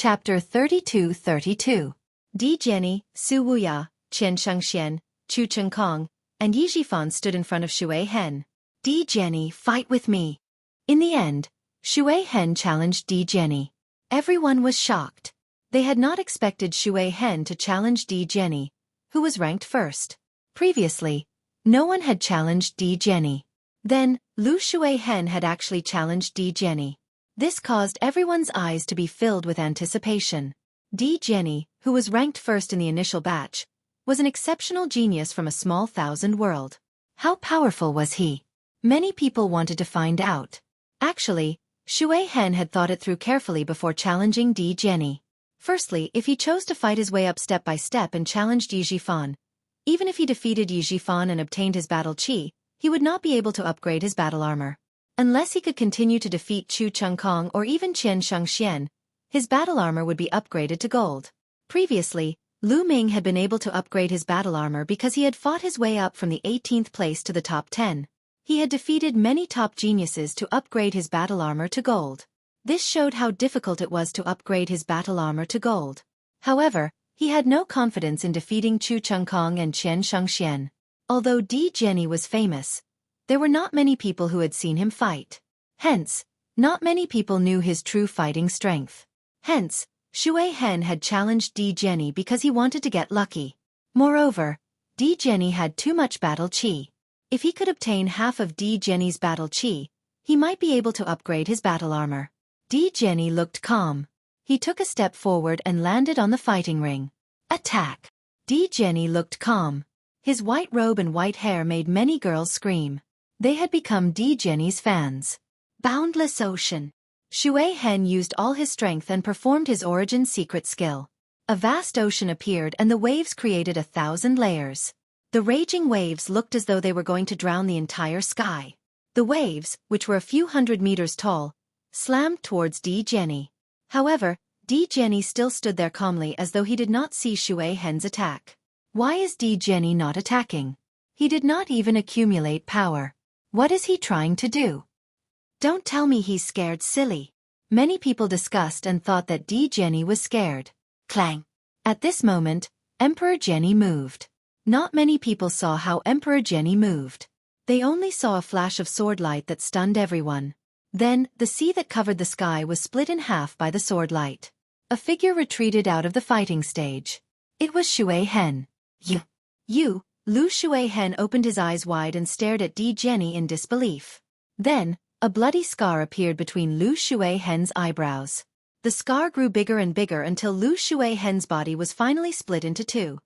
Chapter 32-32. Di Jiani, Su Wuya, Qian Shengxian, Chu Chengkong, and Yi Zhifan stood in front of Shui Hen. Di Jiani, fight with me. In the end, Shui Hen challenged Di Jiani. Everyone was shocked. They had not expected Shui Hen to challenge Di Jiani, who was ranked first. Previously, no one had challenged Di Jiani. Then, Lu Shui Hen had actually challenged Di Jiani. This caused everyone's eyes to be filled with anticipation. Di Jiani, who was ranked first in the initial batch, was an exceptional genius from a small thousand world. How powerful was he? Many people wanted to find out. Actually, Shui Hen had thought it through carefully before challenging Di Jiani. Firstly, if he chose to fight his way up step by step and challenged Yi Zhifan, even if he defeated Yi Zhifan and obtained his battle chi, he would not be able to upgrade his battle armor. Unless he could continue to defeat Chu Chengkong or even Qian Shengxian, his battle armor would be upgraded to gold. Previously, Lu Ming had been able to upgrade his battle armor because he had fought his way up from the 18th place to the top 10. He had defeated many top geniuses to upgrade his battle armor to gold. This showed how difficult it was to upgrade his battle armor to gold. However, he had no confidence in defeating Chu Chengkong and Qian Shengxian. Although Di Jiani was famous, there were not many people who had seen him fight. Hence, not many people knew his true fighting strength. Hence, Shui Hen had challenged Di Jiani because he wanted to get lucky. Moreover, Di Jiani had too much battle chi. If he could obtain half of Di Jiani's battle chi, he might be able to upgrade his battle armor. Di Jiani looked calm. He took a step forward and landed on the fighting ring. Attack! Di Jiani looked calm. His white robe and white hair made many girls scream. They had become Di Jiani's fans. Boundless Ocean. Shui Hen used all his strength and performed his origin secret skill. A vast ocean appeared and the waves created 1,000 layers. The raging waves looked as though they were going to drown the entire sky. The waves, which were a few hundred meters tall, slammed towards Di Jiani. However, Di Jiani still stood there calmly as though he did not see Shui Hen's attack. Why is Di Jiani not attacking? He did not even accumulate power. What is he trying to do? Don't tell me he's scared, silly. Many people discussed and thought that Di Jiani was scared. Clang! At this moment, Emperor Jiani moved. Not many people saw how Emperor Jiani moved. They only saw a flash of sword light that stunned everyone. Then, the sea that covered the sky was split in half by the sword light. A figure retreated out of the fighting stage. It was Shui Hen. You, Lu Shui Hen opened his eyes wide and stared at Di Jiani in disbelief. Then, a bloody scar appeared between Lu Shui Hen's eyebrows. The scar grew bigger and bigger until Lu Shui Hen's body was finally split into two.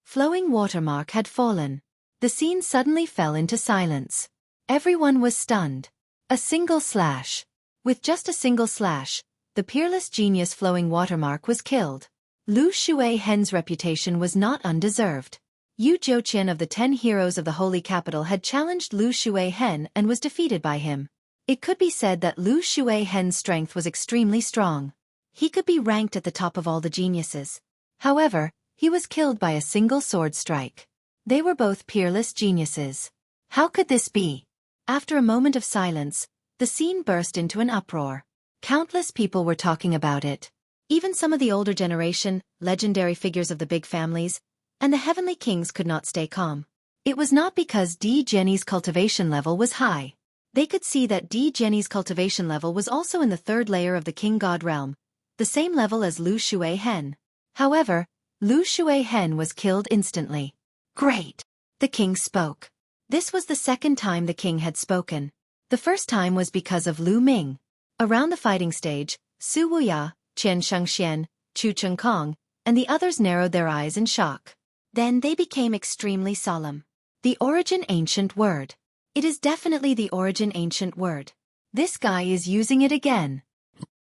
Flowing watermark had fallen. The scene suddenly fell into silence. Everyone was stunned. A single slash. With just a single slash, the peerless genius Flowing Watermark was killed. Lu Shui Hen's reputation was not undeserved. Yu Zhouqian of the 10 heroes of the Holy Capital had challenged Lu Shui Hen and was defeated by him. It could be said that Lu Shui Hen's strength was extremely strong. He could be ranked at the top of all the geniuses. However, he was killed by a single sword strike. They were both peerless geniuses. How could this be? After a moment of silence, the scene burst into an uproar. Countless people were talking about it. Even some of the older generation, legendary figures of the big families, and the heavenly kings could not stay calm. It was not because Di Jiani's cultivation level was high. They could see that Di Jiani's cultivation level was also in the 3rd layer of the king god realm, the same level as Lu Shui Hen. However, Lu Shui Hen was killed instantly. Great! The king spoke. This was the 2nd time the king had spoken. The first time was because of Lu Ming. Around the fighting stage, Su Wuya, Qian Shengxian, Chu Chengkong, and the others narrowed their eyes in shock. Then they became extremely solemn. The origin ancient word. It is definitely the origin ancient word. This guy is using it again.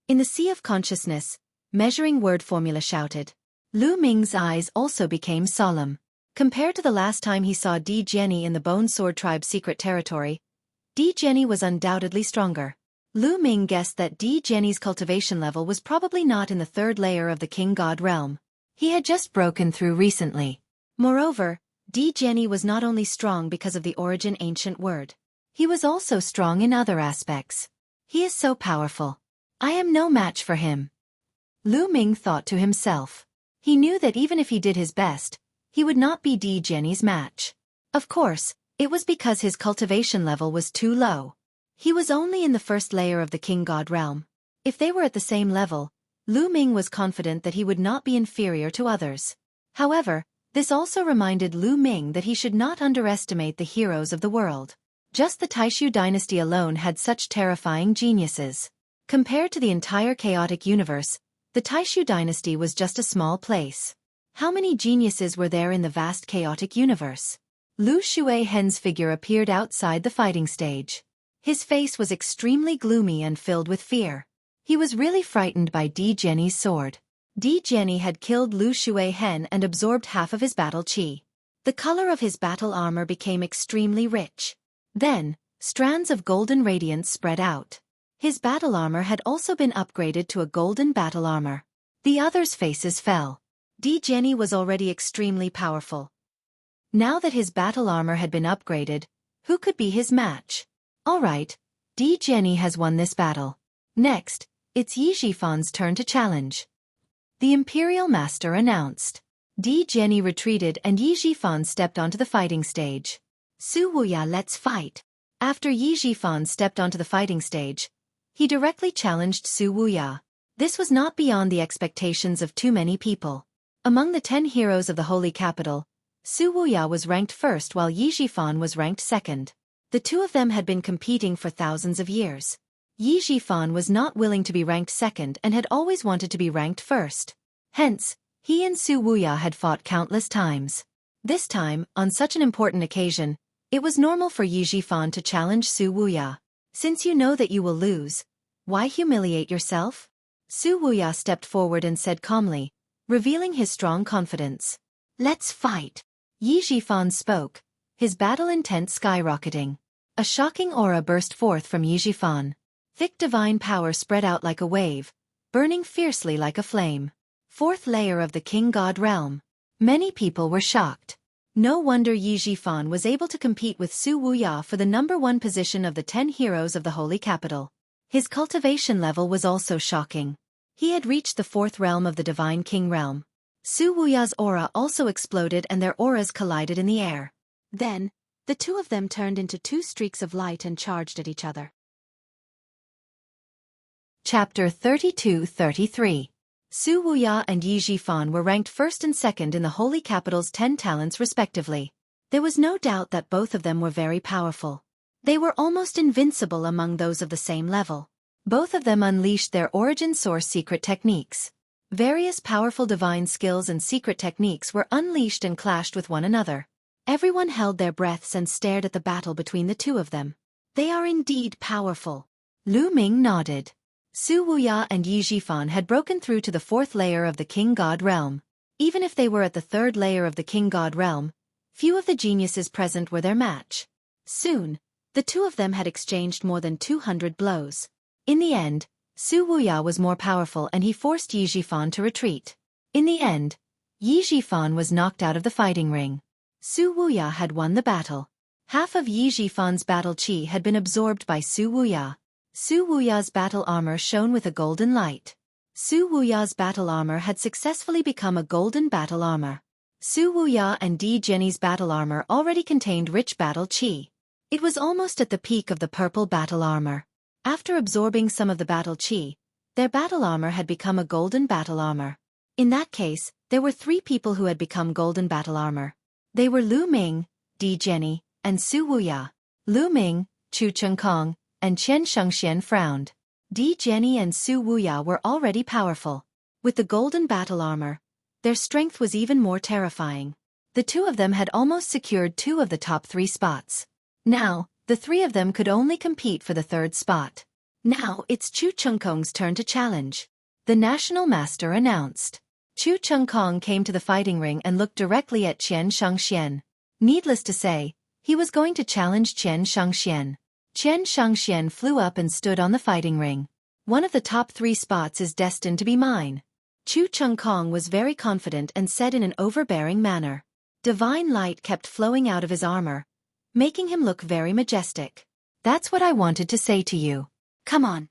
In the sea of consciousness, measuring word formula shouted. Lu Ming's eyes also became solemn. Compared to the last time he saw Di Jiani in the Bone Sword Tribe's secret territory, Di Jiani was undoubtedly stronger. Lu Ming guessed that Di Jiani's cultivation level was probably not in the 3rd layer of the king god realm. He had just broken through recently. Moreover, Di Jiani was not only strong because of the origin ancient word. He was also strong in other aspects. He is so powerful. I am no match for him. Lu Ming thought to himself. He knew that even if he did his best, he would not be Di Jenny's match. Of course, it was because his cultivation level was too low. He was only in the first layer of the king god realm. If they were at the same level, Lu Ming was confident that he would not be inferior to others. However, this also reminded Lu Ming that he should not underestimate the heroes of the world. Just the Taishu dynasty alone had such terrifying geniuses. Compared to the entire chaotic universe, the Taishu dynasty was just a small place. How many geniuses were there in the vast chaotic universe? Lu Xuehen's figure appeared outside the fighting stage. His face was extremely gloomy and filled with fear. He was really frightened by Di Jenny's sword. Di Jenny had killed Lu Xuehen and absorbed half of his battle chi. The color of his battle armor became extremely rich. Then, strands of golden radiance spread out. His battle armor had also been upgraded to a golden battle armor. The others' faces fell. Di Jenny was already extremely powerful. Now that his battle armor had been upgraded, who could be his match? Alright, Di Jenny has won this battle. Next, it's Yi Jifan's turn to challenge. The Imperial Master announced. Di Jenny retreated and Yi Jifan stepped onto the fighting stage. Su Wuya, let's fight. After Yi Jifan stepped onto the fighting stage, he directly challenged Su Wuya. This was not beyond the expectations of too many people. Among the 10 heroes of the Holy Capital, Su Wuya was ranked first while Yi Jifan was ranked second. The two of them had been competing for thousands of years. Yi Jifan was not willing to be ranked second and had always wanted to be ranked first. Hence, he and Su Wuya had fought countless times. This time, on such an important occasion, it was normal for Yi Jifan to challenge Su Wuya. Since you know that you will lose, why humiliate yourself? Su Wuya stepped forward and said calmly, revealing his strong confidence. Let's fight. Yi Jifan spoke, his battle intent skyrocketing. A shocking aura burst forth from Yi Jifan. Thick divine power spread out like a wave, burning fiercely like a flame. Fourth layer of the king god realm. Many people were shocked. No wonder Yi Jifan was able to compete with Su Wuya for the #1 position of the 10 heroes of the Holy Capital. His cultivation level was also shocking. He had reached the 4th realm of the Divine King realm. Su Wuya's aura also exploded and their auras collided in the air. Then, the two of them turned into 2 streaks of light and charged at each other. Chapter 32-33. Su Wuya and Yi Jifan were ranked first and second in the Holy Capital's 10 talents respectively. There was no doubt that both of them were very powerful. They were almost invincible among those of the same level. Both of them unleashed their origin source secret techniques. Various powerful divine skills and secret techniques were unleashed and clashed with one another. Everyone held their breaths and stared at the battle between the two of them. They are indeed powerful. Lu Ming nodded. Su Wuya and Yi Jifan had broken through to the 4th layer of the King God realm. Even if they were at the 3rd layer of the King God realm, few of the geniuses present were their match. Soon, the two of them had exchanged more than 200 blows. In the end, Su Wuya was more powerful and he forced Yi Jifan to retreat. In the end, Yi Jifan was knocked out of the fighting ring. Su Wuya had won the battle. Half of Yi Jifan's battle chi had been absorbed by Su Wuya. Su Wuya's battle armor shone with a golden light. Su Wuya's battle armor had successfully become a golden battle armor. Su Wuya and Di Jenny's battle armor already contained rich battle chi. It was almost at the peak of the purple battle armor. After absorbing some of the battle chi, their battle armor had become a golden battle armor. In that case, there were 3 people who had become golden battle armor. They were Lu Ming, Di Jenny, and Su Wuya. Lu Ming, Xueqi, and Qian Shengxian frowned. Di Jenny and Su Wuya were already powerful. With the golden battle armor, their strength was even more terrifying. The two of them had almost secured 2 of the top 3 spots. Now, the 3 of them could only compete for the 3rd spot. Now it's Xueqi's turn to challenge. The National Master announced. Xueqi came to the fighting ring and looked directly at Qian Shengxian. Needless to say, he was going to challenge Qian Shengxian. Qian Shengxian flew up and stood on the fighting ring. One of the top 3 spots is destined to be mine. Xueqi was very confident and said in an overbearing manner. Divine light kept flowing out of his armor, making him look very majestic. That's what I wanted to say to you. Come on.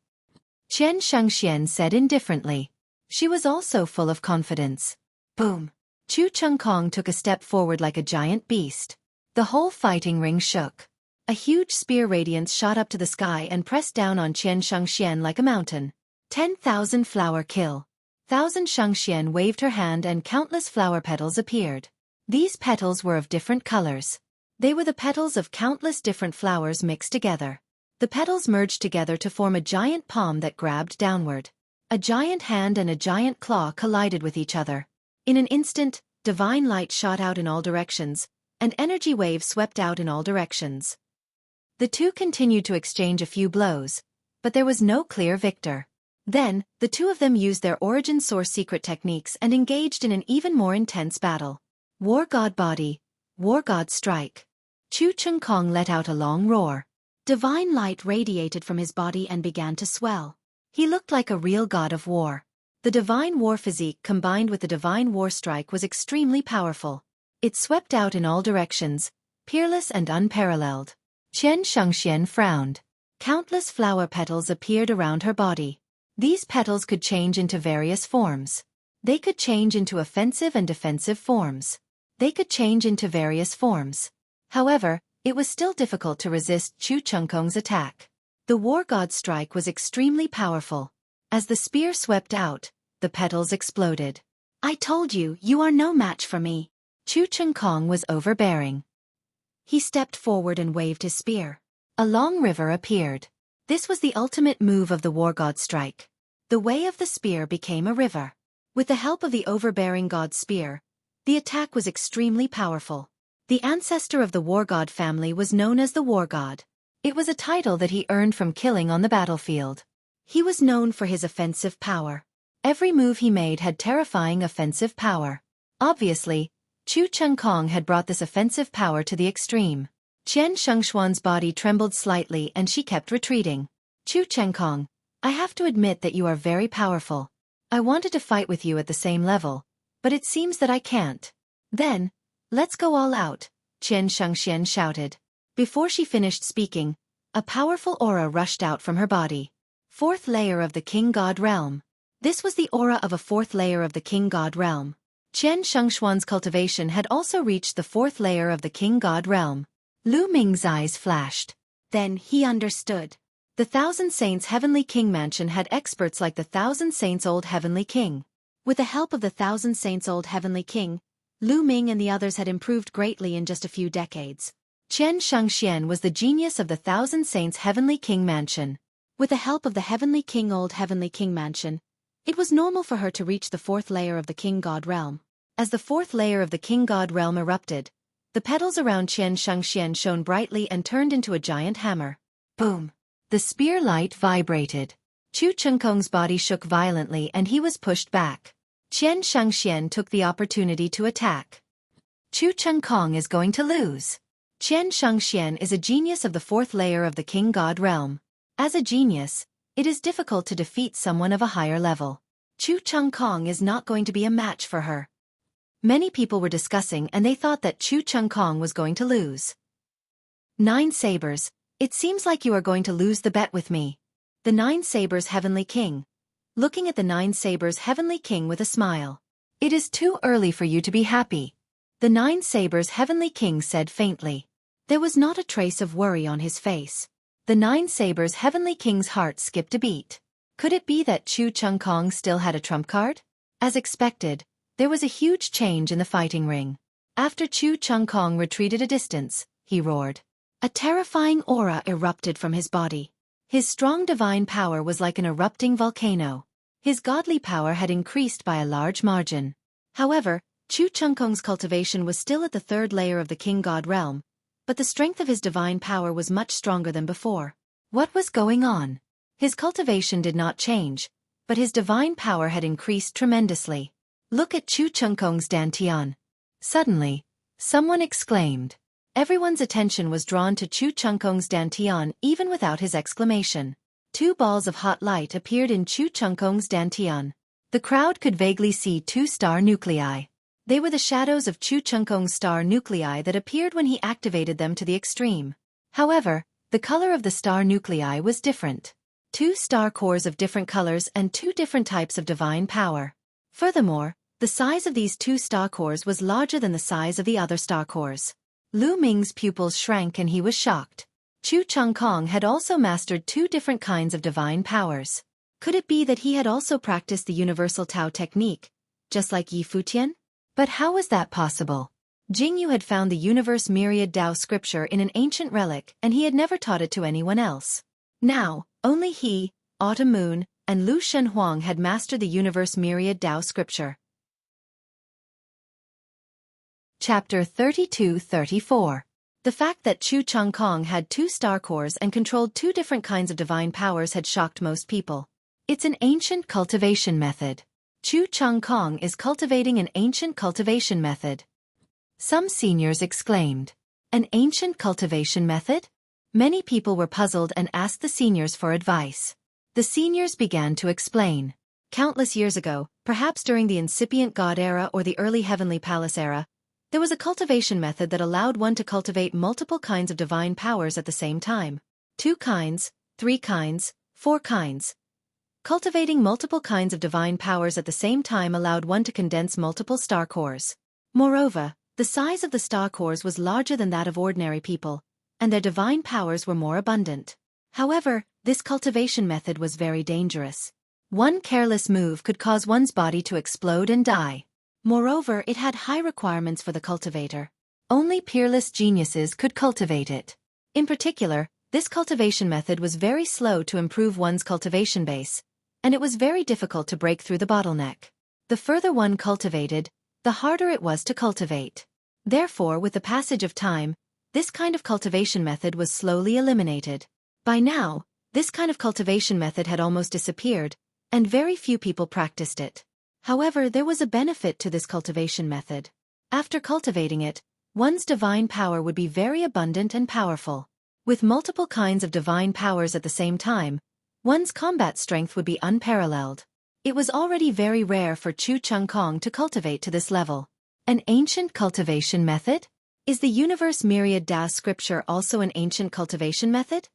Qian Shengxian said indifferently. She was also full of confidence. Boom! Xueqi took a step forward like a giant beast. The whole fighting ring shook. A huge spear radiance shot up to the sky and pressed down on Qian Shangxian like a mountain. 10,000 flower kill. 1,000 Shangxian waved her hand and countless flower petals appeared. These petals were of different colors. They were the petals of countless different flowers mixed together. The petals merged together to form a giant palm that grabbed downward. A giant hand and a giant claw collided with each other. In an instant, divine light shot out in all directions, and energy waves swept out in all directions. The two continued to exchange a few blows, but there was no clear victor. Then, the two of them used their origin source secret techniques and engaged in an even more intense battle. War God Body, War God Strike. Xueqi let out a long roar. Divine light radiated from his body and began to swell. He looked like a real god of war. The divine war physique combined with the divine war strike was extremely powerful. It swept out in all directions, peerless and unparalleled. Qian Shangxian frowned. Countless flower petals appeared around her body. These petals could change into various forms. They could change into offensive and defensive forms. They could change into various forms. However, it was still difficult to resist Xueqi's attack. The war god strike was extremely powerful. As the spear swept out, the petals exploded. I told you, you are no match for me. Xueqi was overbearing. He stepped forward and waved his spear. A long river appeared. This was the ultimate move of the war god strike. The way of the spear became a river. With the help of the overbearing god's spear, the attack was extremely powerful. The ancestor of the war god family was known as the war god. It was a title that he earned from killing on the battlefield. He was known for his offensive power. Every move he made had terrifying offensive power. Obviously, Xueqi had brought this offensive power to the extreme. Qian Shangxuan's body trembled slightly and she kept retreating. Xueqi, I have to admit that you are very powerful. I wanted to fight with you at the same level, but it seems that I can't. Then, let's go all out, Qian Shangxian shouted. Before she finished speaking, a powerful aura rushed out from her body. Fourth layer of the King God Realm. This was the aura of a fourth layer of the King God Realm. Qian Shangxuan's cultivation had also reached the fourth layer of the King God Realm. Lu Ming's eyes flashed. Then he understood. The Thousand Saints Heavenly King Mansion had experts like the Thousand Saints Old Heavenly King. With the help of the Thousand Saints Old Heavenly King, Lu Ming and the others had improved greatly in just a few decades. Qian Shangxian was the genius of the Thousand Saints Heavenly King Mansion. With the help of the Heavenly King Old Heavenly King Mansion, it was normal for her to reach the fourth layer of the King God Realm. As the fourth layer of the King God Realm erupted, the petals around Qian Shangxian shone brightly and turned into a giant hammer. Boom! The spear light vibrated. Xueqi's body shook violently and he was pushed back. Qian Shangxian took the opportunity to attack. Xueqi is going to lose. Qian Shangxian is a genius of the fourth layer of the King God Realm. As a genius, it is difficult to defeat someone of a higher level. Xueqi is not going to be a match for her. Many people were discussing and they thought that Xueqi was going to lose. 9 Sabers, it seems like you are going to lose the bet with me. The 9 Sabers Heavenly King. Looking at the 9 Sabers Heavenly King with a smile. It is too early for you to be happy. The 9 Sabers Heavenly King said faintly. There was not a trace of worry on his face. The 9 Sabers Heavenly King's heart skipped a beat. Could it be that Xueqi still had a trump card? As expected, there was a huge change in the fighting ring. After Xueqi retreated a distance, he roared. A terrifying aura erupted from his body. His strong divine power was like an erupting volcano. His godly power had increased by a large margin. However, Xueqi's cultivation was still at the third layer of the King God Realm, but the strength of his divine power was much stronger than before. What was going on? His cultivation did not change, but his divine power had increased tremendously. Look at Xueqi's dantian. Suddenly, someone exclaimed. Everyone's attention was drawn to Xueqi's dantian even without his exclamation. 2 balls of hot light appeared in Xueqi's dantian. The crowd could vaguely see 2 star nuclei. They were the shadows of Xueqi's star nuclei that appeared when he activated them to the extreme. However, the color of the star nuclei was different. 2 star cores of different colors and 2 different types of divine power. Furthermore, the size of these 2 star cores was larger than the size of the other star cores. Lu Ming's pupils shrank and he was shocked. Chu Chengkong had also mastered 2 different kinds of divine powers. Could it be that he had also practiced the universal Tao technique, just like Yi Futian? But how was that possible? Jingyu had found the universe myriad Tao scripture in an ancient relic and he had never taught it to anyone else. Now, only he, Autumn Moon, and Lu Shenhuang had mastered the universe myriad Tao scripture. Chapter 32-34. The fact that Chu Chengkong had 2 star cores and controlled 2 different kinds of divine powers had shocked most people. It's an ancient cultivation method. Chu Chengkong is cultivating an ancient cultivation method. Some seniors exclaimed. An ancient cultivation method? Many people were puzzled and asked the seniors for advice. The seniors began to explain. Countless years ago, perhaps during the incipient God era or the early Heavenly Palace era, there was a cultivation method that allowed one to cultivate multiple kinds of divine powers at the same time. 2 kinds, 3 kinds, 4 kinds. Cultivating multiple kinds of divine powers at the same time allowed one to condense multiple star cores. Moreover, the size of the star cores was larger than that of ordinary people, and their divine powers were more abundant. However, this cultivation method was very dangerous. One careless move could cause one's body to explode and die. Moreover, it had high requirements for the cultivator. Only peerless geniuses could cultivate it. In particular, this cultivation method was very slow to improve one's cultivation base, and it was very difficult to break through the bottleneck. The further one cultivated, the harder it was to cultivate. Therefore, with the passage of time, this kind of cultivation method was slowly eliminated. By now, this kind of cultivation method had almost disappeared, and very few people practiced it. However, there was a benefit to this cultivation method. After cultivating it, one's divine power would be very abundant and powerful. With multiple kinds of divine powers at the same time, one's combat strength would be unparalleled. It was already very rare for Chu Chengkong to cultivate to this level. An ancient cultivation method? Is the universe myriad Tao scripture also an ancient cultivation method?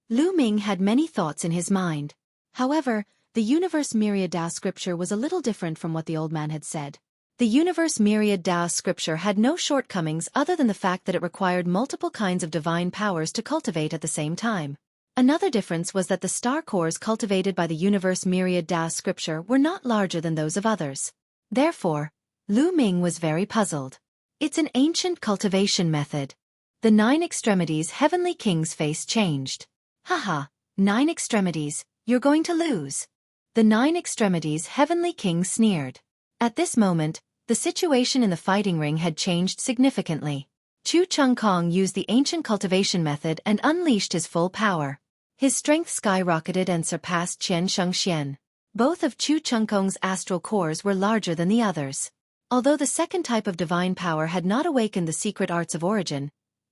Lu Ming had many thoughts in his mind. However, the universe myriad Tao scripture was a little different from what the old man had said. The universe myriad Tao scripture had no shortcomings other than the fact that it required multiple kinds of divine powers to cultivate at the same time. Another difference was that the star cores cultivated by the universe myriad Tao scripture were not larger than those of others. Therefore, Lu Ming was very puzzled. It's an ancient cultivation method. The 9 extremities heavenly king's face changed. Haha, 9 extremities, you're going to lose. The 9 extremities heavenly king sneered. At this moment, the situation in the fighting ring had changed significantly. Chu Chengkong used the ancient cultivation method and unleashed his full power. His strength skyrocketed and surpassed Qian Shengxian. Both of Chu Chengkong's astral cores were larger than the others. Although the second type of divine power had not awakened the secret arts of origin,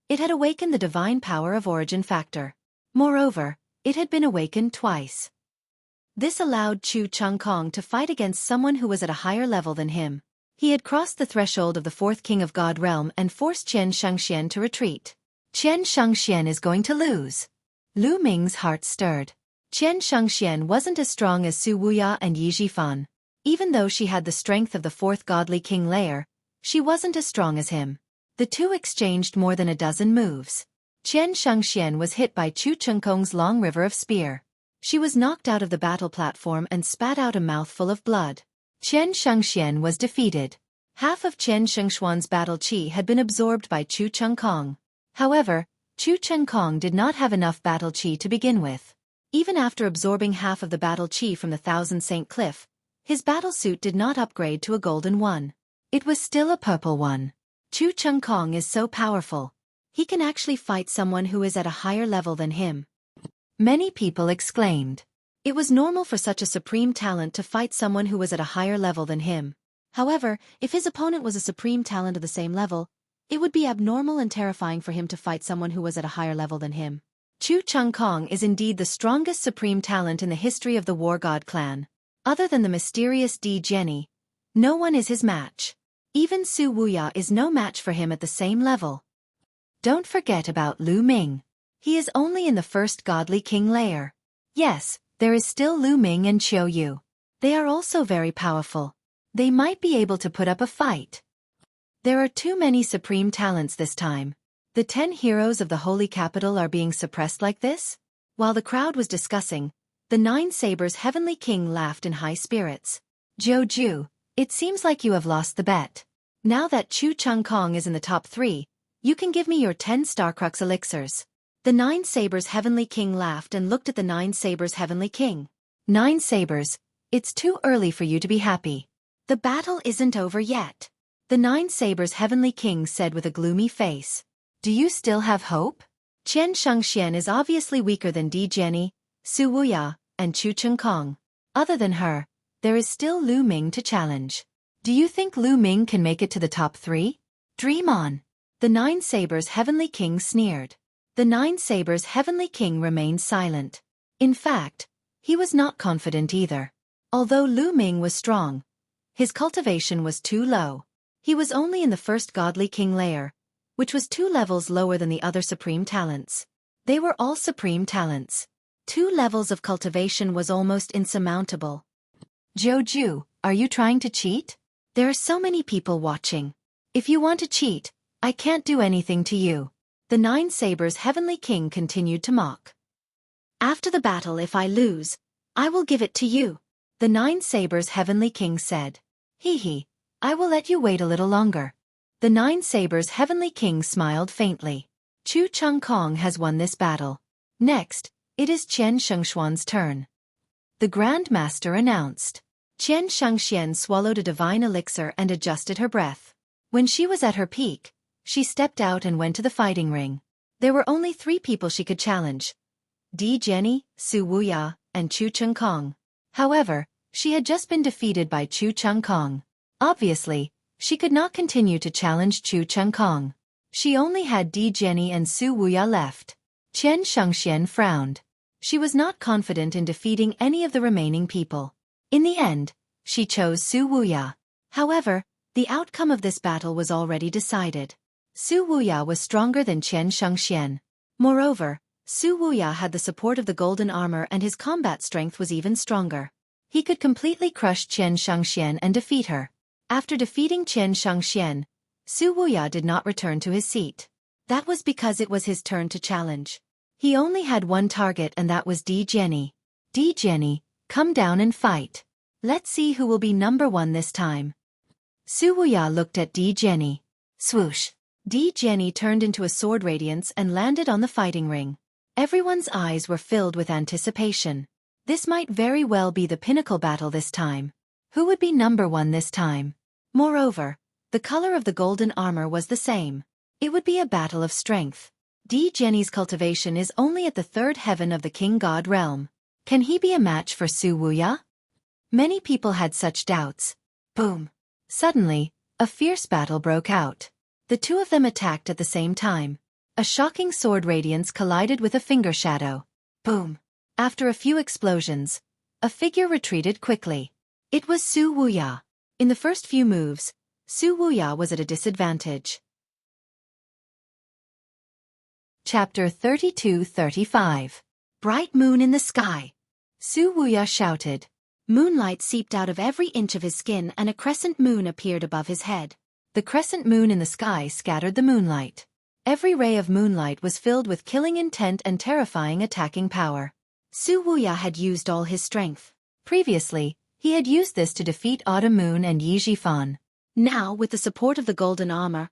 it had awakened the divine power of origin factor. Moreover, it had been awakened twice. This allowed Chu Chengkong to fight against someone who was at a higher level than him. He had crossed the threshold of the 4th king of God realm and forced Qian Shengxian to retreat. Qian Shengxian is going to lose. Lu Ming's heart stirred. Qian Shengxian wasn't as strong as Su Wuya and Yi Jifan. Even though she had the strength of the 4th godly king layer, she wasn't as strong as him. The two exchanged more than a dozen moves. Qian Shengxian was hit by Chu Chengkong's long river of spear. She was knocked out of the battle platform and spat out a mouthful of blood. Qian Shengxian was defeated. Half of Qian Shengshuan's battle qi had been absorbed by Chu Chengkong. However, Chu Chengkong did not have enough battle qi to begin with. Even after absorbing half of the battle qi from the Thousand Saint Cliff, his battle suit did not upgrade to a golden one. It was still a purple one. Chu Chengkong is so powerful. He can actually fight someone who is at a higher level than him. Many people exclaimed. It was normal for such a supreme talent to fight someone who was at a higher level than him. However, if his opponent was a supreme talent of the same level, it would be abnormal and terrifying for him to fight someone who was at a higher level than him. Chu Chengkong is indeed the strongest supreme talent in the history of the War God clan. Other than the mysterious Di Jenny, no one is his match. Even Su Wuya is no match for him at the same level. Don't forget about Lu Ming. He is only in the 1st godly king layer. Yes, there is still Lu Ming and Qiu. They are also very powerful. They might be able to put up a fight. There are too many supreme talents this time. The 10 heroes of the holy capital are being suppressed like this? While the crowd was discussing, the 9 Sabers' heavenly king laughed in high spirits. Joju, it seems like you have lost the bet. Now that Chu Chung Kong is in the top 3, you can give me your 10 Starcrux elixirs. The 9 Sabers' heavenly king laughed and looked at the 9 Sabers' heavenly king. 9 Sabers, it's too early for you to be happy. The battle isn't over yet. The 9 Sabers' heavenly king said with a gloomy face. Do you still have hope? Qian Shengxian is obviously weaker than Di Jenny, Su Wuya, and Chu Chung Kong. Other than her, there is still Lu Ming to challenge. Do you think Lu Ming can make it to the top 3? Dream on. The 9 Sabers' heavenly king sneered. The 9 Sabers' heavenly king remained silent. In fact, he was not confident either. Although Lu Ming was strong, his cultivation was too low. He was only in the first godly king layer, which was 2 levels lower than the other supreme talents. They were all supreme talents. 2 levels of cultivation was almost insurmountable. Joju, are you trying to cheat? There are so many people watching. If you want to cheat, I can't do anything to you. The 9 Sabers' heavenly king continued to mock. After the battle, if I lose, I will give it to you. The 9 Sabers' heavenly king said. Hee, I will let you wait a little longer. The 9 Sabers' heavenly king smiled faintly. Chu Chung Kong has won this battle. Next, it is Qian Shengshuan's turn. The Grand Master announced. Qian Shengxian swallowed a divine elixir and adjusted her breath. When she was at her peak, she stepped out and went to the fighting ring. There were only 3 people she could challenge. Di Jenny, Su Wuya, and Chu Chung Kong. However, she had just been defeated by Chu Chung Kong. Obviously, she could not continue to challenge Chu Chung Kong. She only had Di Jenny and Su Wuya left. Qian Shengxian frowned. She was not confident in defeating any of the remaining people. In the end, she chose Su Wuya. However, the outcome of this battle was already decided. Su Wuya was stronger than Qian Shengxian. Moreover, Su Wuya had the support of the golden armor and his combat strength was even stronger. He could completely crush Qian Shengxian and defeat her. After defeating Qian Shengxian, Su Wuya did not return to his seat. That was because it was his turn to challenge. He only had one target and that was Di Jenny. Di Jenny, come down and fight. Let's see who will be number 1 this time. Su Wuya looked at Di Jenny. Swoosh. Di Jenny turned into a sword radiance and landed on the fighting ring. Everyone's eyes were filled with anticipation. This might very well be the pinnacle battle this time. Who would be number 1 this time? Moreover, the color of the golden armor was the same. It would be a battle of strength. Di Jenny's cultivation is only at the 3rd heaven of the king god realm. Can he be a match for Su Wuya? Many people had such doubts. Boom. Suddenly, a fierce battle broke out. The 2 of them attacked at the same time. A shocking sword radiance collided with a finger shadow. Boom. After a few explosions, a figure retreated quickly. It was Su Wuya. In the first few moves, Su Wuya was at a disadvantage. Chapter 32-35. Bright moon in the sky. Su Wuya shouted. Moonlight seeped out of every inch of his skin and a crescent moon appeared above his head. The crescent moon in the sky scattered the moonlight. Every ray of moonlight was filled with killing intent and terrifying attacking power. Su Wuya had used all his strength. Previously, he had used this to defeat Autumn Moon and Yi Jifan. Now, with the support of the golden armor,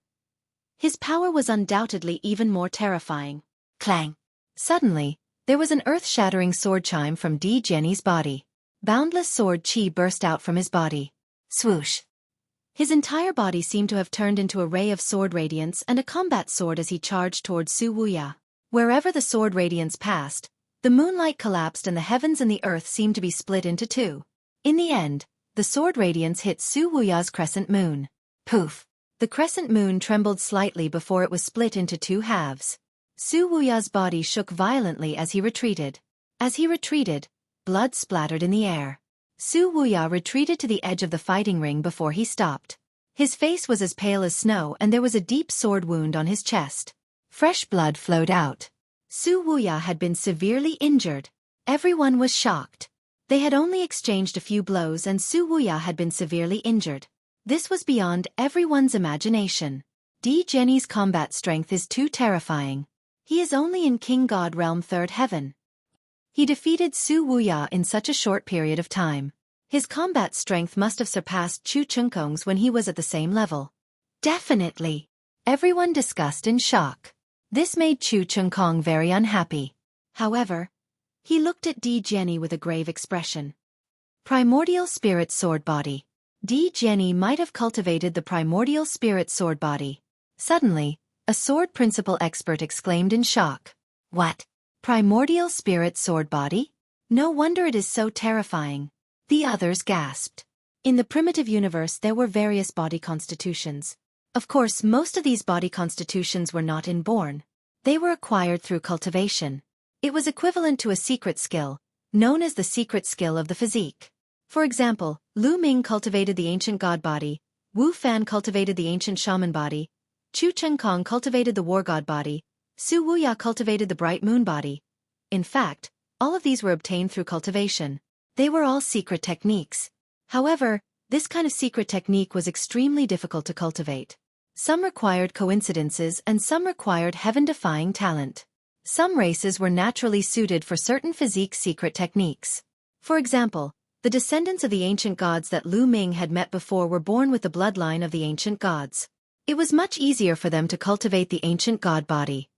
his power was undoubtedly even more terrifying. Clang! Suddenly, there was an earth-shattering sword chime from Di Jenny's body. Boundless sword chi burst out from his body. Swoosh! His entire body seemed to have turned into a ray of sword radiance and a combat sword as he charged towards Su Wuya. Wherever the sword radiance passed, the moonlight collapsed and the heavens and the earth seemed to be split into 2. In the end, the sword radiance hit Su Wuya's crescent moon. Poof! The crescent moon trembled slightly before it was split into 2 halves. Su Wuya's body shook violently as he retreated. As he retreated, blood splattered in the air. Su Wuya retreated to the edge of the fighting ring before he stopped. His face was as pale as snow and there was a deep sword wound on his chest. Fresh blood flowed out. Su Wuya had been severely injured. Everyone was shocked. They had only exchanged a few blows and Su Wuya had been severely injured. This was beyond everyone's imagination. Di Jenny's combat strength is too terrifying. He is only in King God Realm 3rd Heaven. He defeated Su Wuya in such a short period of time. His combat strength must have surpassed Chu Chengkong's when he was at the same level. Definitely. Everyone discussed in shock. This made Chu Chengkong very unhappy. However, he looked at Di Jenny with a grave expression. Primordial Spirit Sword Body. Di Jenny might have cultivated the Primordial Spirit Sword Body. Suddenly, a sword principle expert exclaimed in shock. What? Primordial Spirit Sword Body? No wonder it is so terrifying. The others gasped. In the primitive universe there were various body constitutions. Of course, most of these body constitutions were not inborn. They were acquired through cultivation. It was equivalent to a secret skill, known as the secret skill of the physique. For example, Lu Ming cultivated the ancient god body, Wu Fan cultivated the ancient shaman body, Chu Chengkong cultivated the war god body, Su Wuya cultivated the bright moon body. In fact, all of these were obtained through cultivation. They were all secret techniques. However, this kind of secret technique was extremely difficult to cultivate. Some required coincidences and some required heaven-defying talent. Some races were naturally suited for certain physique secret techniques. For example, the descendants of the ancient gods that Lu Ming had met before were born with the bloodline of the ancient gods. It was much easier for them to cultivate the ancient god body.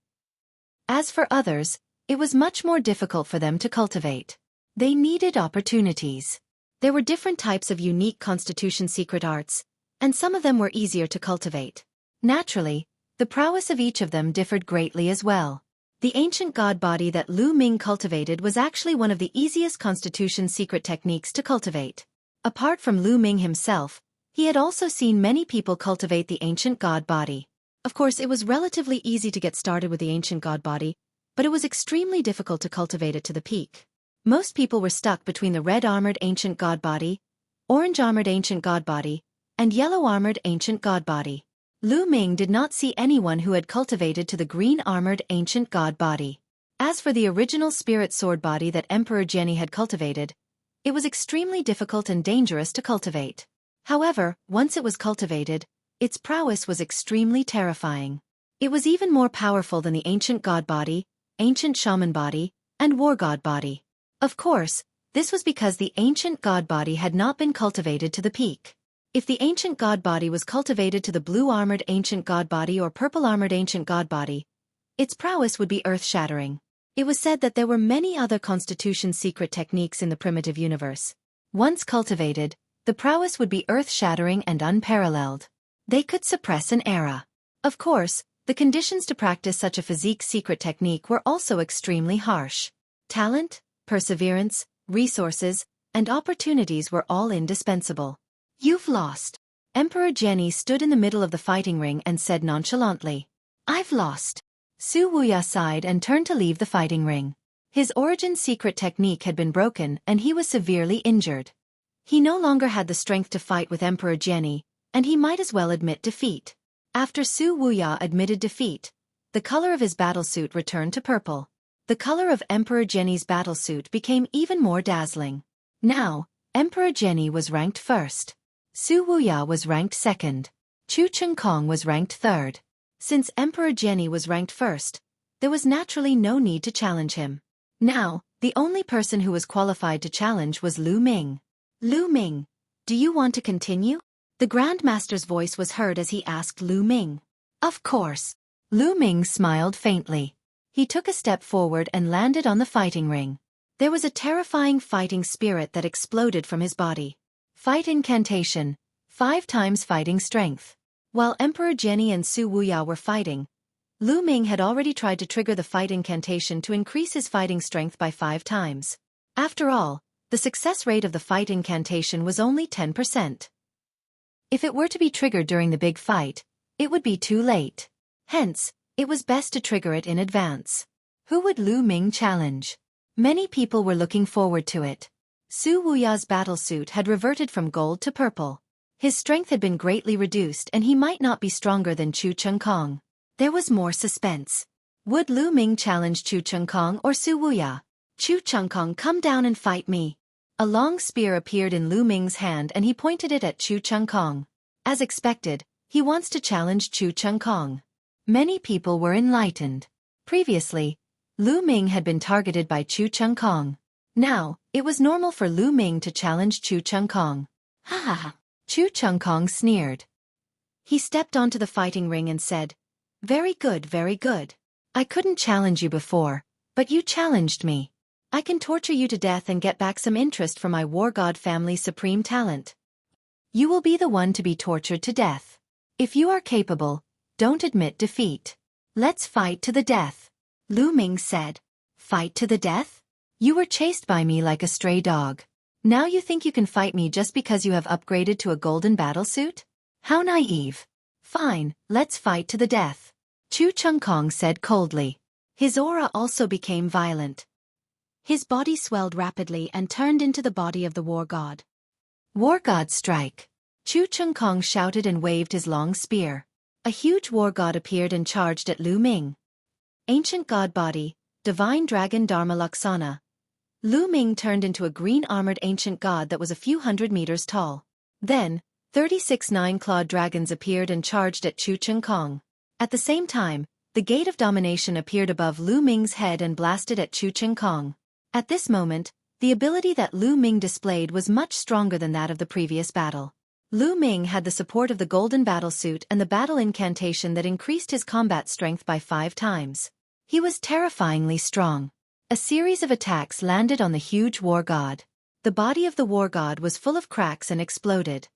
As for others, it was much more difficult for them to cultivate. They needed opportunities. There were different types of unique constitution secret arts, and some of them were easier to cultivate. Naturally, the prowess of each of them differed greatly as well. The ancient god body that Lu Ming cultivated was actually one of the easiest constitution secret techniques to cultivate. Apart from Lu Ming himself, he had also seen many people cultivate the ancient god body. Of course, it was relatively easy to get started with the ancient god body, but it was extremely difficult to cultivate it to the peak. Most people were stuck between the red-armored ancient god body, orange-armored ancient god body, and yellow-armored ancient god body. Lu Ming did not see anyone who had cultivated to the green-armored ancient god body. As for the original spirit sword body that Emperor Jenny had cultivated, it was extremely difficult and dangerous to cultivate. However, once it was cultivated, its prowess was extremely terrifying. It was even more powerful than the ancient god body, ancient shaman body, and war god body. Of course, this was because the ancient god body had not been cultivated to the peak. If the ancient god body was cultivated to the blue-armored ancient god body or purple-armored ancient god body, its prowess would be earth-shattering. It was said that there were many other constitution secret techniques in the primitive universe. Once cultivated, the prowess would be earth-shattering and unparalleled. They could suppress an era. Of course, the conditions to practice such a physique secret technique were also extremely harsh. Talent, perseverance, resources, and opportunities were all indispensable. You've lost. Emperor Jenny stood in the middle of the fighting ring and said nonchalantly. I've lost. Su Wuya sighed and turned to leave the fighting ring. His origin secret technique had been broken and he was severely injured. He no longer had the strength to fight with Emperor Jenny, and he might as well admit defeat. After Su Wuya admitted defeat, the color of his battlesuit returned to purple. The color of Emperor Jenny's battlesuit became even more dazzling. Now, Emperor Jenny was ranked first. Su Wuya was ranked second. Chu Chengkong was ranked third. Since Emperor Jenny was ranked first, there was naturally no need to challenge him. Now, the only person who was qualified to challenge was Lu Ming. Lu Ming, do you want to continue? The Grand Master's voice was heard as he asked Lu Ming. Of course. Lu Ming smiled faintly. He took a step forward and landed on the fighting ring. There was a terrifying fighting spirit that exploded from his body. Fight incantation, 5 times fighting strength. While Emperor Jenny and Su Wuya were fighting, Lu Ming had already tried to trigger the fight incantation to increase his fighting strength by 5 times. After all, the success rate of the fight incantation was only 10%. If it were to be triggered during the big fight, it would be too late. Hence, it was best to trigger it in advance. Who would Lu Ming challenge? Many people were looking forward to it. Su Wuya's battlesuit had reverted from gold to purple. His strength had been greatly reduced and he might not be stronger than Chu Chengkong. There was more suspense. Would Lu Ming challenge Chu Chengkong or Su Wuya? Chu Chengkong, come down and fight me. A long spear appeared in Lu Ming's hand and he pointed it at Chu Chengkong. As expected, he wants to challenge Chu Chengkong. Many people were enlightened. Previously, Lu Ming had been targeted by Chu Chengkong. Now, it was normal for Lu Ming to challenge Chu Chengkong. Ha ha ha. Chu Chengkong sneered. He stepped onto the fighting ring and said, very good, very good. I couldn't challenge you before, but you challenged me. I can torture you to death and get back some interest for my war god family's supreme talent. You will be the one to be tortured to death. If you are capable, don't admit defeat. Let's fight to the death. Lu Ming said. Fight to the death? You were chased by me like a stray dog. Now you think you can fight me just because you have upgraded to a golden battlesuit? How naive. Fine, let's fight to the death. Chu Chengkong said coldly. His aura also became violent. His body swelled rapidly and turned into the body of the war god. War god strike. Chu Chengkong shouted and waved his long spear. A huge war god appeared and charged at Lu Ming. Ancient god body, divine dragon Dharma Laksana. Lu Ming turned into a green-armored ancient god that was a few hundred meters tall. Then, 36 nine-clawed dragons appeared and charged at Chu Chengkong. At the same time, the Gate of Domination appeared above Lu Ming's head and blasted at Chu Chengkong. At this moment, the ability that Lu Ming displayed was much stronger than that of the previous battle. Lu Ming had the support of the golden battlesuit and the battle incantation that increased his combat strength by 5 times. He was terrifyingly strong. A series of attacks landed on the huge war god. The body of the war god was full of cracks and exploded.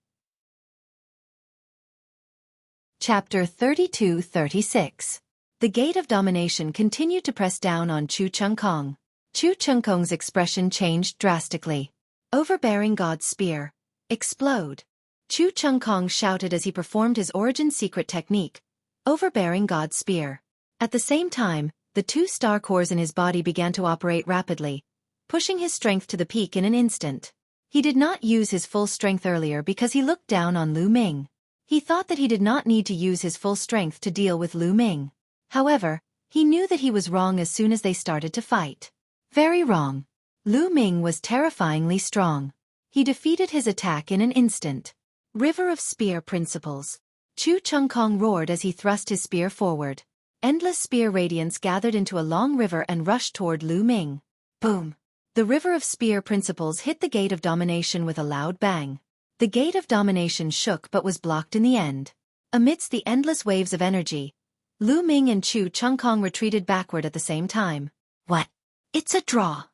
Chapter 32-36. The Gate of Domination continued to press down on Chu Chengkong. Chu Chengkong's expression changed drastically. Overbearing God's spear. Explode. Chu Chengkong shouted as he performed his origin secret technique, Overbearing God's spear. At the same time, the 2 star cores in his body began to operate rapidly, pushing his strength to the peak in an instant. He did not use his full strength earlier because he looked down on Lu Ming. He thought that he did not need to use his full strength to deal with Lu Ming. However, he knew that he was wrong as soon as they started to fight. Very wrong. Lu Ming was terrifyingly strong. He defeated his attack in an instant. River of Spear Principles. Chu Chengkong roared as he thrust his spear forward. Endless spear radiance gathered into a long river and rushed toward Lu Ming. Boom! The River of Spear Principles hit the Gate of Domination with a loud bang. The Gate of Domination shook but was blocked in the end. Amidst the endless waves of energy, Lu Ming and Chu Chengkong retreated backward at the same time. What? It's a draw!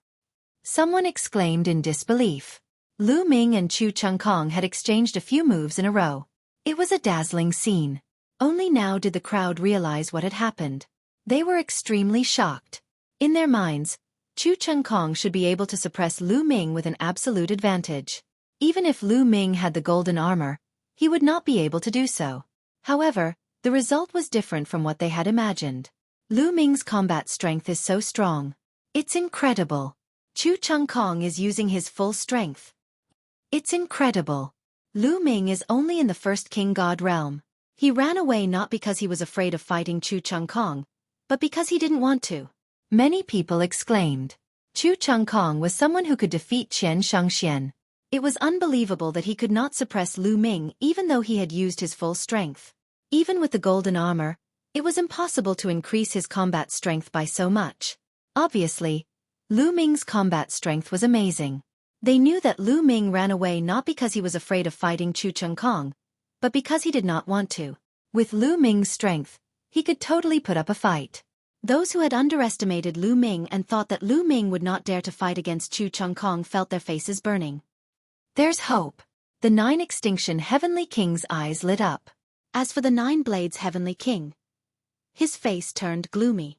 Someone exclaimed in disbelief. Lu Ming and Chu Chengkong had exchanged a few moves in a row. It was a dazzling scene. Only now did the crowd realize what had happened. They were extremely shocked. In their minds, Chu Chengkong should be able to suppress Lu Ming with an absolute advantage. Even if Lu Ming had the golden armor, he would not be able to do so. However, the result was different from what they had imagined. Lu Ming's combat strength is so strong. It's incredible. Chu Chengkong is using his full strength. It's incredible. Lu Ming is only in the first king god realm. He ran away not because he was afraid of fighting Chu Chengkong, but because he didn't want to. Many people exclaimed. Chu Chengkong was someone who could defeat Qian Shangxian. It was unbelievable that he could not suppress Lu Ming even though he had used his full strength. Even with the golden armor, it was impossible to increase his combat strength by so much. Obviously, Lu Ming's combat strength was amazing. They knew that Lu Ming ran away not because he was afraid of fighting Chu Chengkong, but because he did not want to. With Lu Ming's strength, he could totally put up a fight. Those who had underestimated Lu Ming and thought that Lu Ming would not dare to fight against Chu Chengkong felt their faces burning. There's hope. The 9 Extinction Heavenly King's eyes lit up. As for the 9 Blades Heavenly King, his face turned gloomy.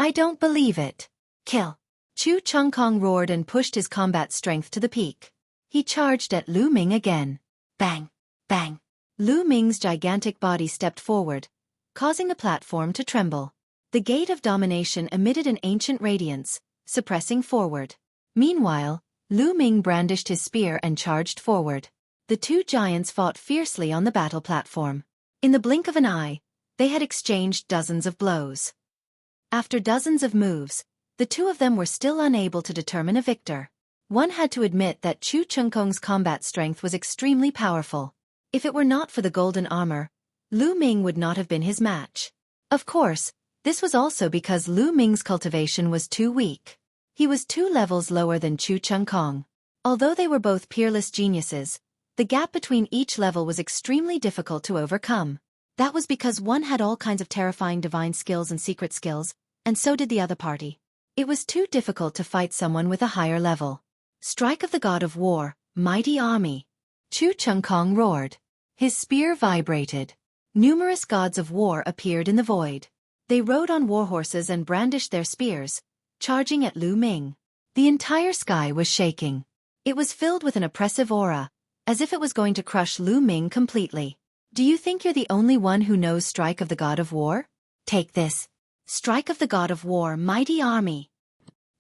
I don't believe it. Kill. Chu Chengkong roared and pushed his combat strength to the peak. He charged at Lu Ming again. Bang! Bang! Lu Ming's gigantic body stepped forward, causing the platform to tremble. The Gate of Domination emitted an ancient radiance, suppressing forward. Meanwhile, Lu Ming brandished his spear and charged forward. The 2 giants fought fiercely on the battle platform. In the blink of an eye, they had exchanged dozens of blows. After dozens of moves, the two of them were still unable to determine a victor. One had to admit that Chu Chengkong's combat strength was extremely powerful. If it were not for the golden armor, Lu Ming would not have been his match. Of course, this was also because Lu Ming's cultivation was too weak. He was 2 levels lower than Chu Chengkong. Although they were both peerless geniuses, the gap between each level was extremely difficult to overcome. That was because one had all kinds of terrifying divine skills and secret skills, and so did the other party. It was too difficult to fight someone with a higher level. Strike of the God of War, mighty army. Chu Chengkong roared. His spear vibrated. Numerous gods of war appeared in the void. They rode on warhorses and brandished their spears, charging at Lu Ming. The entire sky was shaking. It was filled with an oppressive aura, as if it was going to crush Lu Ming completely. Do you think you're the only one who knows Strike of the God of War? Take this. Strike of the God of War, mighty army.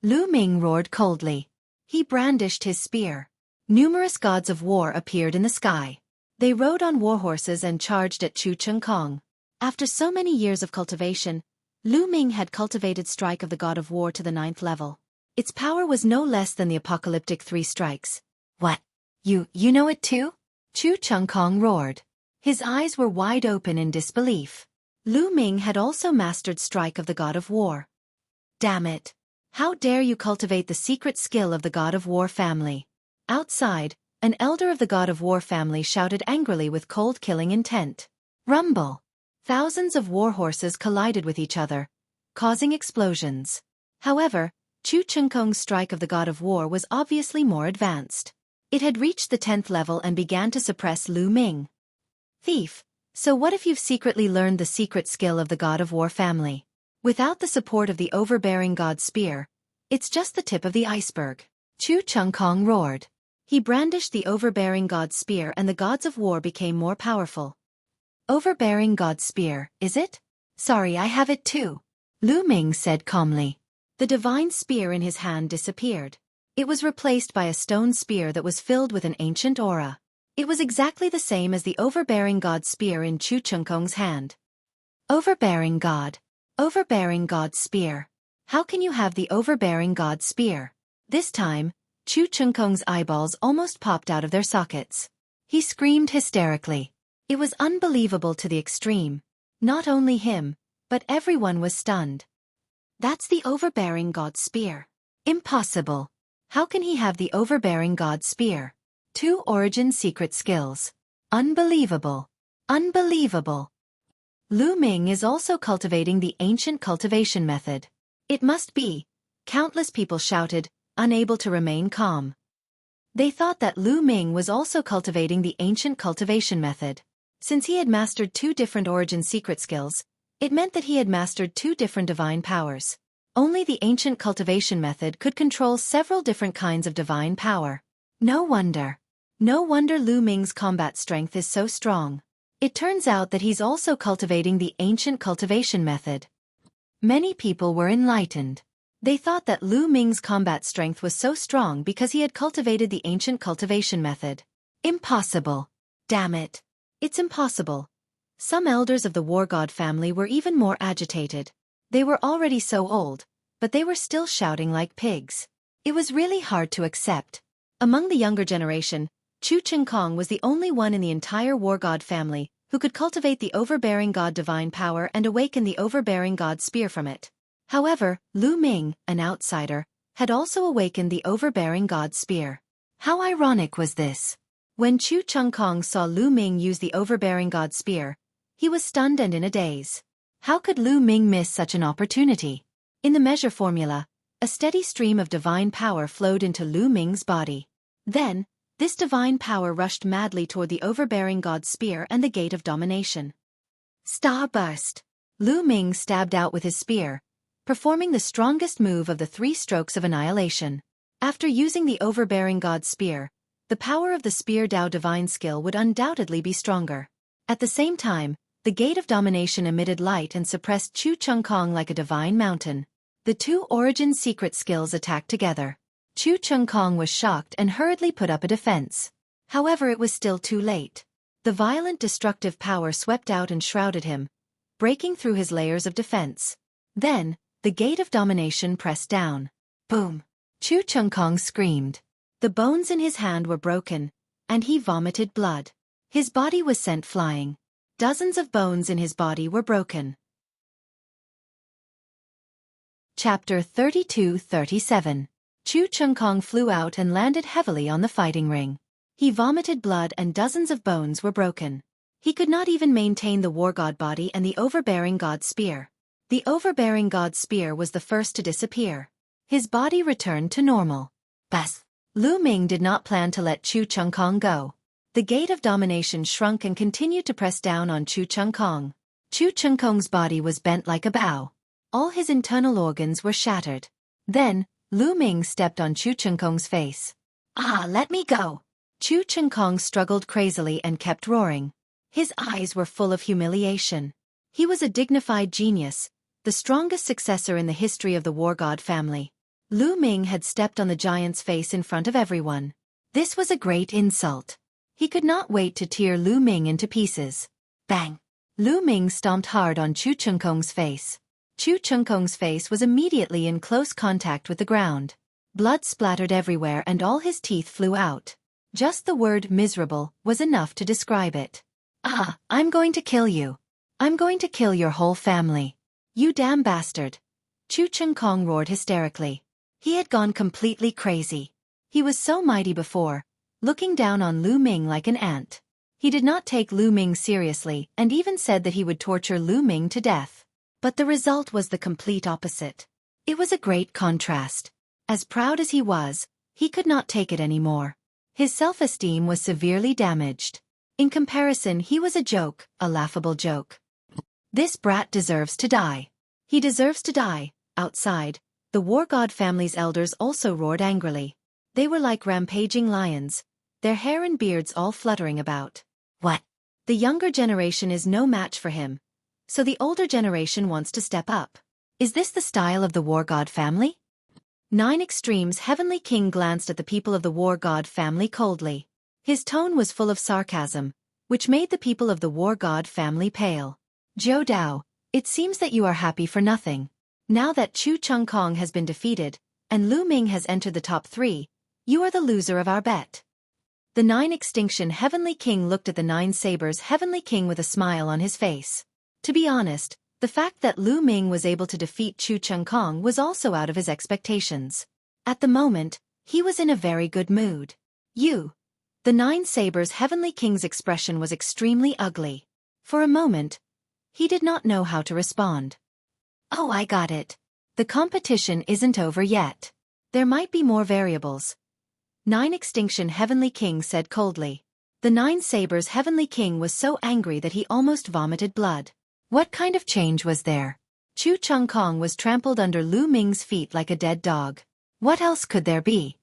Lu Ming roared coldly. He brandished his spear. Numerous gods of war appeared in the sky. They rode on warhorses and charged at Chu Chengkong. After so many years of cultivation, Lu Ming had cultivated Strike of the God of War to the 9th level. Its power was no less than the apocalyptic 3 strikes. What? You know it too? Chu Chengkong roared. His eyes were wide open in disbelief. Lu Ming had also mastered Strike of the God of War. Damn it! How dare you cultivate the secret skill of the God of War family? Outside, an elder of the God of War family shouted angrily with cold-killing intent. Rumble! Thousands of war horses collided with each other, causing explosions. However, Chu Chengkong's Strike of the God of War was obviously more advanced. It had reached the 10th level and began to suppress Lu Ming. Thief! So what if you've secretly learned the secret skill of the God of War family? Without the support of the overbearing God Spear, it's just the tip of the iceberg. Chu Chengkong roared. He brandished the overbearing God Spear and the gods of war became more powerful. Overbearing God Spear, is it? Sorry, I have it too. Lu Ming said calmly. The divine spear in his hand disappeared. It was replaced by a stone spear that was filled with an ancient aura. It was exactly the same as the overbearing God Spear in Chu Chengkong's hand. Overbearing God Spear. How can you have the overbearing God Spear? This time, Chu Chengkong's eyeballs almost popped out of their sockets. He screamed hysterically. It was unbelievable to the extreme. Not only him, but everyone was stunned. That's the overbearing God Spear. Impossible. How can he have the overbearing God Spear? 2 origin secret skills. Unbelievable. Unbelievable. Lu Ming is also cultivating the ancient cultivation method. It must be. Countless people shouted, unable to remain calm. They thought that Lu Ming was also cultivating the ancient cultivation method. Since he had mastered 2 different origin secret skills, it meant that he had mastered 2 different divine powers. Only the ancient cultivation method could control several different kinds of divine power. No wonder. No wonder Lu Ming's combat strength is so strong. It turns out that he's also cultivating the ancient cultivation method. Many people were enlightened. They thought that Lu Ming's combat strength was so strong because he had cultivated the ancient cultivation method. Impossible. Damn it. It's impossible. Some elders of the war god family were even more agitated. They were already so old, but they were still shouting like pigs. It was really hard to accept. Among the younger generation, Chu Chengkong was the only one in the entire war god family who could cultivate the overbearing god divine power and awaken the overbearing god spear from it. However, Lu Ming, an outsider, had also awakened the overbearing god spear. How ironic was this? When Chu Chengkong saw Lu Ming use the overbearing god spear, he was stunned and in a daze. How could Lu Ming miss such an opportunity? In the measure formula, a steady stream of divine power flowed into Lu Ming's body. Then, this divine power rushed madly toward the overbearing god spear and the gate of domination. Starburst! Lu Ming stabbed out with his spear, performing the strongest move of the 3 strokes of annihilation. After using the overbearing god spear, the power of the spear Dao divine skill would undoubtedly be stronger. At the same time, the gate of domination emitted light and suppressed Chu Chengkong like a divine mountain. The 2 origin secret skills attacked together. Chu Chengkong was shocked and hurriedly put up a defense. However, it was still too late. The violent destructive power swept out and shrouded him, breaking through his layers of defense. Then, The gate of domination pressed down. Boom! Chu Chengkong screamed. The bones in his hand were broken, and he vomited blood. His body was sent flying. Dozens of bones in his body were broken. Chapter 32-37. Chu Chengkong flew out and landed heavily on the fighting ring. He vomited blood and dozens of bones were broken. He could not even maintain the war god body and the overbearing god spear. The overbearing god spear was the first to disappear. His body returned to normal. Bas! Lu Ming did not plan to let Chu Chengkong go. The gate of domination shrunk and continued to press down on Chu Chengkong. Chu Chengkong's body was bent like a bow. All his internal organs were shattered. Then, Lu Ming stepped on Chu Chengkong's face. Ah, let me go! Chu Chengkong struggled crazily and kept roaring. His eyes were full of humiliation. He was a dignified genius, the strongest successor in the history of the war god family. Lu Ming had stepped on the giant's face in front of everyone. This was a great insult. He could not wait to tear Lu Ming into pieces. Bang! Lu Ming stomped hard on Chu Chengkong's face. Chu Chengkong's face was immediately in close contact with the ground. Blood splattered everywhere and all his teeth flew out. Just the word miserable was enough to describe it. Ah, I'm going to kill you. I'm going to kill your whole family. You damn bastard. Chu Chengkong roared hysterically. He had gone completely crazy. He was so mighty before, looking down on Lu Ming like an ant. He did not take Lu Ming seriously and even said that he would torture Lu Ming to death. But the result was the complete opposite. It was a great contrast. As proud as he was, he could not take it anymore. His self-esteem was severely damaged. In comparison, he was a joke, a laughable joke. This brat deserves to die. He deserves to die. Outside, the war god family's elders also roared angrily. They were like rampaging lions, their hair and beards all fluttering about. What? The younger generation is no match for him, so the older generation wants to step up. Is this the style of the war god family? 9 Extremes Heavenly King glanced at the people of the war god family coldly. His tone was full of sarcasm, which made the people of the war god family pale. Zhou Dao, it seems that you are happy for nothing. Now that Chu Chengkong has been defeated, and Lu Ming has entered the top 3, you are the loser of our bet. The 9 Extinction Heavenly King looked at the 9 Sabers Heavenly King with a smile on his face. To be honest, the fact that Lu Ming was able to defeat Chu Chengkong was also out of his expectations. At the moment, he was in a very good mood. You. The 9 Sabers Heavenly King's expression was extremely ugly. For a moment, he did not know how to respond. Oh, I got it. The competition isn't over yet. There might be more variables. 9 Extinction Heavenly King said coldly. The 9 Sabers Heavenly King was so angry that he almost vomited blood. What kind of change was there? Chu Chengkong was trampled under Lu Ming's feet like a dead dog. What else could there be?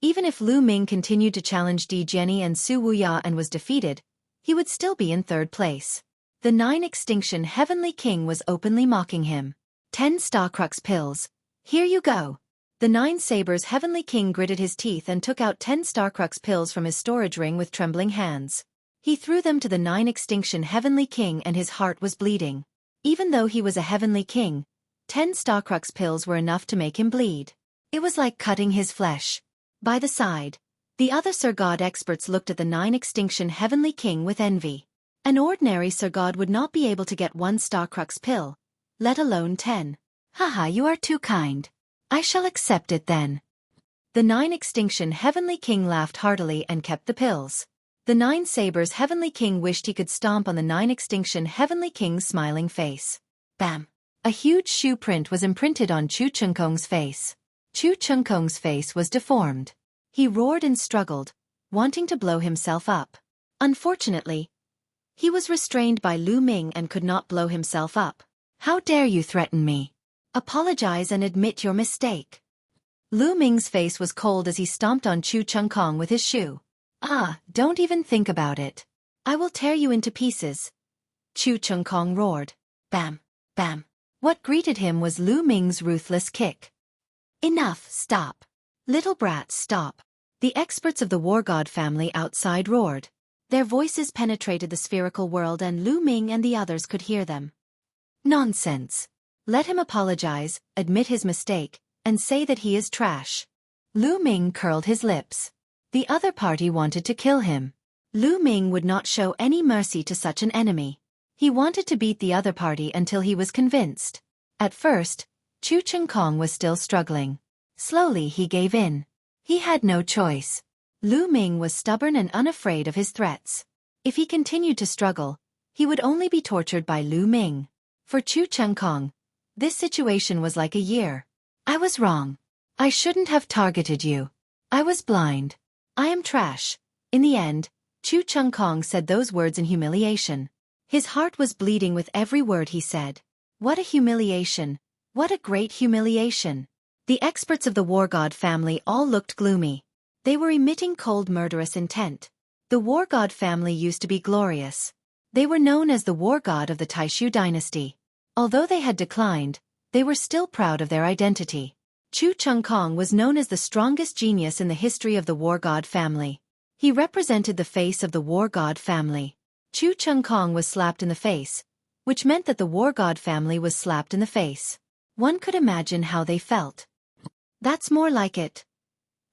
Even if Lu Ming continued to challenge Di Jenny and Su Wuya and was defeated, he would still be in 3rd place. The 9 Extinction Heavenly King was openly mocking him. 10 Starcrux pills. Here you go. The 9 Sabers Heavenly King gritted his teeth and took out 10 Starcrux pills from his storage ring with trembling hands. He threw them to the 9 Extinction Heavenly King and his heart was bleeding. Even though he was a Heavenly King, 10 Starcrux pills were enough to make him bleed. It was like cutting his flesh. By the side, the other Sir God experts looked at the 9 Extinction Heavenly King with envy. An ordinary Sir God would not be able to get 1 Starcrux pill, let alone 10. Haha, you are too kind. I shall accept it then. The 9 Extinction Heavenly King laughed heartily and kept the pills. The 9 Sabers Heavenly King wished he could stomp on the 9 Extinction Heavenly King's smiling face. Bam! A huge shoe print was imprinted on Chu Chengkong's face. Chu Chengkong's face was deformed. He roared and struggled, wanting to blow himself up. Unfortunately, he was restrained by Lu Ming and could not blow himself up. How dare you threaten me? Apologize and admit your mistake. Lu Ming's face was cold as he stomped on Chu Chengkong with his shoe. Ah, don't even think about it. I will tear you into pieces. Chu Chengkong roared. Bam, bam. What greeted him was Lu Ming's ruthless kick. Enough, stop. Little brat, stop. The experts of the war god family outside roared. Their voices penetrated the spherical world and Lu Ming and the others could hear them. Nonsense. Let him apologize, admit his mistake, and say that he is trash. Lu Ming curled his lips. The other party wanted to kill him. Lu Ming would not show any mercy to such an enemy. He wanted to beat the other party until he was convinced. At first, Chu Kong was still struggling. Slowly he gave in. He had no choice. Lu Ming was stubborn and unafraid of his threats. If he continued to struggle, he would only be tortured by Lu Ming. For Chu Kong, this situation was like a year. I was wrong. I shouldn't have targeted you. I was blind. I am trash. In the end, Chu Kong said those words in humiliation. His heart was bleeding with every word he said. What a humiliation. What a great humiliation. The experts of the war god family all looked gloomy. They were emitting cold murderous intent. The war god family used to be glorious. They were known as the war god of the Taishu dynasty. Although they had declined, they were still proud of their identity. Chu Kong was known as the strongest genius in the history of the war god family. He represented the face of the war god family. Chu Kong was slapped in the face, which meant that the war god family was slapped in the face. One could imagine how they felt. That's more like it.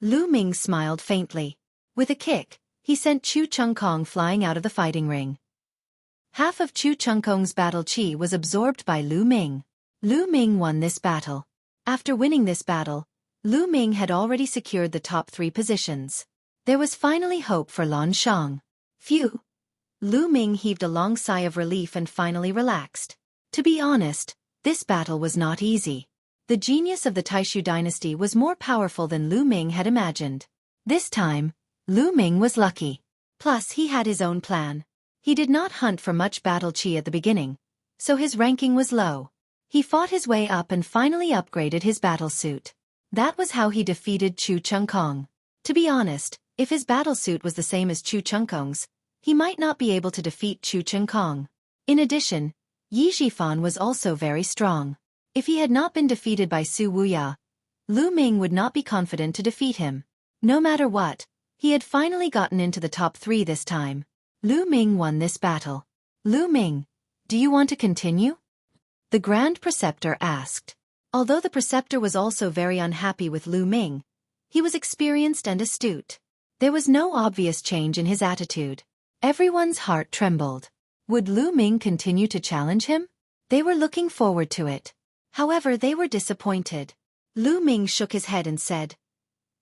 Lu Ming smiled faintly. With a kick, he sent Chu Kong flying out of the fighting ring. Half of Chu Kong's battle chi was absorbed by Lu Ming. Lu Ming won this battle. After winning this battle, Lu Ming had already secured the top 3 positions. There was finally hope for Lan Shang. Phew! Lu Ming heaved a long sigh of relief and finally relaxed. To be honest, this battle was not easy. The genius of the Taishu dynasty was more powerful than Lu Ming had imagined. This time, Lu Ming was lucky. Plus he had his own plan. He did not hunt for much battle chi at the beginning, so his ranking was low. He fought his way up and finally upgraded his battle suit. That was how he defeated Chu Kong. To be honest, if his battle suit was the same as Chu Kong's, he might not be able to defeat Chu Kong. In addition, Yi Jifan was also very strong. If he had not been defeated by Su Wuya, Lu Ming would not be confident to defeat him. No matter what, he had finally gotten into the top 3 this time. Lu Ming won this battle. Lu Ming, do you want to continue? The Grand Preceptor asked. Although the Preceptor was also very unhappy with Lu Ming, he was experienced and astute. There was no obvious change in his attitude. Everyone's heart trembled. Would Lu Ming continue to challenge him? They were looking forward to it. However, they were disappointed. Lu Ming shook his head and said,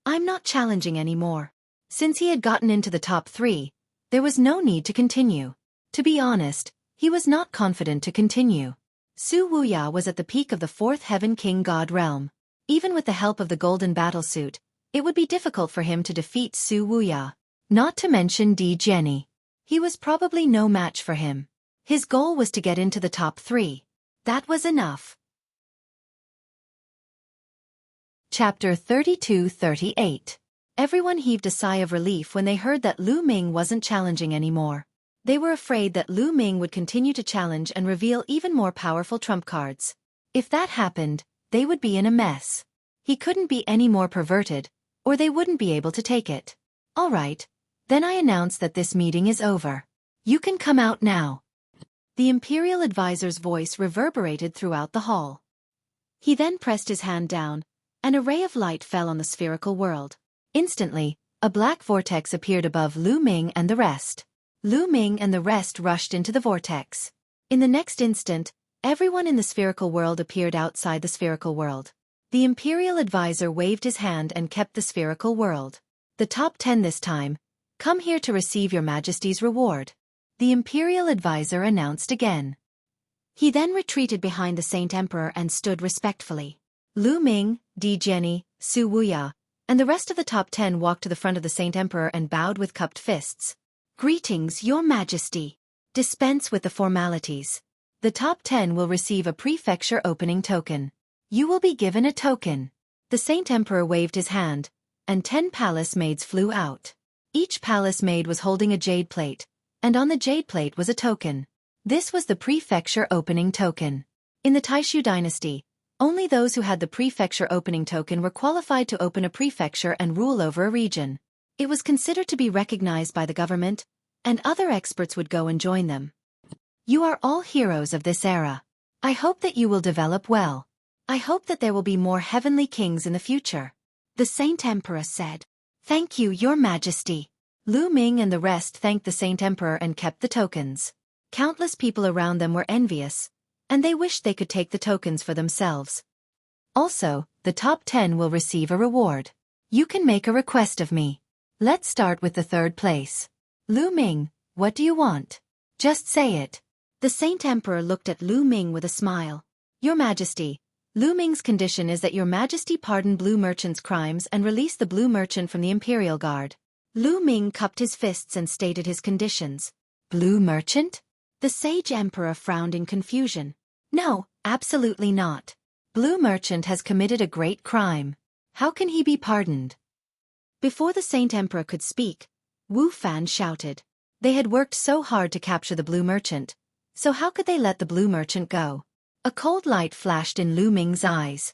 I'm not challenging anymore. Since he had gotten into the top 3, there was no need to continue. To be honest, he was not confident to continue. Su Wuya was at the peak of the 4th Heaven King God realm. Even with the help of the golden battlesuit, it would be difficult for him to defeat Su Wuya. Not to mention Di Jenny. He was probably no match for him. His goal was to get into the top 3. That was enough. Chapter 32-38. Everyone heaved a sigh of relief when they heard that Lu Ming wasn't challenging anymore. They were afraid that Lu Ming would continue to challenge and reveal even more powerful trump cards. If that happened, they would be in a mess. He couldn't be any more perverted, or they wouldn't be able to take it. All right, then I announce that this meeting is over. You can come out now. The Imperial Advisor's voice reverberated throughout the hall. He then pressed his hand down. An array of light fell on the spherical world. Instantly, a black vortex appeared above Lu Ming and the rest. Lu Ming and the rest rushed into the vortex. In the next instant, everyone in the spherical world appeared outside the spherical world. The Imperial Advisor waved his hand and kept the spherical world. The top 10 this time. Come here to receive your Majesty's reward. The Imperial Advisor announced again. He then retreated behind the Saint Emperor and stood respectfully. Lu Ming, Di Jenny, Su Wuya, and the rest of the top 10 walked to the front of the Saint Emperor and bowed with cupped fists. Greetings, Your Majesty. Dispense with the formalities. The top 10 will receive a prefecture opening token. You will be given a token. The Saint Emperor waved his hand, and 10 palace maids flew out. Each palace maid was holding a jade plate, and on the jade plate was a token. This was the prefecture opening token. In the Taishu dynasty, only those who had the prefecture opening token were qualified to open a prefecture and rule over a region. It was considered to be recognized by the government, and other experts would go and join them. You are all heroes of this era. I hope that you will develop well. I hope that there will be more heavenly kings in the future. The Saint Emperor said. Thank you, Your Majesty. Lu Ming and the rest thanked the Saint Emperor and kept the tokens. Countless people around them were envious, and they wished they could take the tokens for themselves. Also, the top 10 will receive a reward. You can make a request of me. Let's start with the third place. Lu Ming, what do you want? Just say it. The Saint Emperor looked at Lu Ming with a smile. Your Majesty, Lu Ming's condition is that Your Majesty pardon Blue Merchant's crimes and release the Blue Merchant from the Imperial Guard. Lu Ming cupped his fists and stated his conditions. Blue Merchant? The Sage Emperor frowned in confusion. No, absolutely not. Blue Merchant has committed a great crime. How can he be pardoned? Before the Saint Emperor could speak, Wu Fan shouted. They had worked so hard to capture the Blue Merchant, so how could they let the Blue Merchant go? A cold light flashed in Lu Ming's eyes.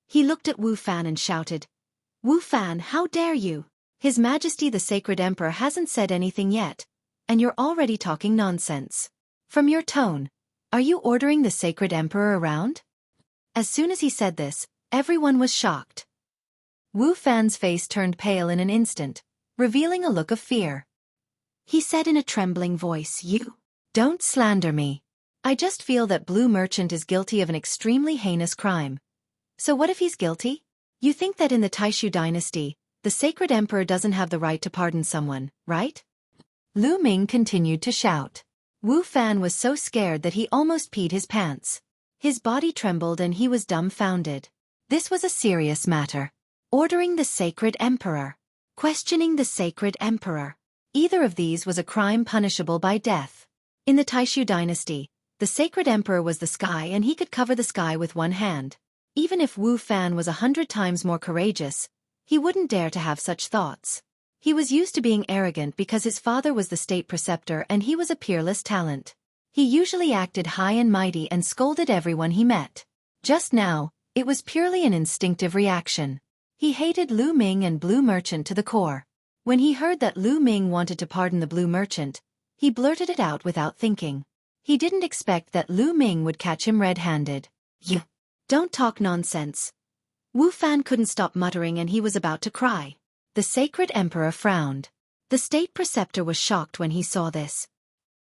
He looked at Wu Fan and shouted, Wu Fan, how dare you? His Majesty the Sacred Emperor hasn't said anything yet, and you're already talking nonsense. From your tone, are you ordering the Sacred Emperor around? As soon as he said this, everyone was shocked. Wu Fan's face turned pale in an instant, revealing a look of fear. He said in a trembling voice, You don't slander me. I just feel that Blue Merchant is guilty of an extremely heinous crime. So what if he's guilty? You think that in the Taishu dynasty, the Sacred Emperor doesn't have the right to pardon someone, right? Lu Ming continued to shout. Wu Fan was so scared that he almost peed his pants. His body trembled and he was dumbfounded. This was a serious matter. Ordering the Sacred Emperor. Questioning the Sacred Emperor. Either of these was a crime punishable by death. In the Taishu dynasty, the Sacred Emperor was the sky and he could cover the sky with one hand. Even if Wu Fan was 100 times more courageous, he wouldn't dare to have such thoughts. He was used to being arrogant because his father was the state preceptor and he was a peerless talent. He usually acted high and mighty and scolded everyone he met. Just now, it was purely an instinctive reaction. He hated Lu Ming and Blue Merchant to the core. When he heard that Lu Ming wanted to pardon the Blue Merchant, he blurted it out without thinking. He didn't expect that Lu Ming would catch him red-handed. You don't talk nonsense. Wu Fan couldn't stop muttering and he was about to cry. The Sacred Emperor frowned. The state preceptor was shocked when he saw this.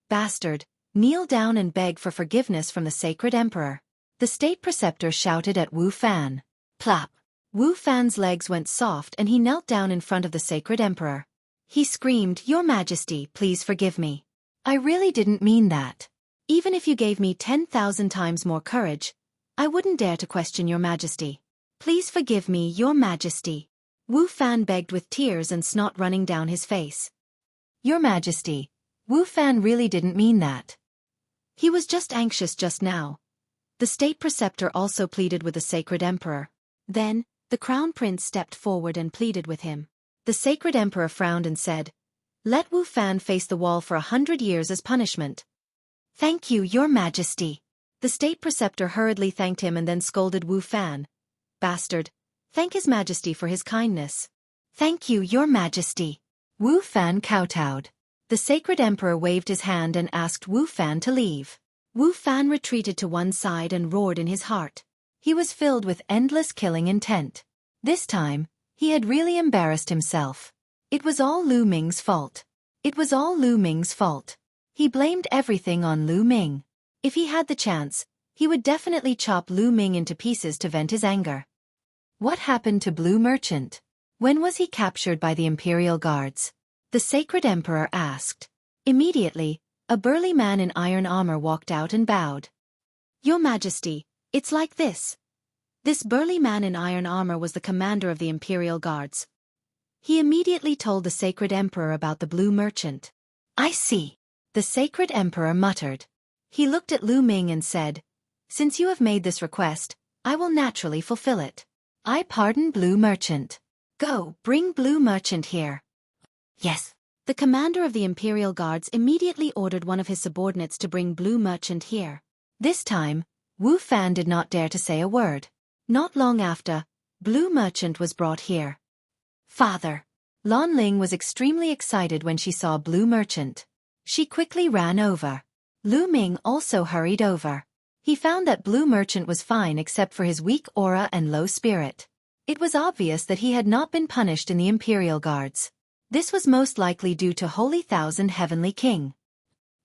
Bastard, kneel down and beg for forgiveness from the Sacred Emperor. The state preceptor shouted at Wu Fan. Plop. Wu Fan's legs went soft and he knelt down in front of the Sacred Emperor. He screamed, Your Majesty, please forgive me. I really didn't mean that. Even if you gave me 10,000 times more courage, I wouldn't dare to question Your Majesty. Please forgive me, Your Majesty. Wu Fan begged with tears and snot running down his face. Your Majesty, Wu Fan really didn't mean that. He was just anxious just now. The state preceptor also pleaded with the Sacred Emperor. Then, the Crown Prince stepped forward and pleaded with him. The Sacred Emperor frowned and said, Let Wu Fan face the wall for 100 years as punishment. Thank you, Your Majesty. The state preceptor hurriedly thanked him and then scolded Wu Fan. Bastard. Thank His Majesty for his kindness. Thank you, Your Majesty. Wu Fan kowtowed. The Sacred Emperor waved his hand and asked Wu Fan to leave. Wu Fan retreated to one side and roared in his heart. He was filled with endless killing intent. This time, he had really embarrassed himself. It was all Lu Ming's fault. It was all Lu Ming's fault. He blamed everything on Lu Ming. If he had the chance, he would definitely chop Lu Ming into pieces to vent his anger. What happened to Blue Merchant? When was he captured by the Imperial Guards? The Sacred Emperor asked. Immediately, a burly man in iron armor walked out and bowed. Your Majesty, it's like this. This burly man in iron armor was the commander of the Imperial Guards. He immediately told the Sacred Emperor about the Blue Merchant. I see. The Sacred Emperor muttered. He looked at Lu Ming and said, Since you have made this request, I will naturally fulfill it. I pardon Blue Merchant. Go, bring Blue Merchant here. Yes. The commander of the Imperial Guards immediately ordered one of his subordinates to bring Blue Merchant here. This time, Wu Fan did not dare to say a word. Not long after, Blue Merchant was brought here. Father. Lan Ling was extremely excited when she saw Blue Merchant. She quickly ran over. Lu Ming also hurried over. He found that Blue Merchant was fine except for his weak aura and low spirit. It was obvious that he had not been punished in the Imperial Guards. This was most likely due to Holy Thousand Heavenly King.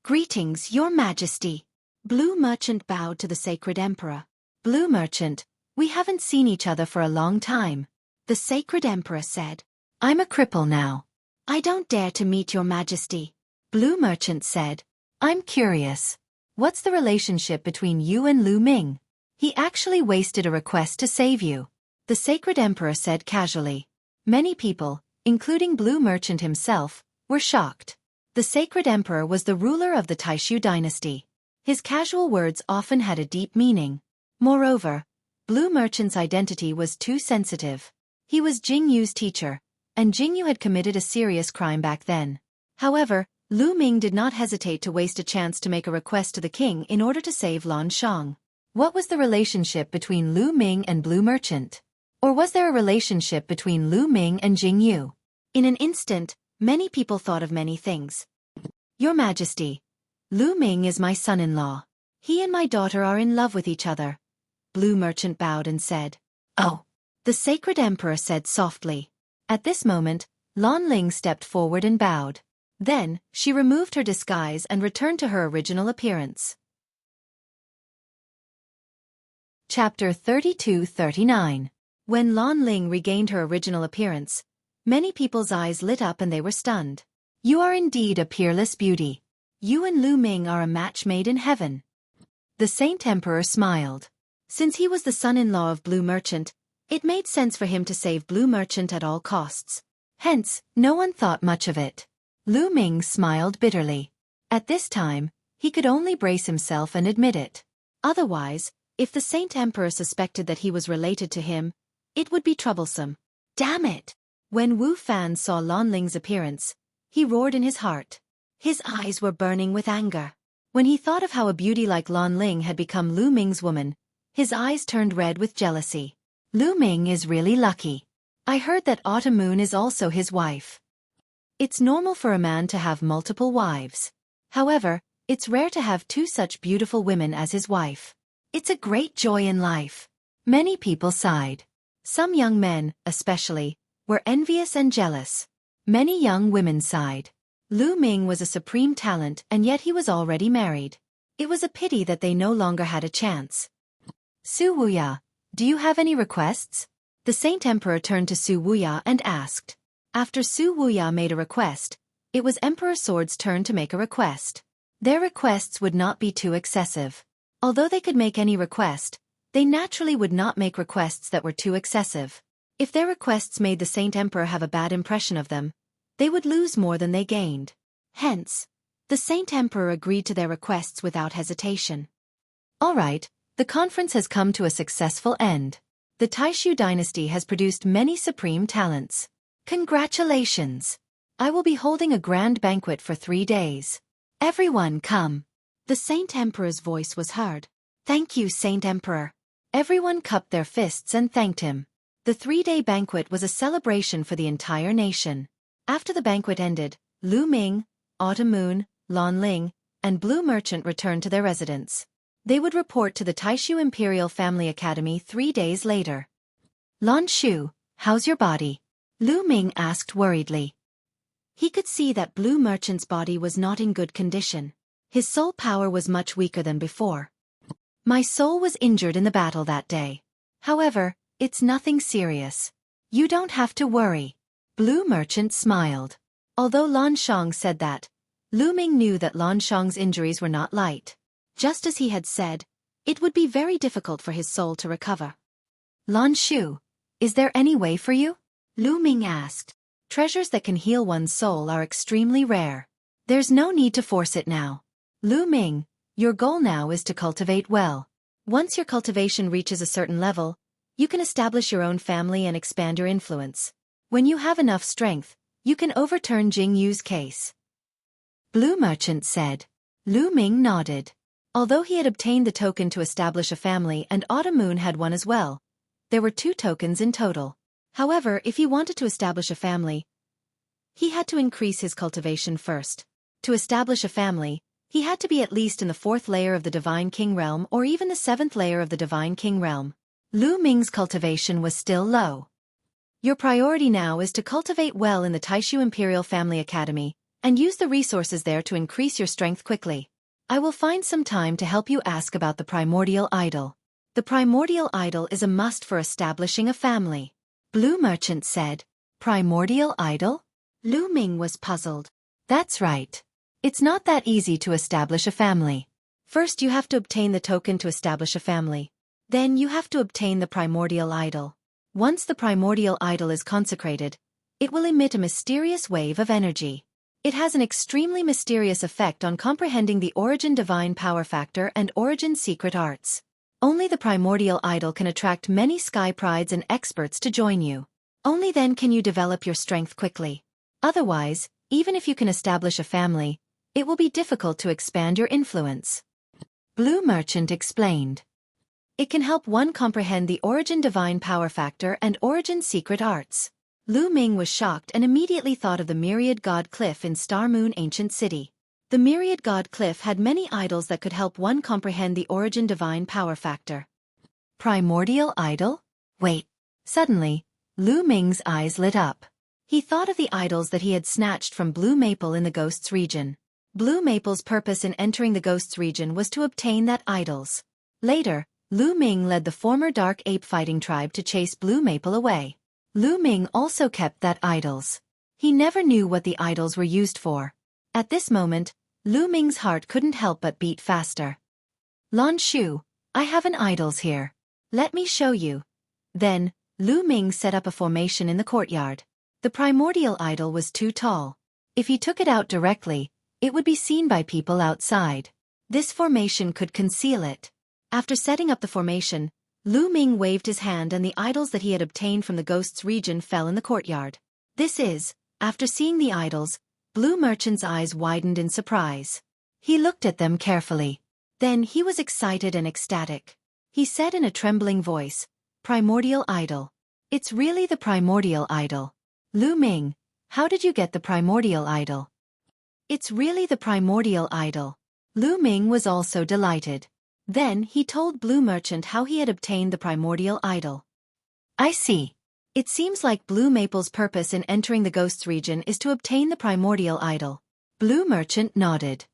"Greetings, Your Majesty." Blue Merchant bowed to the Sacred Emperor. "Blue Merchant, we haven't seen each other for a long time." The Sacred Emperor said, "I'm a cripple now. I don't dare to meet Your Majesty." Blue Merchant said, "I'm curious. What's the relationship between you and Lu Ming? He actually wasted a request to save you." The Sacred Emperor said casually. Many people, including Blue Merchant himself, were shocked. The Sacred Emperor was the ruler of the Taishu dynasty. His casual words often had a deep meaning. Moreover, Blue Merchant's identity was too sensitive. He was Jing Yu's teacher, and Jing Yu had committed a serious crime back then. However, Lu Ming did not hesitate to waste a chance to make a request to the king in order to save Lan Shang. What was the relationship between Lu Ming and Blue Merchant? Or was there a relationship between Lu Ming and Jing Yu? In an instant, many people thought of many things. "Your Majesty, Lu Ming is my son-in-law. He and my daughter are in love with each other." Blue Merchant bowed and said, "Oh." The Sacred Emperor said softly. At this moment, Lan Ling stepped forward and bowed. Then, she removed her disguise and returned to her original appearance. Chapter 32-39. When Lan Ling regained her original appearance, many people's eyes lit up and they were stunned. "You are indeed a peerless beauty. You and Lu Ming are a match made in heaven." The Saint Emperor smiled. Since he was the son-in-law of Blue Merchant, it made sense for him to save Blue Merchant at all costs. Hence, no one thought much of it. Lu Ming smiled bitterly. At this time, he could only brace himself and admit it. Otherwise, if the Saint Emperor suspected that he was related to him, it would be troublesome. Damn it! When Wu Fan saw Lan Ling's appearance, he roared in his heart. His eyes were burning with anger. When he thought of how a beauty like Lan Ling had become Lu Ming's woman, his eyes turned red with jealousy. Lu Ming is really lucky. I heard that Autumn Moon is also his wife. It's normal for a man to have multiple wives. However, it's rare to have two such beautiful women as his wife. It's a great joy in life. Many people sighed. Some young men, especially, were envious and jealous. Many young women sighed. Lu Ming was a supreme talent and yet he was already married. It was a pity that they no longer had a chance. "Su Wuya, do you have any requests?" The Saint Emperor turned to Su Wuya and asked. After Su Wuya made a request, it was Emperor Sword's turn to make a request. Their requests would not be too excessive. Although they could make any request, they naturally would not make requests that were too excessive. If their requests made the Saint Emperor have a bad impression of them, they would lose more than they gained. Hence, the Saint Emperor agreed to their requests without hesitation. All right, the conference has come to a successful end. The Taishu dynasty has produced many supreme talents. Congratulations! I will be holding a grand banquet for 3 days. Everyone come. The Saint Emperor's voice was heard. Thank you, Saint Emperor. Everyone cupped their fists and thanked him. The 3-day banquet was a celebration for the entire nation. After the banquet ended, Lu Ming, Autumn Moon, Lan Ling, and Blue Merchant returned to their residence. They would report to the Taishu Imperial Family Academy 3 days later. "Lan Shu, how's your body?" Lu Ming asked worriedly. He could see that Blue Merchant's body was not in good condition. His soul power was much weaker than before. "My soul was injured in the battle that day. However, it's nothing serious. You don't have to worry." Blue Merchant smiled. Although Lan Shang said that, Lu Ming knew that Lan Shang's injuries were not light. Just as he had said, it would be very difficult for his soul to recover. "Lan Shu, is there any way for you?" Lu Ming asked. Treasures that can heal one's soul are extremely rare. There's no need to force it now. Lu Ming, your goal now is to cultivate well. Once your cultivation reaches a certain level, you can establish your own family and expand your influence. When you have enough strength, you can overturn Jing Yu's case. Blue Merchant said. Lu Ming nodded. Although he had obtained the token to establish a family and Autumn Moon had one as well, there were 2 tokens in total. However, if he wanted to establish a family, he had to increase his cultivation first. To establish a family, He had to be at least in the 4th layer of the Divine King realm or even the 7th layer of the Divine King realm. Lu Ming's cultivation was still low. Your priority now is to cultivate well in the Taishu Imperial Family Academy, and use the resources there to increase your strength quickly. I will find some time to help you ask about the primordial idol. The primordial idol is a must for establishing a family. Blue Merchant said. Primordial idol? Lu Ming was puzzled. That's right. It's not that easy to establish a family. First you have to obtain the token to establish a family. Then you have to obtain the primordial idol. Once the primordial idol is consecrated, it will emit a mysterious wave of energy. It has an extremely mysterious effect on comprehending the origin divine power factor and origin secret arts. Only the primordial idol can attract many sky prides and experts to join you. Only then can you develop your strength quickly. Otherwise, even if you can establish a family, it will be difficult to expand your influence. Blue Merchant explained. It can help one comprehend the origin divine power factor and origin secret arts. Lu Ming was shocked and immediately thought of the Myriad God Cliff in Star Moon Ancient City. The Myriad God Cliff had many idols that could help one comprehend the origin divine power factor. Primordial idol? Wait. Suddenly, Lu Ming's eyes lit up. He thought of the idols that he had snatched from Blue Maple in the Ghosts region. Blue Maple's purpose in entering the Ghosts region was to obtain that idols. Later, Lu Ming led the former Dark Ape fighting tribe to chase Blue Maple away. Lu Ming also kept that idols. He never knew what the idols were used for. At this moment, Lu Ming's heart couldn't help but beat faster. Lan Shu, I have an idols here. Let me show you. Then, Lu Ming set up a formation in the courtyard. The primordial idol was too tall. If he took it out directly, it would be seen by people outside. This formation could conceal it. After setting up the formation, Lu Ming waved his hand and the idols that he had obtained from the Ghosts region fell in the courtyard. After seeing the idols, Blue Merchant's eyes widened in surprise. He looked at them carefully. Then he was excited and ecstatic. He said in a trembling voice, Primordial idol. It's really the primordial idol. Lu Ming, how did you get the primordial idol? It's really the primordial idol. Lu Ming was also delighted. Then he told Blue Merchant how he had obtained the primordial idol. I see. It seems like Blue Maple's purpose in entering the Ghosts region is to obtain the primordial idol. Blue Merchant nodded.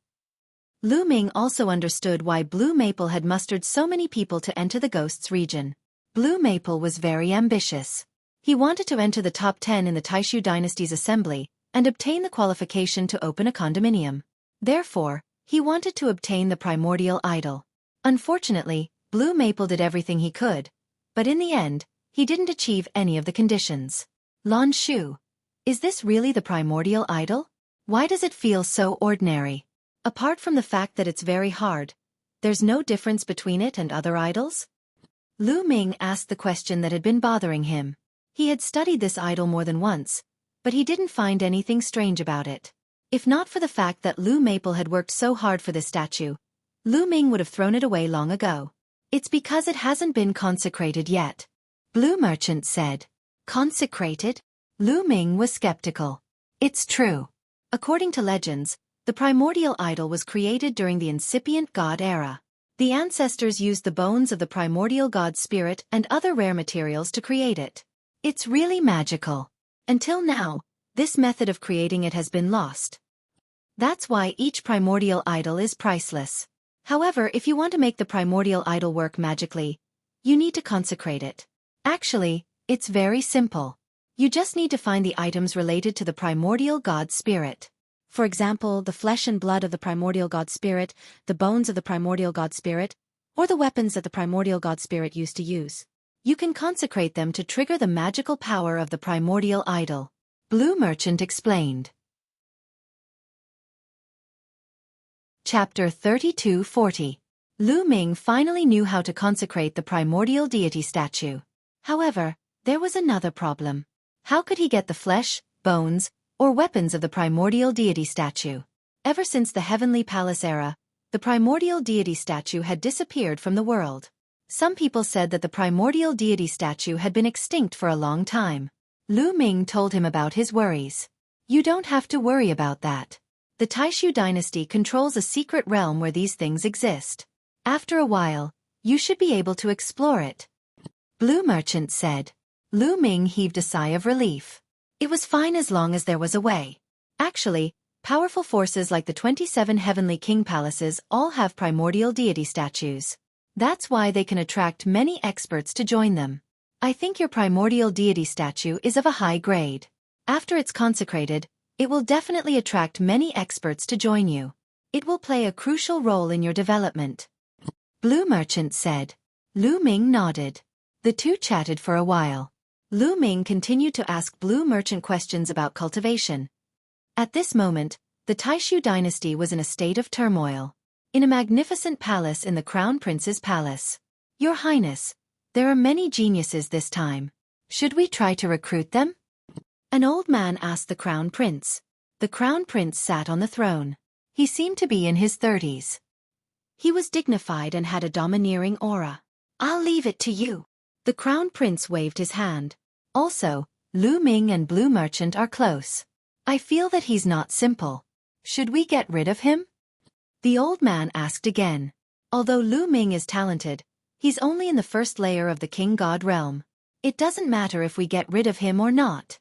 Lu Ming also understood why Blue Maple had mustered so many people to enter the Ghosts region. Blue Maple was very ambitious. He wanted to enter the top 10 in the Taishu dynasty's assembly and obtain the qualification to open a condominium. Therefore, he wanted to obtain the primordial idol. Unfortunately, Blue Maple did everything he could, but in the end, he didn't achieve any of the conditions. Lan Shu, is this really the primordial idol? Why does it feel so ordinary? Apart from the fact that it's very hard, there's no difference between it and other idols? Lu Ming asked the question that had been bothering him. He had studied this idol more than once, but he didn't find anything strange about it. If not for the fact that Lu Maple had worked so hard for this statue, Lu Ming would have thrown it away long ago. It's because it hasn't been consecrated yet. Blue Merchant said. Consecrated? Lu Ming was skeptical. It's true. According to legends, the primordial idol was created during the incipient god era. The ancestors used the bones of the primordial god spirit and other rare materials to create it. It's really magical. Until now, this method of creating it has been lost. That's why each primordial idol is priceless. However, if you want to make the primordial idol work magically, you need to consecrate it. Actually, it's very simple. You just need to find the items related to the primordial god spirit. For example, the flesh and blood of the primordial god spirit, the bones of the primordial god spirit, or the weapons that the primordial god spirit used to use. You can consecrate them to trigger the magical power of the primordial idol. Blue Merchant explained. Chapter 3240. Lu Ming finally knew how to consecrate the primordial deity statue. However, there was another problem. How could he get the flesh, bones, or weapons of the primordial deity statue? Ever since the Heavenly Palace era, the primordial deity statue had disappeared from the world. Some people said that the primordial deity statue had been extinct for a long time. Lu Ming told him about his worries. You don't have to worry about that. The The Taishu dynasty controls a secret realm where these things exist. After a while, you should be able to explore it. Blue Merchant said. Lu Ming heaved a sigh of relief. It was fine as long as there was a way. Actually, powerful forces like the 27 heavenly king palaces all have primordial deity statues. That's why they can attract many experts to join them. I think your primordial deity statue is of a high grade. After it's consecrated, it will definitely attract many experts to join you. It will play a crucial role in your development. Blue Merchant said. Lu Ming nodded. The two chatted for a while. Lu Ming continued to ask Blue Merchant questions about cultivation. At this moment, the Taishu dynasty was in a state of turmoil. In a magnificent palace in the Crown Prince's palace. Your Highness, there are many geniuses this time. Should we try to recruit them? An old man asked the Crown Prince. The Crown Prince sat on the throne. He seemed to be in his 30s. He was dignified and had a domineering aura. I'll leave it to you. The Crown Prince waved his hand. Also, Lu Ming and Blue Merchant are close. I feel that he's not simple. Should we get rid of him? The old man asked again. Although Lu Ming is talented, he's only in the first layer of the King God realm. It doesn't matter if we get rid of him or not.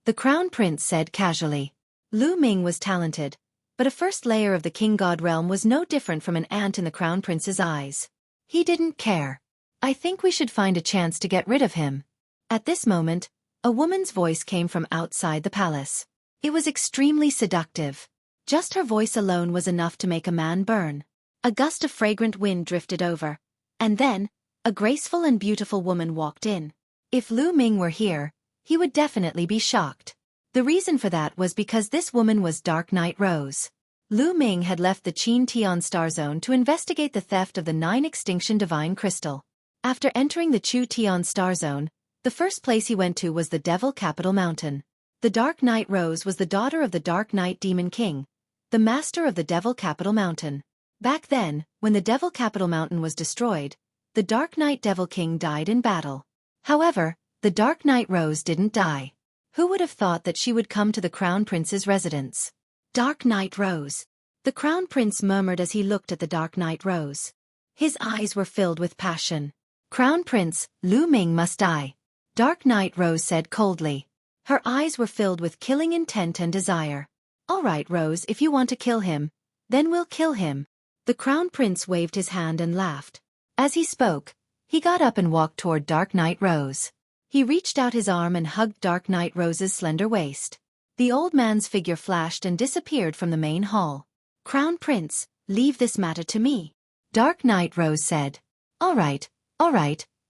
The Crown Prince said casually. Lu Ming was talented, but a first layer of the King God realm was no different from an ant in the Crown Prince's eyes. He didn't care. I think we should find a chance to get rid of him. At this moment, a woman's voice came from outside the palace. It was extremely seductive. Just her voice alone was enough to make a man burn. A gust of fragrant wind drifted over. And then, a graceful and beautiful woman walked in. If Lu Ming were here, he would definitely be shocked. The reason for that was because this woman was Dark Knight Rose. Lu Ming had left the Qin Tian Star Zone to investigate the theft of the 9 Extinction Divine Crystal. After entering the Chu Tian Star Zone, the first place he went to was the Devil Capital Mountain. The Dark Knight Rose was the daughter of the Dark Knight Demon King, the master of the Devil Capital Mountain. Back then, when the Devil Capital Mountain was destroyed, the Dark Knight Devil King died in battle. However, the Dark Knight Rose didn't die. Who would have thought that she would come to the Crown Prince's residence? Dark Knight Rose. The Crown Prince murmured as he looked at the Dark Knight Rose. His eyes were filled with passion. Crown Prince, Lu Ming must die. Dark Knight Rose said coldly. Her eyes were filled with killing intent and desire. All right, Rose, if you want to kill him, then we'll kill him. The Crown Prince waved his hand and laughed. As he spoke, he got up and walked toward Dark Knight Rose. He reached out his arm and hugged Dark Knight Rose's slender waist. The old man's figure flashed and disappeared from the main hall. Crown Prince, leave this matter to me. Dark Knight Rose said. All right,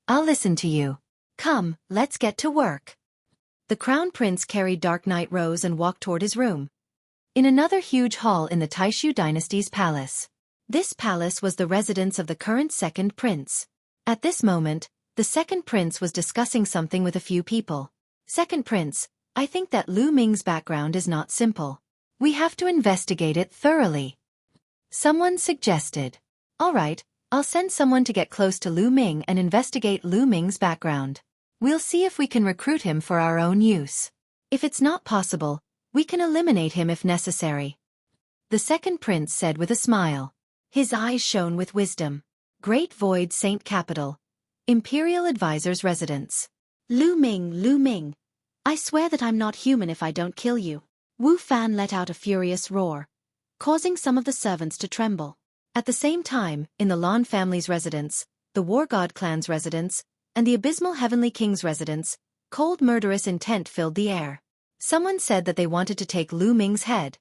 I'll listen to you. Come, let's get to work. The Crown Prince carried Dark Knight Rose and walked toward his room. In another huge hall in the Taishu dynasty's palace. This palace was the residence of the current second prince. At this moment, the second prince was discussing something with a few people. Second prince, I think that Lu Ming's background is not simple. We have to investigate it thoroughly. Someone suggested. All right, I'll send someone to get close to Lu Ming and investigate Lu Ming's background. We'll see if we can recruit him for our own use. If it's not possible, we can eliminate him if necessary. The second prince said with a smile. His eyes shone with wisdom. Great Void Saint Capital. Imperial Advisor's residence. Lu Ming. I swear that I'm not human if I don't kill you. Wu Fan let out a furious roar, causing some of the servants to tremble. At the same time, in the Lan family's residence, the War God clan's residence, and the Abysmal Heavenly King's residence, cold murderous intent filled the air. Someone said that they wanted to take Lu Ming's head.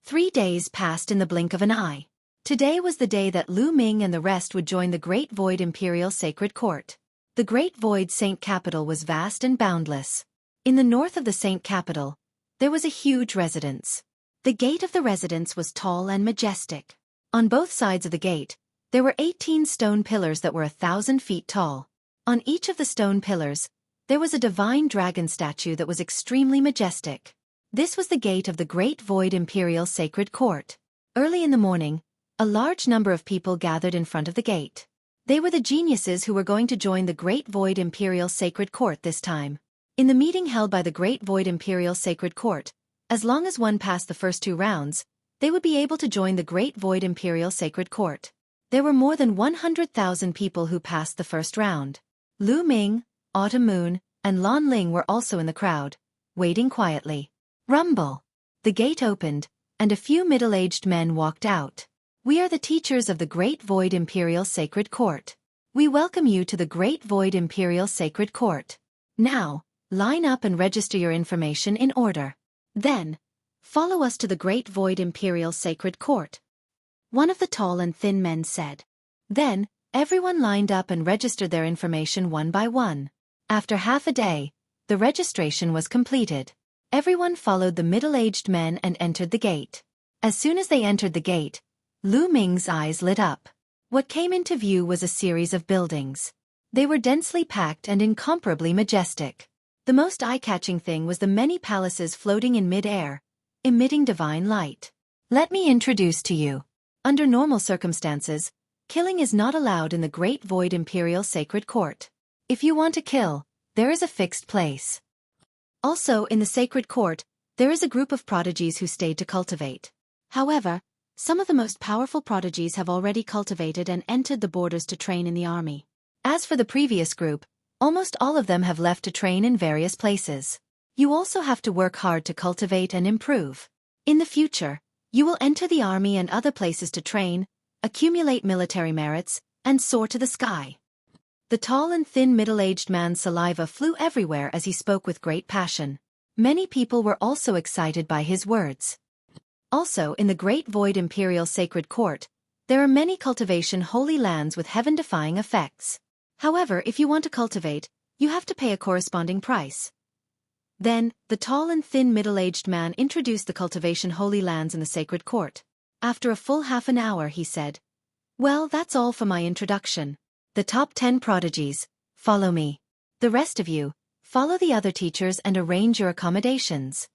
3 days passed in the blink of an eye. Today was the day that Lu Ming and the rest would join the Great Void Imperial Sacred Court. The Great Void Saint Capital was vast and boundless. In the north of the Saint Capital, there was a huge residence. The gate of the residence was tall and majestic. On both sides of the gate, there were 18 stone pillars that were 1,000 feet tall. On each of the stone pillars, there was a divine dragon statue that was extremely majestic. This was the gate of the Great Void Imperial Sacred Court. Early in the morning, a large number of people gathered in front of the gate. They were the geniuses who were going to join the Great Void Imperial Sacred Court this time. In the meeting held by the Great Void Imperial Sacred Court, as long as one passed the first 2 rounds, they would be able to join the Great Void Imperial Sacred Court. There were more than 100,000 people who passed the first round. Lu Ming, Autumn Moon, and Lan Ling were also in the crowd, waiting quietly. Rumble. The gate opened, and a few middle-aged men walked out. We are the teachers of the Great Void Imperial Sacred Court. We welcome you to the Great Void Imperial Sacred Court. Now, line up and register your information in order. Then, follow us to the Great Void Imperial Sacred Court, one of the tall and thin men said. Then, everyone lined up and registered their information one by one. After half a day, the registration was completed. Everyone followed the middle-aged men and entered the gate. As soon as they entered the gate, Lu Ming's eyes lit up. What came into view was a series of buildings. They were densely packed and incomparably majestic. The most eye-catching thing was the many palaces floating in mid-air, emitting divine light. Let me introduce to you. Under normal circumstances, killing is not allowed in the Great Void Imperial Sacred Court. If you want to kill, there is a fixed place. Also, in the Sacred Court, there is a group of prodigies who stayed to cultivate. However, some of the most powerful prodigies have already cultivated and entered the borders to train in the army. As for the previous group, almost all of them have left to train in various places. You also have to work hard to cultivate and improve. In the future, you will enter the army and other places to train, accumulate military merits, and soar to the sky. The tall and thin middle-aged man's saliva flew everywhere as he spoke with great passion. Many people were also excited by his words. Also, in the Great Void Imperial Sacred Court, there are many cultivation holy lands with heaven-defying effects. However, if you want to cultivate, you have to pay a corresponding price. Then, the tall and thin middle-aged man introduced the cultivation holy lands in the Sacred Court. After a full half an hour, he said, "Well, that's all for my introduction. The top 10 prodigies, follow me. The rest of you, follow the other teachers and arrange your accommodations."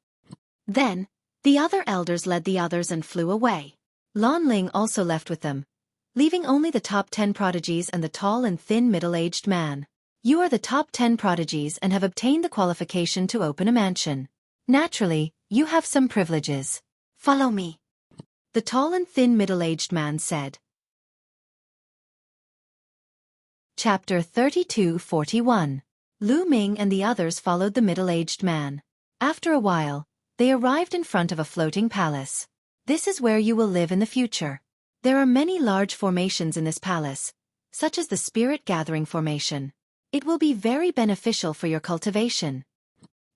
Then, the other elders led the others and flew away. Lan Ling also left with them, leaving only the top 10 prodigies and the tall and thin middle-aged man. You are the top 10 prodigies and have obtained the qualification to open a mansion. Naturally, you have some privileges. Follow me. The tall and thin middle-aged man said. Chapter 32:41. Lu Ming and the others followed the middle-aged man. After a while, they arrived in front of a floating palace. This is where you will live in the future. There are many large formations in this palace, such as the Spirit Gathering Formation. It will be very beneficial for your cultivation.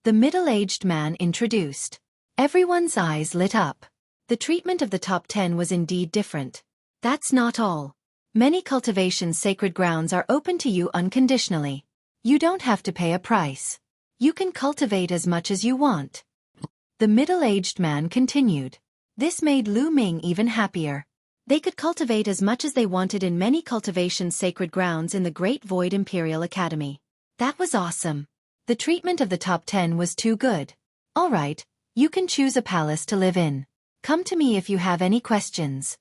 The middle-aged man introduced. Everyone's eyes lit up. The treatment of the top 10 was indeed different. That's not all. Many cultivation sacred grounds are open to you unconditionally. You don't have to pay a price. You can cultivate as much as you want. The middle-aged man continued. This made Lu Ming even happier. They could cultivate as much as they wanted in many cultivation sacred grounds in the Great Void Imperial Academy. That was awesome. The treatment of the top 10 was too good. All right, you can choose a palace to live in. Come to me if you have any questions.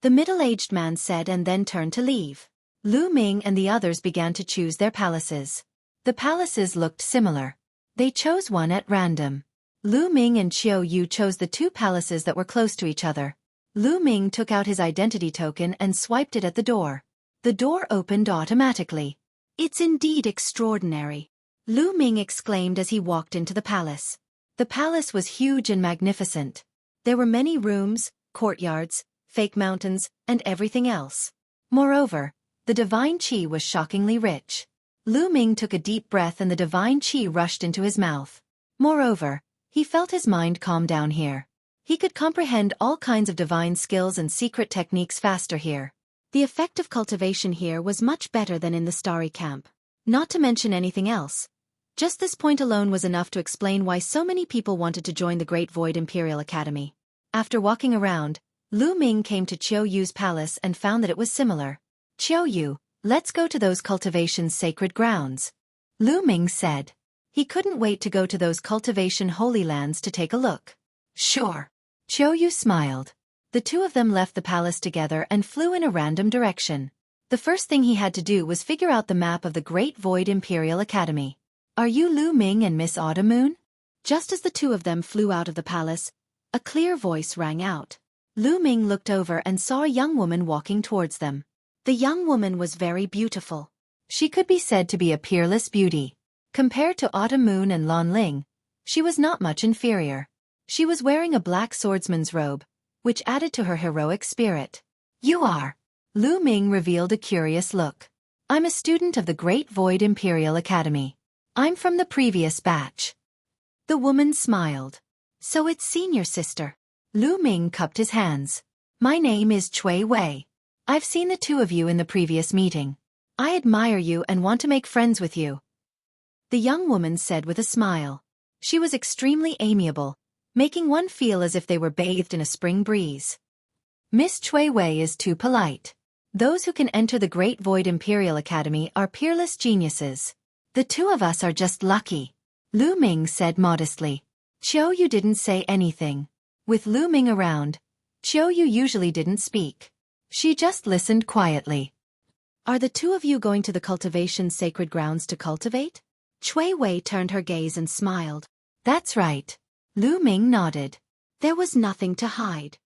The middle-aged man said and then turned to leave. Lu Ming and the others began to choose their palaces. The palaces looked similar. They chose one at random. Lu Ming and Xueqi chose the 2 palaces that were close to each other. Lu Ming took out his identity token and swiped it at the door. The door opened automatically. It's indeed extraordinary. Lu Ming exclaimed as he walked into the palace. The palace was huge and magnificent. There were many rooms, courtyards, fake mountains, and everything else. Moreover, the divine qi was shockingly rich. Lu Ming took a deep breath and the divine qi rushed into his mouth. Moreover, he felt his mind calm down here. He could comprehend all kinds of divine skills and secret techniques faster here. The effect of cultivation here was much better than in the starry camp. Not to mention anything else. Just this point alone was enough to explain why so many people wanted to join the Great Void Imperial Academy. After walking around, Lu Ming came to Xueqi's palace and found that it was similar. Xueqi, let's go to those cultivation sacred grounds. Lu Ming said. He couldn't wait to go to those cultivation holy lands to take a look. Sure. Xueqi smiled. The 2 of them left the palace together and flew in a random direction. The first thing he had to do was figure out the map of the Great Void Imperial Academy. Are you Lu Ming and Miss Autumn Moon? Just as the 2 of them flew out of the palace, a clear voice rang out. Lu Ming looked over and saw a young woman walking towards them. The young woman was very beautiful. She could be said to be a peerless beauty. Compared to Autumn Moon and Lan Ling, she was not much inferior. She was wearing a black swordsman's robe, which added to her heroic spirit. "You are?" Lu Ming revealed a curious look. "I'm a student of the Great Void Imperial Academy. I'm from the previous batch." The woman smiled. "So it's senior sister." Lu Ming cupped his hands. "My name is Xueqi. I've seen the two of you in the previous meeting. I admire you and want to make friends with you," the young woman said with a smile. She was extremely amiable, making one feel as if they were bathed in a spring breeze. "Miss Xueqi is too polite. Those who can enter the Great Void Imperial Academy are peerless geniuses. The two of us are just lucky," Lu Ming said modestly. Qiu didn't say anything. With Lu Ming around, Qiu usually didn't speak. She just listened quietly. "Are the two of you going to the cultivation sacred grounds to cultivate?" Xueqi turned her gaze and smiled. "That's right." Lu Ming nodded. There was nothing to hide.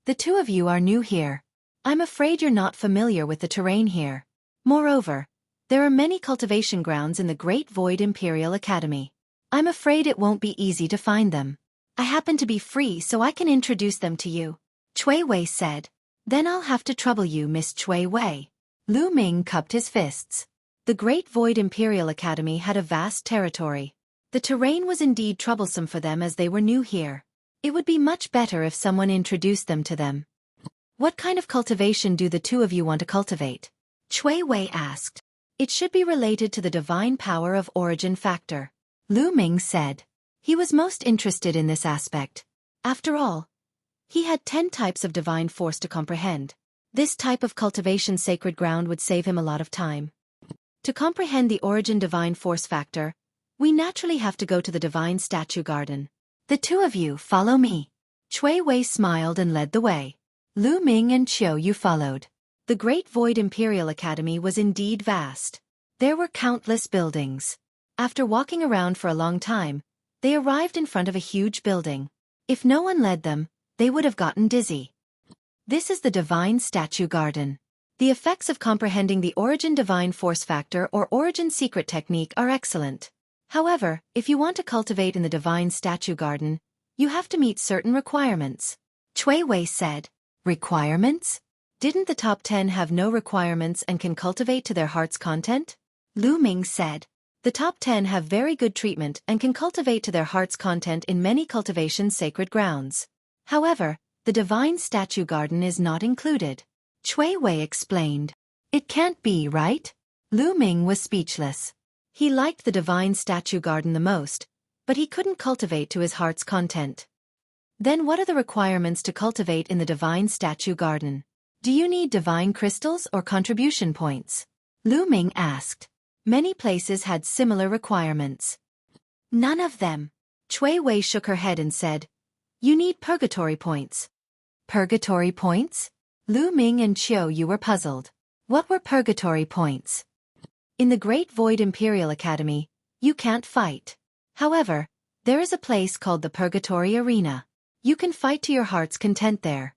"The two of you are new here. I'm afraid you're not familiar with the terrain here. Moreover, there are many cultivation grounds in the Great Void Imperial Academy. I'm afraid it won't be easy to find them. I happen to be free so I can introduce them to you," Xueqi said. "Then I'll have to trouble you, Miss Xueqi." Lu Ming cupped his fists. The Great Void Imperial Academy had a vast territory. The terrain was indeed troublesome for them as they were new here. It would be much better if someone introduced them to them. "What kind of cultivation do the two of you want to cultivate?" Xueqi asked. "It should be related to the divine power of origin factor," Lu Ming said. He was most interested in this aspect. After all, he had 10 types of divine force to comprehend. This type of cultivation sacred ground would save him a lot of time. To comprehend the origin divine force factor, we naturally have to go to the divine statue garden. "The two of you follow me." Xueqi smiled and led the way. Lu Ming and Qiu followed. The Great Void Imperial Academy was indeed vast. There were countless buildings. After walking around for a long time, they arrived in front of a huge building. If no one led them, they would have gotten dizzy. This is the Divine Statue Garden. The effects of comprehending the Origin Divine Force Factor or Origin Secret Technique are excellent. However, if you want to cultivate in the Divine Statue Garden, you have to meet certain requirements. Xueqi said. "Requirements? Didn't the top 10 have no requirements and can cultivate to their heart's content?" Lu Ming said. "The top 10 have very good treatment and can cultivate to their heart's content in many cultivation sacred grounds. However, the Divine Statue Garden is not included." Xueqi explained. "It can't be, right?" Lu Ming was speechless. He liked the Divine Statue Garden the most, but he couldn't cultivate to his heart's content. Then what are the requirements to cultivate in the Divine Statue Garden? Do you need divine crystals or contribution points? Lu Ming asked. Many places had similar requirements. "None of them." Xueqi shook her head and said, "You need purgatory points." "Purgatory points?" Lu Ming and Qiu were puzzled. What were purgatory points? In the Great Void Imperial Academy, you can't fight. However, there is a place called the Purgatory Arena. You can fight to your heart's content there.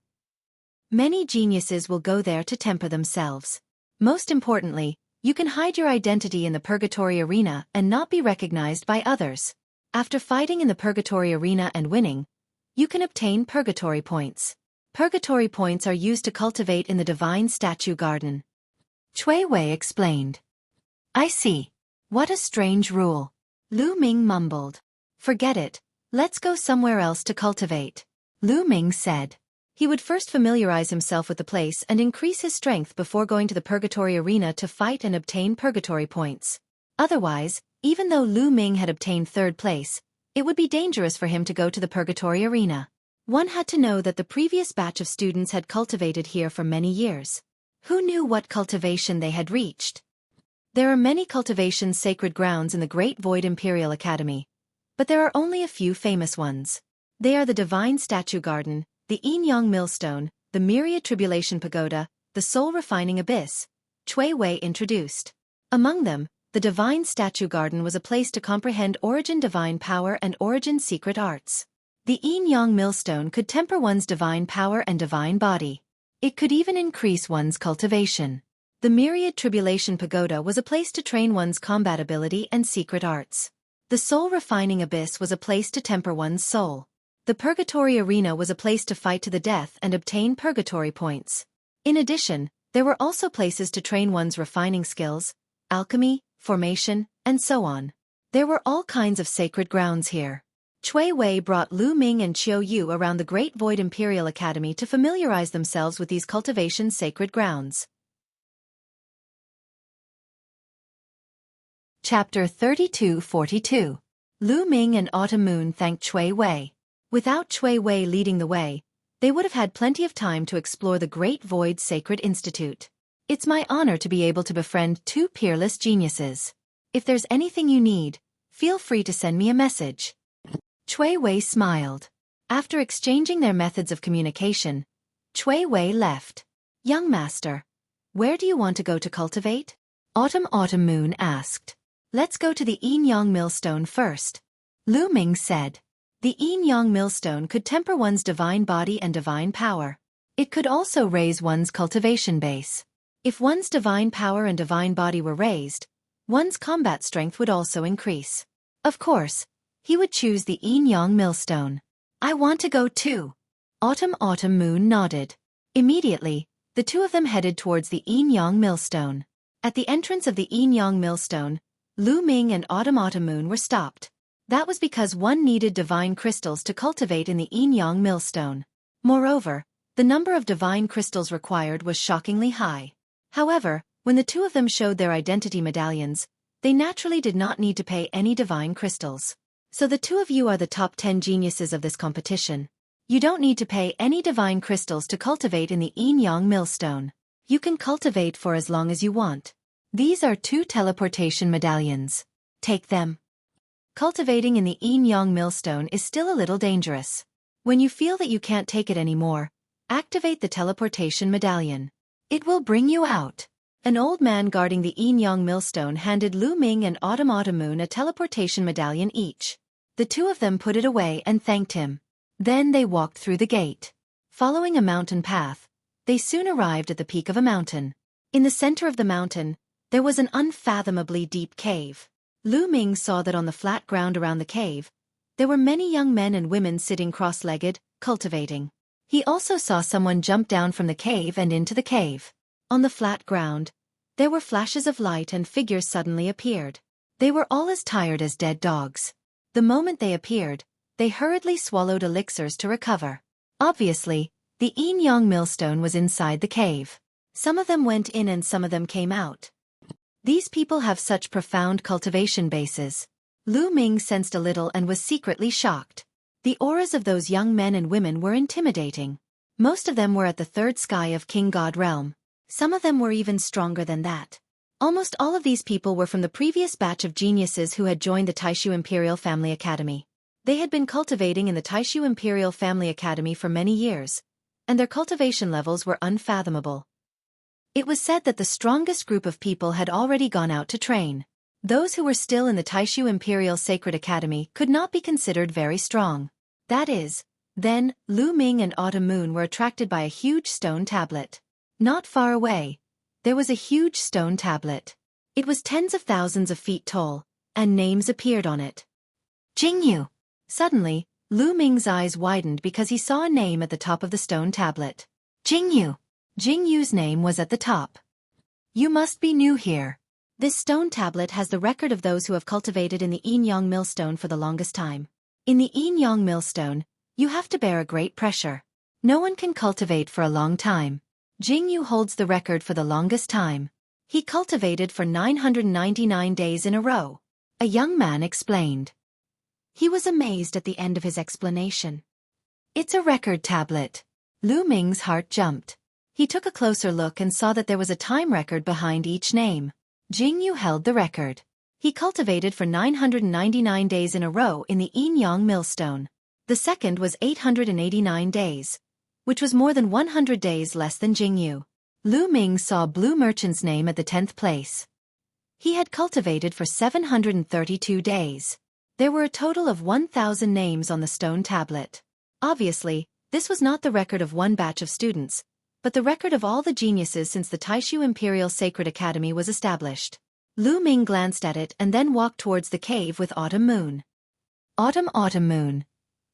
Many geniuses will go there to temper themselves. Most importantly, you can hide your identity in the Purgatory Arena and not be recognized by others. After fighting in the Purgatory Arena and winning, you can obtain Purgatory points. Purgatory points are used to cultivate in the Divine Statue Garden. Xueqi explained. "I see. What a strange rule." Lu Ming mumbled. "Forget it. Let's go somewhere else to cultivate," Lu Ming said. He would first familiarize himself with the place and increase his strength before going to the Purgatory Arena to fight and obtain Purgatory points. Otherwise, even though Lu Ming had obtained 3rd place, it would be dangerous for him to go to the Purgatory Arena. One had to know that the previous batch of students had cultivated here for many years. Who knew what cultivation they had reached? There are many cultivation sacred grounds in the Great Void Imperial Academy, but there are only a few famous ones. They are the Divine Statue Garden, the Yin-Yang Millstone, the Myriad Tribulation Pagoda, the Soul Refining Abyss, Xueqi introduced. Among them, the Divine Statue Garden was a place to comprehend origin divine power and origin secret arts. The yin-yang millstone could temper one's divine power and divine body. It could even increase one's cultivation. The myriad tribulation pagoda was a place to train one's combat ability and secret arts. The soul-refining abyss was a place to temper one's soul. The purgatory arena was a place to fight to the death and obtain purgatory points. In addition, there were also places to train one's refining skills, alchemy, formation, and so on. There were all kinds of sacred grounds here. Cui Wei brought Lu Ming and Qiu Yu around the Great Void Imperial Academy to familiarize themselves with these cultivation sacred grounds. Chapter 32-42. Lu Ming and Autumn Moon thanked Cui Wei. Without Cui Wei leading the way, they would have had plenty of time to explore the Great Void Sacred Institute. It's my honor to be able to befriend two peerless geniuses. If there's anything you need, feel free to send me a message. Cui Wei smiled. After exchanging their methods of communication, Cui Wei left. Young master, where do you want to go to cultivate? Autumn Moon asked. Let's go to the yin-yang millstone first. Lu Ming said. The yin-yang millstone could temper one's divine body and divine power. It could also raise one's cultivation base. If one's divine power and divine body were raised, one's combat strength would also increase. Of course, he would choose the yin-yang millstone. I want to go too. Autumn Moon nodded. Immediately, the two of them headed towards the yin-yang millstone. At the entrance of the yin-yang millstone, Lu Ming and Autumn Moon were stopped. That was because one needed divine crystals to cultivate in the yin-yang millstone. Moreover, the number of divine crystals required was shockingly high. However, when the two of them showed their identity medallions, they naturally did not need to pay any divine crystals. So the two of you are the top 10 geniuses of this competition. You don't need to pay any divine crystals to cultivate in the yin-yang millstone. You can cultivate for as long as you want. These are 2 teleportation medallions. Take them. Cultivating in the yin-yang millstone is still a little dangerous. When you feel that you can't take it anymore, activate the teleportation medallion. It will bring you out. An old man guarding the yin-yang millstone handed Lu Ming and Autumn Moon a teleportation medallion each. The two of them put it away and thanked him. Then they walked through the gate. Following a mountain path, they soon arrived at the peak of a mountain. In the center of the mountain, there was an unfathomably deep cave. Lu Ming saw that on the flat ground around the cave, there were many young men and women sitting cross-legged, cultivating. He also saw someone jump down from the cave and into the cave. On the flat ground, there were flashes of light and figures suddenly appeared. They were all as tired as dead dogs. The moment they appeared, they hurriedly swallowed elixirs to recover. Obviously, the yin-yang millstone was inside the cave. Some of them went in and some of them came out. These people have such profound cultivation bases. Lu Ming sensed a little and was secretly shocked. The auras of those young men and women were intimidating. Most of them were at the 3rd sky of King God realm. Some of them were even stronger than that. Almost all of these people were from the previous batch of geniuses who had joined the Taishu Imperial Family Academy. They had been cultivating in the Taishu Imperial Family Academy for many years, and their cultivation levels were unfathomable. It was said that the strongest group of people had already gone out to train. Those who were still in the Taishu Imperial Sacred Academy could not be considered very strong. That is, then, Lu Ming and Autumn Moon were attracted by a huge stone tablet. Not far away, there was a huge stone tablet. It was tens of thousands of feet tall, and names appeared on it. Jingyu. Suddenly, Lu Ming's eyes widened because he saw a name at the top of the stone tablet. Jingyu. Jingyu's name was at the top. You must be new here. This stone tablet has the record of those who have cultivated in the yin-yang millstone for the longest time. In the yin-yang millstone, you have to bear a great pressure. No one can cultivate for a long time. Jingyu holds the record for the longest time. He cultivated for 999 days in a row. A young man explained. He was amazed at the end of his explanation. It's a record tablet. Lu Ming's heart jumped. He took a closer look and saw that there was a time record behind each name. Jingyu held the record. He cultivated for 999 days in a row in the yin-yang millstone. The second was 889 days, which was more than 100 days less than Jingyu. Lu Ming saw Blue Merchant's name at the 10th place. He had cultivated for 732 days. There were a total of 1,000 names on the stone tablet. Obviously, this was not the record of one batch of students, but the record of all the geniuses since the Taishu Imperial Sacred Academy was established. Lu Ming glanced at it and then walked towards the cave with Autumn Moon. Autumn Moon.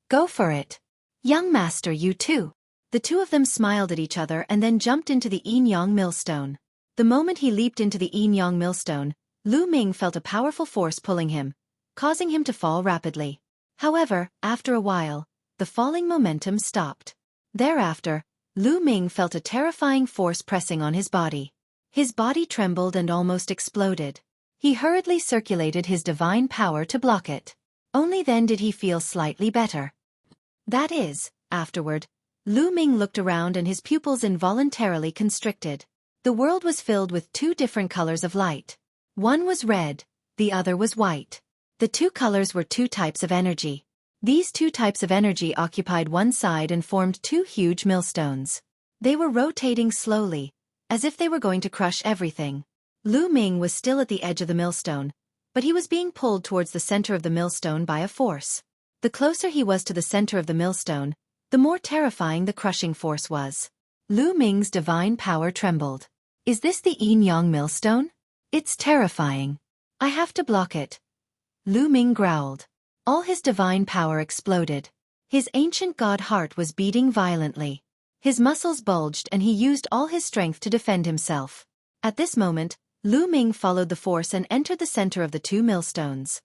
Go for it. Young master, you too. The two of them smiled at each other and then jumped into the Yin Yang millstone. The moment he leaped into the Yin Yang millstone, Lu Ming felt a powerful force pulling him, causing him to fall rapidly. However, after a while, the falling momentum stopped. Thereafter, Lu Ming felt a terrifying force pressing on his body. His body trembled and almost exploded. He hurriedly circulated his divine power to block it. Only then did he feel slightly better. That is, afterward, Lu Ming looked around and his pupils involuntarily constricted. The world was filled with two different colors of light. One was red, the other was white. The two colors were two types of energy. These two types of energy occupied one side and formed two huge millstones. They were rotating slowly, as if they were going to crush everything. Lu Ming was still at the edge of the millstone, but he was being pulled towards the center of the millstone by a force. The closer he was to the center of the millstone, the more terrifying the crushing force was. Lu Ming's divine power trembled. Is this the Yin Yang millstone? It's terrifying. I have to block it. Lu Ming growled. All his divine power exploded. His ancient god heart was beating violently. His muscles bulged and he used all his strength to defend himself. At this moment, Lu Ming followed the force and entered the center of the two millstones.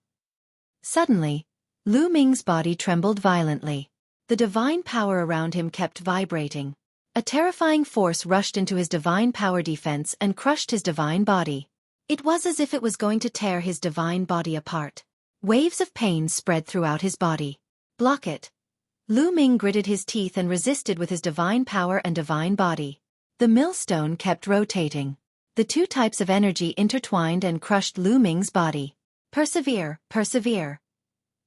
Suddenly, Lu Ming's body trembled violently. The divine power around him kept vibrating. A terrifying force rushed into his divine power defense and crushed his divine body. It was as if it was going to tear his divine body apart. Waves of pain spread throughout his body. Block it. Lu Ming gritted his teeth and resisted with his divine power and divine body. The millstone kept rotating. The two types of energy intertwined and crushed Lu Ming's body. Persevere, persevere.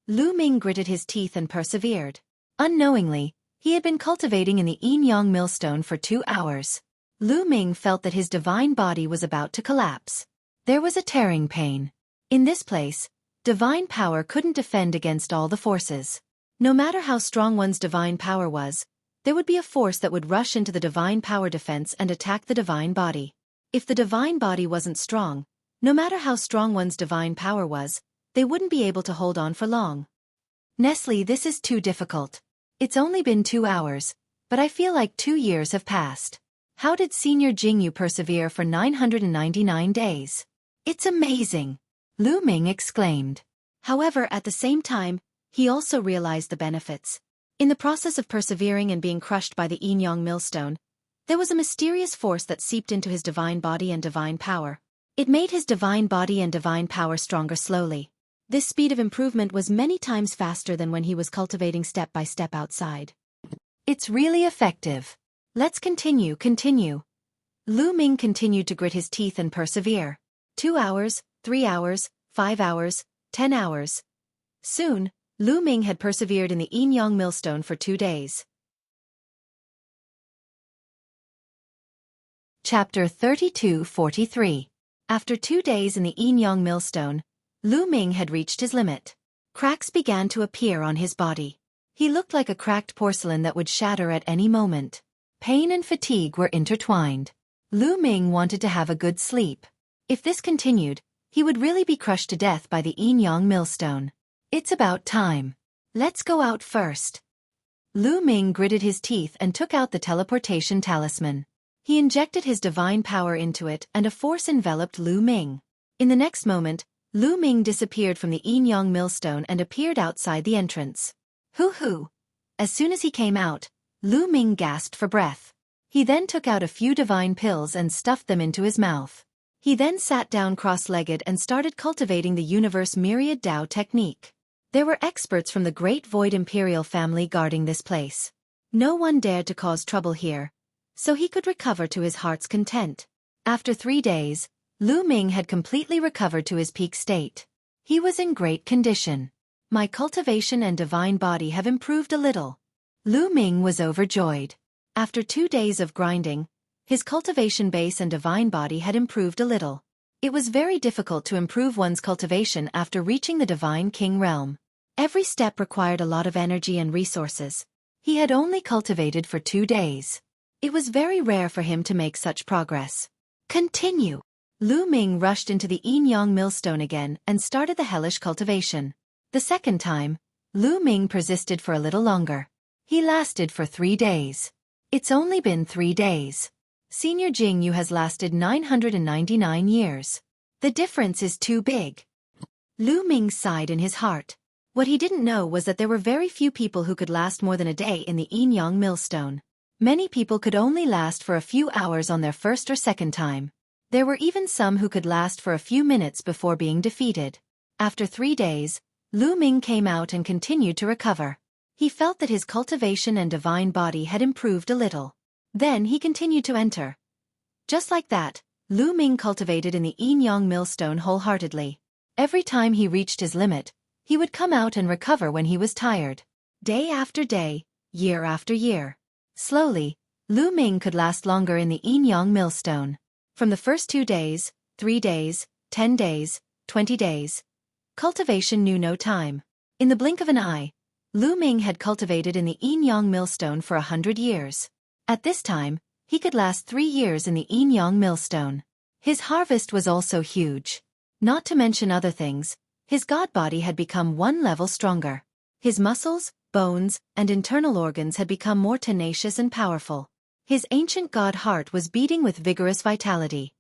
Lu Ming gritted his teeth and persevered. Unknowingly, he had been cultivating in the Yin Yang millstone for 2 hours. Lu Ming felt that his divine body was about to collapse. There was a tearing pain. In this place, divine power couldn't defend against all the forces. No matter how strong one's divine power was, there would be a force that would rush into the divine power defense and attack the divine body. If the divine body wasn't strong, no matter how strong one's divine power was, they wouldn't be able to hold on for long. Nestle, this is too difficult. It's only been 2 hours, but I feel like 2 years have passed. How did Senior Jingyu persevere for 999 days? It's amazing! Lu Ming exclaimed. However, at the same time, he also realized the benefits. In the process of persevering and being crushed by the Yin Yang millstone, there was a mysterious force that seeped into his divine body and divine power. It made his divine body and divine power stronger slowly. This speed of improvement was many times faster than when he was cultivating step by step outside. It's really effective. Let's continue. Lu Ming continued to grit his teeth and persevere. 2 hours, 3 hours, 5 hours, 10 hours. Soon, Lu Ming had persevered in the Yin Yang millstone for 2 days. Chapter 32-43. After 2 days in the Yin Yang millstone, Lu Ming had reached his limit. Cracks began to appear on his body. He looked like a cracked porcelain that would shatter at any moment. Pain and fatigue were intertwined. Lu Ming wanted to have a good sleep. If this continued, he would really be crushed to death by the Yin Yang millstone. It's about time. Let's go out first. Lu Ming gritted his teeth and took out the teleportation talisman. He injected his divine power into it and a force enveloped Lu Ming. In the next moment, Lu Ming disappeared from the Yin Yang millstone and appeared outside the entrance. Hoo-hoo! As soon as he came out, Lu Ming gasped for breath. He then took out a few divine pills and stuffed them into his mouth. He then sat down cross-legged and started cultivating the universe myriad Tao technique. There were experts from the Great Void Imperial family guarding this place. No one dared to cause trouble here, so he could recover to his heart's content. After 3 days, Lu Ming had completely recovered to his peak state. He was in great condition. My cultivation and divine body have improved a little. Lu Ming was overjoyed. After 2 days of grinding, his cultivation base and divine body had improved a little. It was very difficult to improve one's cultivation after reaching the Divine King realm. Every step required a lot of energy and resources. He had only cultivated for 2 days. It was very rare for him to make such progress. Continue. Lu Ming rushed into the yin-yang millstone again and started the hellish cultivation. The second time, Lu Ming persisted for a little longer. He lasted for 3 days. It's only been 3 days. Senior Jing Yu has lasted 999 years. The difference is too big. Lu Ming sighed in his heart. What he didn't know was that there were very few people who could last more than a day in the yin-yang millstone. Many people could only last for a few hours on their first or second time. There were even some who could last for a few minutes before being defeated. After 3 days, Lu Ming came out and continued to recover. He felt that his cultivation and divine body had improved a little. Then he continued to enter. Just like that, Lu Ming cultivated in the yin-yang millstone wholeheartedly. Every time he reached his limit, he would come out and recover when he was tired. Day after day, year after year. Slowly, Lu Ming could last longer in the yin-yang millstone. From the first 2 days, 3 days, 10 days, 20 days. Cultivation knew no time. In the blink of an eye, Lu Ming had cultivated in the yin-yang millstone for 100 years. At this time, he could last 3 years in the yin-yang millstone. His harvest was also huge. Not to mention other things, his god body had become 1 level stronger. His muscles, bones, and internal organs had become more tenacious and powerful. His ancient god heart was beating with vigorous vitality.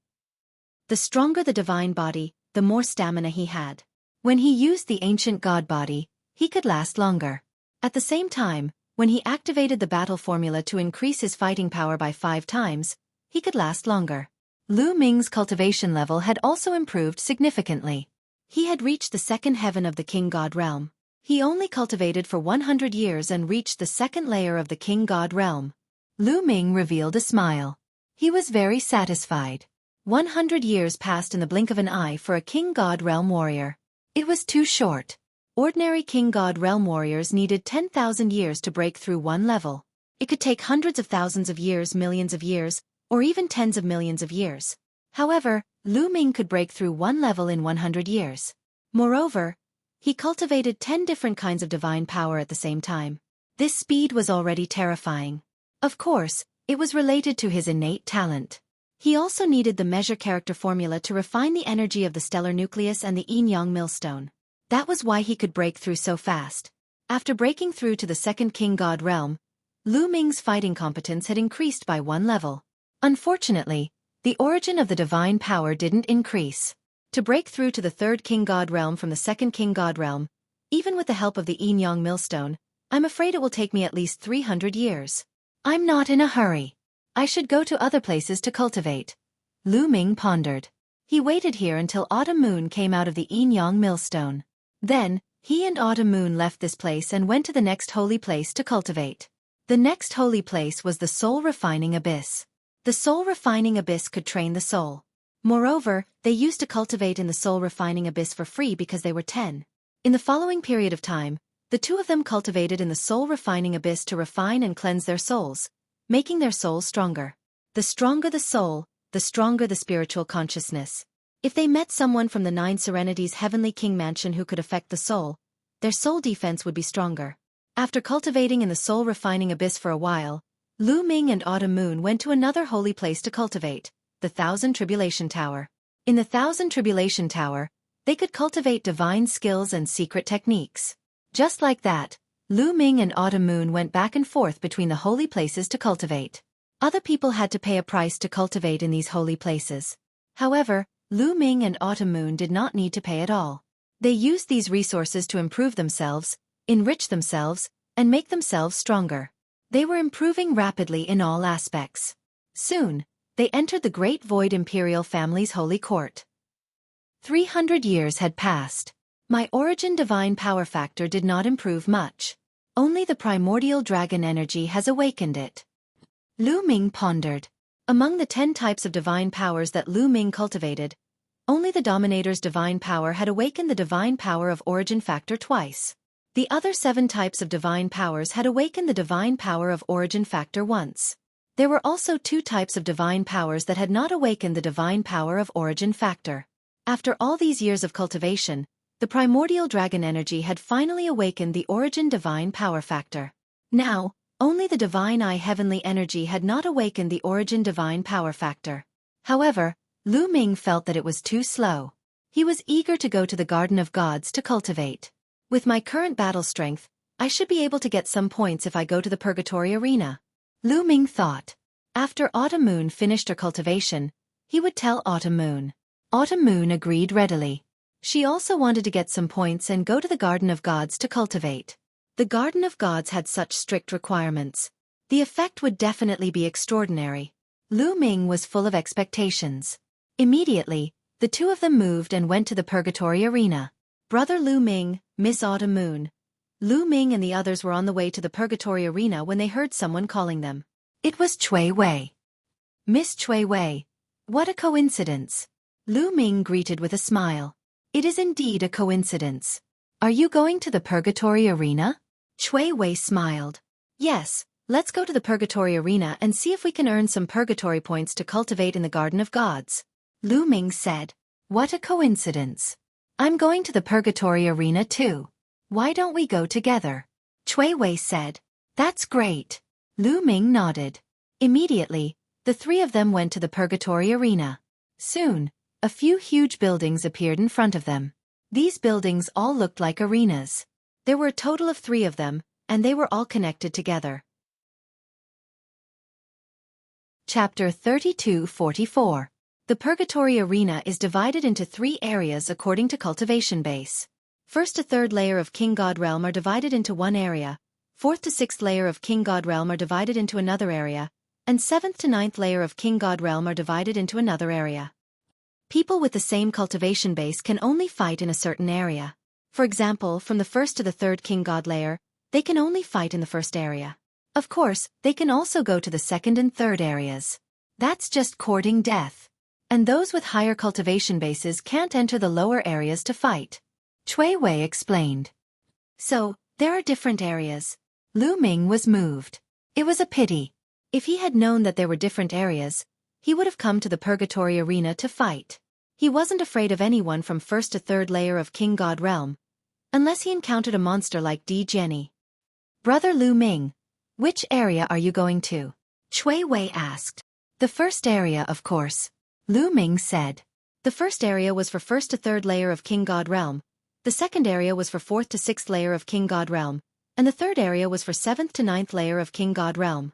The stronger the divine body, the more stamina he had. When he used the ancient god body, he could last longer. At the same time, when he activated the battle formula to increase his fighting power by 5 times, he could last longer. Lu Ming's cultivation level had also improved significantly. He had reached the 2nd heaven of the king god realm. He only cultivated for 100 years and reached the 2nd layer of the king god realm. Lu Ming revealed a smile. He was very satisfied. 100 years passed in the blink of an eye for a king god realm warrior. It was too short. Ordinary king god realm warriors needed 10,000 years to break through 1 level. It could take hundreds of thousands of years, millions of years, or even tens of millions of years. However, Lu Ming could break through 1 level in 100 years. Moreover, he cultivated 10 different kinds of divine power at the same time. This speed was already terrifying. Of course, it was related to his innate talent. He also needed the measure character formula to refine the energy of the stellar nucleus and the yin-yang millstone. That was why he could break through so fast. After breaking through to the 2nd king god realm, Lu Ming's fighting competence had increased by 1 level. Unfortunately, the origin of the divine power didn't increase. To break through to the 3rd king god realm from the 2nd king god realm, even with the help of the yin-yang millstone, I'm afraid it will take me at least 300 years. I'm not in a hurry. I should go to other places to cultivate. Lu Ming pondered. He waited here until Autumn Moon came out of the yin-yang millstone. Then, he and Autumn Moon left this place and went to the next holy place to cultivate. The next holy place was the soul-refining abyss. The soul-refining abyss could train the soul. Moreover, they used to cultivate in the soul-refining abyss for free because they were 10. In the following period of time, the 2 of them cultivated in the soul-refining abyss to refine and cleanse their souls, making their souls stronger. The stronger the soul, the stronger the spiritual consciousness. If they met someone from the 9 Serenities Heavenly King Mansion who could affect the soul, their soul defense would be stronger. After cultivating in the soul-refining abyss for a while, Lu Ming and Autumn Moon went to another holy place to cultivate, the 1000 Tribulation Tower. In the 1000 Tribulation Tower, they could cultivate divine skills and secret techniques. Just like that, Lu Ming and Autumn Moon went back and forth between the holy places to cultivate. Other people had to pay a price to cultivate in these holy places. However, Lu Ming and Autumn Moon did not need to pay at all. They used these resources to improve themselves, enrich themselves, and make themselves stronger. They were improving rapidly in all aspects. Soon, they entered the Great Void Imperial family's holy court. 300 years had passed. My origin divine power factor did not improve much. Only the primordial dragon energy has awakened it. Lu Ming pondered. Among the 10 types of divine powers that Lu Ming cultivated, only the Dominator's divine power had awakened the divine power of origin factor twice. The other 7 types of divine powers had awakened the divine power of origin factor once. There were also 2 types of divine powers that had not awakened the divine power of origin factor. After all these years of cultivation, The primordial dragon energy had finally awakened the origin divine power factor. Now, only the divine eye heavenly energy had not awakened the origin divine power factor. However, Lu Ming felt that it was too slow. He was eager to go to the Garden of Gods to cultivate. With my current battle strength, I should be able to get some points if I go to the Purgatory Arena. Lu Ming thought. After Autumn Moon finished her cultivation, he would tell Autumn Moon. Autumn Moon agreed readily. She also wanted to get some points and go to the Garden of Gods to cultivate. The Garden of Gods had such strict requirements. The effect would definitely be extraordinary. Lu Ming was full of expectations. Immediately, the two of them moved and went to the Purgatory Arena. Brother Lu Ming, Miss Autumn Moon. Lu Ming and the others were on the way to the Purgatory Arena when they heard someone calling them. It was Xueqi. Miss Xueqi. What a coincidence. Lu Ming greeted with a smile. It is indeed a coincidence. Are you going to the Purgatory Arena? Xueqi smiled. Yes, let's go to the Purgatory Arena and see if we can earn some Purgatory points to cultivate in the Garden of Gods. Lu Ming said. What a coincidence. I'm going to the Purgatory Arena too. Why don't we go together? Xueqi said. That's great. Lu Ming nodded. Immediately, the three of them went to the Purgatory Arena. Soon, a few huge buildings appeared in front of them. These buildings all looked like arenas. There were a total of 3 of them, and they were all connected together. Chapter 32-44. The Purgatory Arena is divided into 3 areas according to cultivation base. 1st to 3rd layer of King God Realm are divided into one area, 4th to 6th layer of King God Realm are divided into another area, and 7th to 9th layer of King God Realm are divided into another area. People with the same cultivation base can only fight in a certain area. For example, from the 1st to the 3rd King God layer, they can only fight in the 1st area. Of course, they can also go to the 2nd and 3rd areas. That's just courting death. And those with higher cultivation bases can't enter the lower areas to fight. Xueqi explained. So, there are different areas. Lu Ming was moved. It was a pity. If he had known that there were different areas, he would have come to the Purgatory Arena to fight. He wasn't afraid of anyone from 1st to 3rd layer of King God Realm, unless he encountered a monster like Di Jenny. Brother Lu Ming, which area are you going to? Xueqi asked. The 1st area, of course. Lu Ming said. The 1st area was for 1st to 3rd layer of King God Realm, the 2nd area was for 4th to 6th layer of King God Realm, and the 3rd area was for 7th to 9th layer of King God Realm.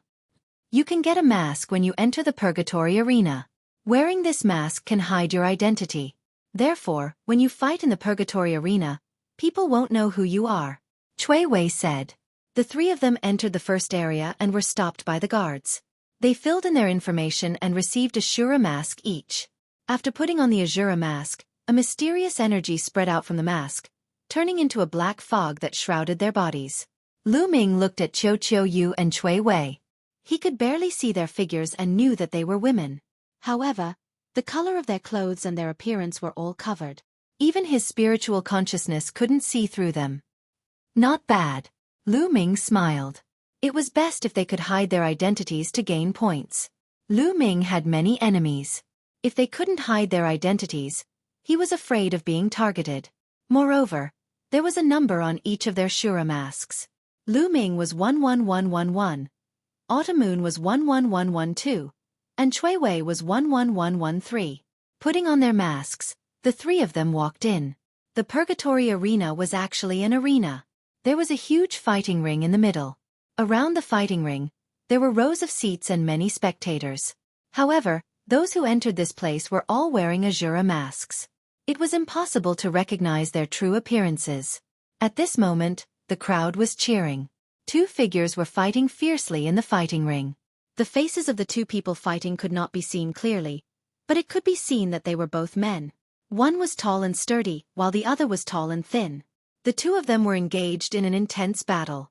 You can get a mask when you enter the Purgatory Arena. Wearing this mask can hide your identity. Therefore, when you fight in the Purgatory Arena, people won't know who you are. Xueqi said. The 3 of them entered the 1st area and were stopped by the guards. They filled in their information and received a Shura mask each. After putting on the Azura mask, a mysterious energy spread out from the mask, turning into a black fog that shrouded their bodies. Lu Ming looked at Qiu and Xueqi. He could barely see their figures and knew that they were women. However, the color of their clothes and their appearance were all covered. Even his spiritual consciousness couldn't see through them. Not bad. Lu Ming smiled. It was best if they could hide their identities to gain points. Lu Ming had many enemies. If they couldn't hide their identities, he was afraid of being targeted. Moreover, there was a number on each of their Shura masks. Lu Ming was 11111, Autumn Moon was 11112, and Xueqi was 11113. Putting on their masks, the 3 of them walked in. The Purgatory Arena was actually an arena. There was a huge fighting ring in the middle. Around the fighting ring, there were rows of seats and many spectators. However, those who entered this place were all wearing Azura masks. It was impossible to recognize their true appearances. At this moment, the crowd was cheering. 2 figures were fighting fiercely in the fighting ring. The faces of the 2 people fighting could not be seen clearly, but it could be seen that they were both men. One was tall and sturdy, while the other was tall and thin. The 2 of them were engaged in an intense battle.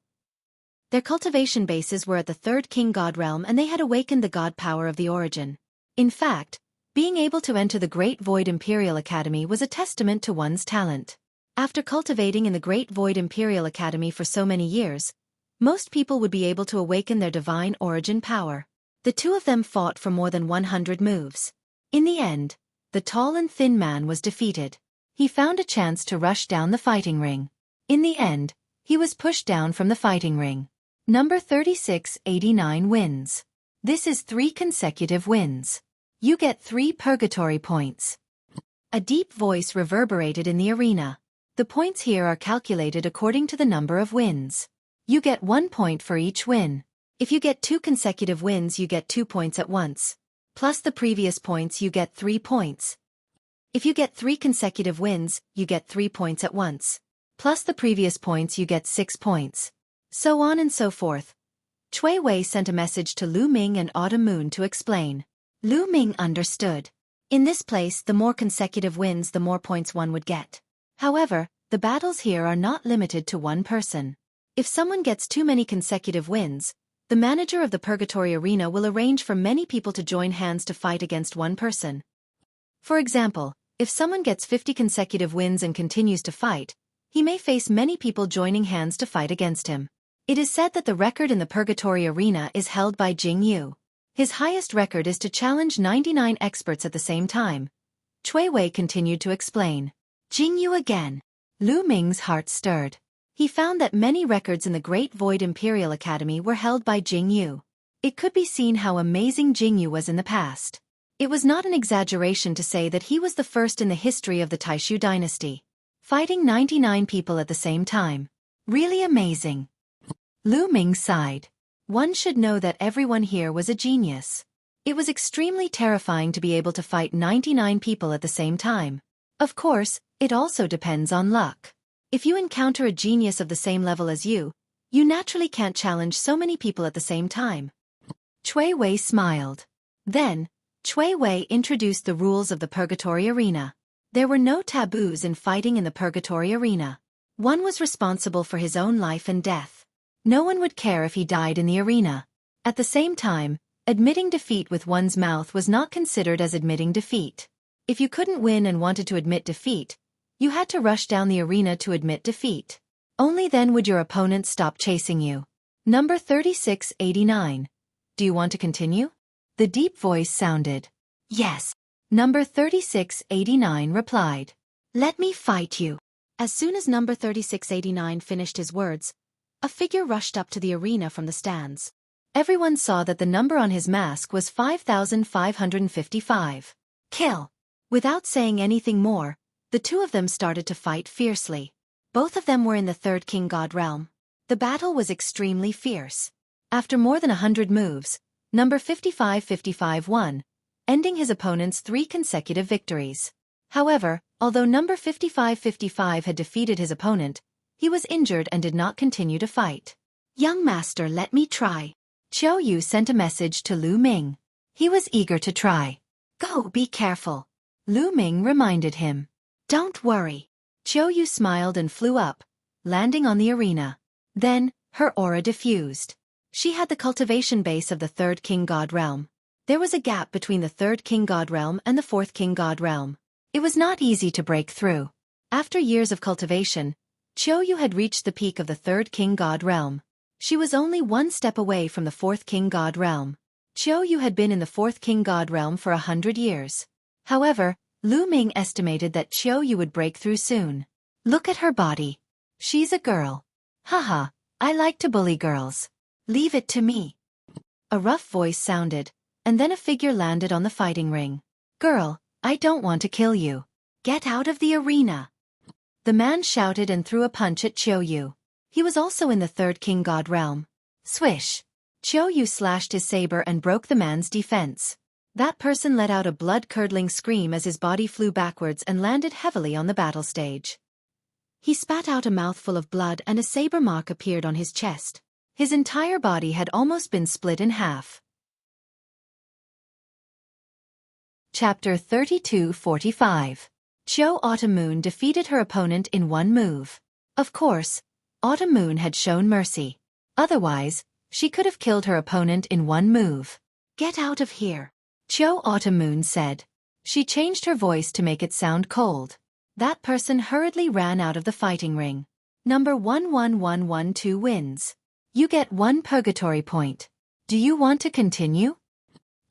Their cultivation bases were at the 3rd King God Realm and they had awakened the god power of the origin. In fact, being able to enter the Great Void Imperial Academy was a testament to one's talent. After cultivating in the Great Void Imperial Academy for so many years, most people would be able to awaken their divine origin power. The 2 of them fought for more than 100 moves. In the end, the tall and thin man was defeated. He found a chance to rush down the fighting ring. In the end, he was pushed down from the fighting ring. Number 3689 wins. This is 3 consecutive wins. You get 3 purgatory points. A deep voice reverberated in the arena. The points here are calculated according to the number of wins. You get 1 point for each win. If you get 2 consecutive wins, you get 2 points at once. Plus the previous points, you get 3 points. If you get 3 consecutive wins, you get 3 points at once. Plus the previous points, you get 6 points. So on and so forth. Xueqi sent a message to Lu Ming and Autumn Moon to explain. Lu Ming understood. In this place, the more consecutive wins, the more points one would get. However, the battles here are not limited to one person. If someone gets too many consecutive wins, the manager of the Purgatory Arena will arrange for many people to join hands to fight against one person. For example, if someone gets 50 consecutive wins and continues to fight, he may face many people joining hands to fight against him. It is said that the record in the Purgatory Arena is held by Jingyu. His highest record is to challenge 99 experts at the same time. Xueqi continued to explain. Jingyu again. Lu Ming's heart stirred. He found that many records in the Great Void Imperial Academy were held by Jingyu. It could be seen how amazing Jingyu was in the past. It was not an exaggeration to say that he was the first in the history of the Taishu dynasty, fighting 99 people at the same time. Really amazing. Lu Ming sighed. One should know that everyone here was a genius. It was extremely terrifying to be able to fight 99 people at the same time. Of course, it also depends on luck. If you encounter a genius of the same level as you naturally can't challenge so many people at the same time. Xueqi smiled. Then, Xueqi introduced the rules of the Purgatory Arena. There were no taboos in fighting in the Purgatory Arena. One was responsible for his own life and death. No one would care if he died in the arena. At the same time, admitting defeat with one's mouth was not considered as admitting defeat. If you couldn't win and wanted to admit defeat, you had to rush down the arena to admit defeat. Only then would your opponent stop chasing you. Number 3689. Do you want to continue? The deep voice sounded. Yes. Number 3689 replied. Let me fight you. As soon as number 3689 finished his words, a figure rushed up to the arena from the stands. Everyone saw that the number on his mask was 5555. Kill. Without saying anything more, the two of them started to fight fiercely. Both of them were in the third king god realm. The battle was extremely fierce. After more than 100 moves, number 5555 won, ending his opponent's 3 consecutive victories. However, although number 5555 had defeated his opponent, he was injured and did not continue to fight. Young master, let me try. Xueqi sent a message to Lu Ming. He was eager to try. Go, be careful. Lu Ming reminded him. Don't worry. Xueqi smiled and flew up, landing on the arena. Then, her aura diffused. She had the cultivation base of the third king god realm. There was a gap between the third king god realm and the fourth king god realm. It was not easy to break through. After years of cultivation, Xueqi had reached the peak of the third king god realm. She was only 1 step away from the fourth king god realm. Xueqi had been in the fourth king god realm for 100 years. However, Lu Ming estimated that Xueqi would break through soon. Look at her body. She's a girl. Haha, I like to bully girls. Leave it to me. A rough voice sounded, and then a figure landed on the fighting ring. Girl, I don't want to kill you. Get out of the arena. The man shouted and threw a punch at Xueqi. He was also in the third king god realm. Swish. Xueqi slashed his saber and broke the man's defense. That person let out a blood-curdling scream as his body flew backwards and landed heavily on the battle stage. He spat out a mouthful of blood and a saber mark appeared on his chest. His entire body had almost been split in half. Chapter 3245. Autumn Moon defeated her opponent in one move. Of course, Autumn Moon had shown mercy. Otherwise, she could have killed her opponent in one move. Get out of here. Autumn Moon said. She changed her voice to make it sound cold. That person hurriedly ran out of the fighting ring. Number 11112 wins. You get 1 purgatory point. Do you want to continue?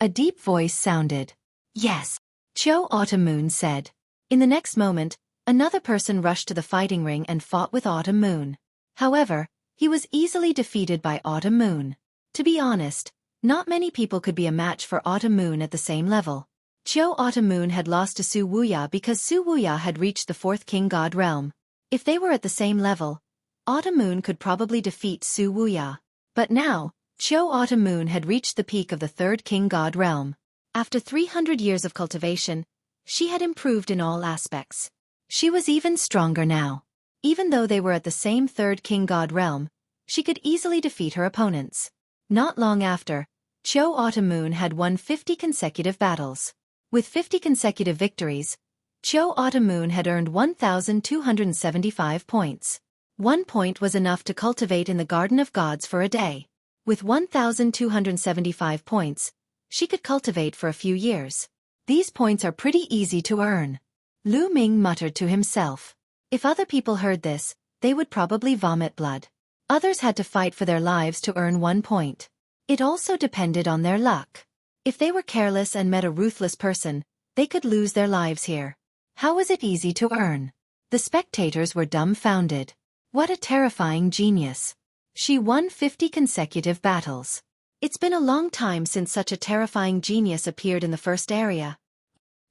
A deep voice sounded. Yes. Autumn Moon said. In the next moment, Another person rushed to the fighting ring and fought with Autumn Moon. However, he was easily defeated by Autumn Moon. To be honest, not many people could be a match for Autumn Moon at the same level. Autumn Moon had lost to Su Wuya because Su Wuya had reached the 4th King God realm. If they were at the same level, Autumn Moon could probably defeat Su Wuya. But now, Autumn Moon had reached the peak of the 3rd King God realm. After 300 years of cultivation, she had improved in all aspects. She was even stronger now. Even though they were at the same 3rd King God realm, she could easily defeat her opponents. Not long after, Autumn Moon had won 50 consecutive battles. With 50 consecutive victories, Autumn Moon had earned 1,275 points. 1 point was enough to cultivate in the Garden of Gods for a day. With 1,275 points, she could cultivate for a few years. These points are pretty easy to earn. Lu Ming muttered to himself. If other people heard this, they would probably vomit blood. Others had to fight for their lives to earn 1 point. It also depended on their luck. If they were careless and met a ruthless person, they could lose their lives here. How was it easy to earn? The spectators were dumbfounded. What a terrifying genius. She won 50 consecutive battles. It's been a long time since such a terrifying genius appeared in the first area.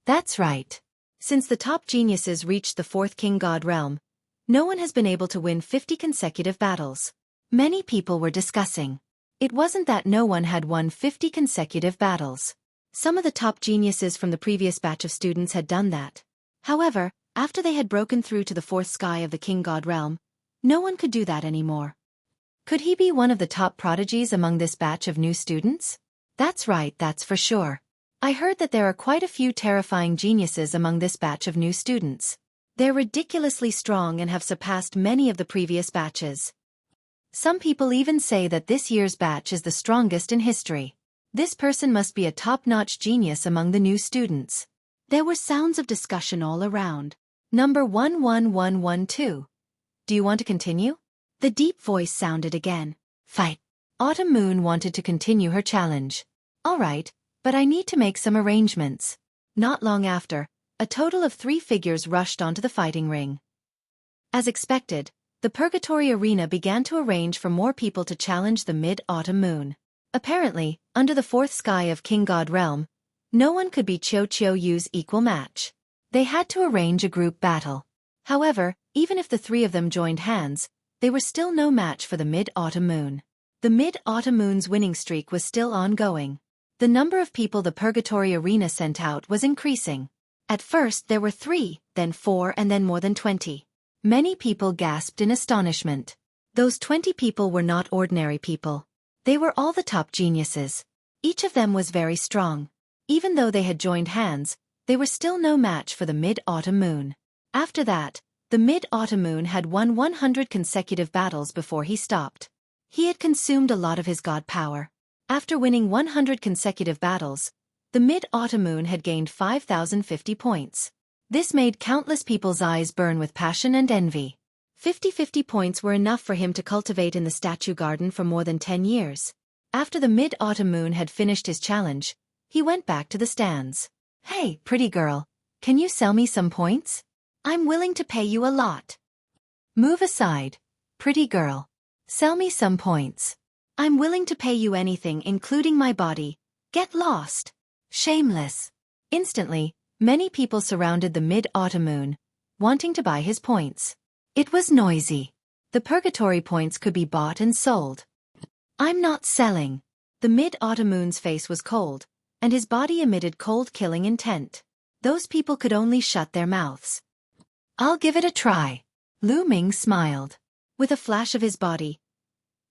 That's right. Since the top geniuses reached the 4th King God realm, no one has been able to win 50 consecutive battles. Many people were discussing. It wasn't that no one had won 50 consecutive battles. Some of the top geniuses from the previous batch of students had done that. However, after they had broken through to the 4th sky of the King God realm, no one could do that anymore. Could he be one of the top prodigies among this batch of new students? That's right, that's for sure. I heard that there are quite a few terrifying geniuses among this batch of new students. They're ridiculously strong and have surpassed many of the previous batches. Some people even say that this year's batch is the strongest in history. This person must be a top-notch genius among the new students. There were sounds of discussion all around. Number 11112. Do you want to continue? The deep voice sounded again. Fight. Autumn Moon wanted to continue her challenge. All right, but I need to make some arrangements. Not long after, a total of 3 figures rushed onto the fighting ring. As expected, the Purgatory Arena began to arrange for more people to challenge the Mid-Autumn Moon. Apparently, under the 4th sky of King God realm, no one could be Yu's equal match. They had to arrange a group battle. However, even if the 3 of them joined hands, they were still no match for the Mid-Autumn Moon. The Mid-Autumn Moon's winning streak was still ongoing. The number of people the Purgatory Arena sent out was increasing. At first there were 3, then 4 and then more than 20. Many people gasped in astonishment. Those 20 people were not ordinary people. They were all the top geniuses. Each of them was very strong. Even though they had joined hands, they were still no match for the Mid-Autumn Moon. After that, the Mid-Autumn Moon had won 100 consecutive battles before he stopped. He had consumed a lot of his god power. After winning 100 consecutive battles, the Mid-Autumn Moon had gained 5,050 points. This made countless people's eyes burn with passion and envy. 50 points were enough for him to cultivate in the statue garden for more than 10 years. After the Mid-Autumn Moon had finished his challenge, he went back to the stands. Hey, pretty girl, can you sell me some points? I'm willing to pay you a lot. Move aside, pretty girl. Sell me some points. I'm willing to pay you anything including my body. Get lost. Shameless. Instantly, many people surrounded the Mid-Autumn Moon, wanting to buy his points. It was noisy. The Purgatory points could be bought and sold. I'm not selling. The Mid-Autumn Moon's face was cold, and his body emitted cold-killing intent. Those people could only shut their mouths. I'll give it a try. Lu Ming smiled. With a flash of his body,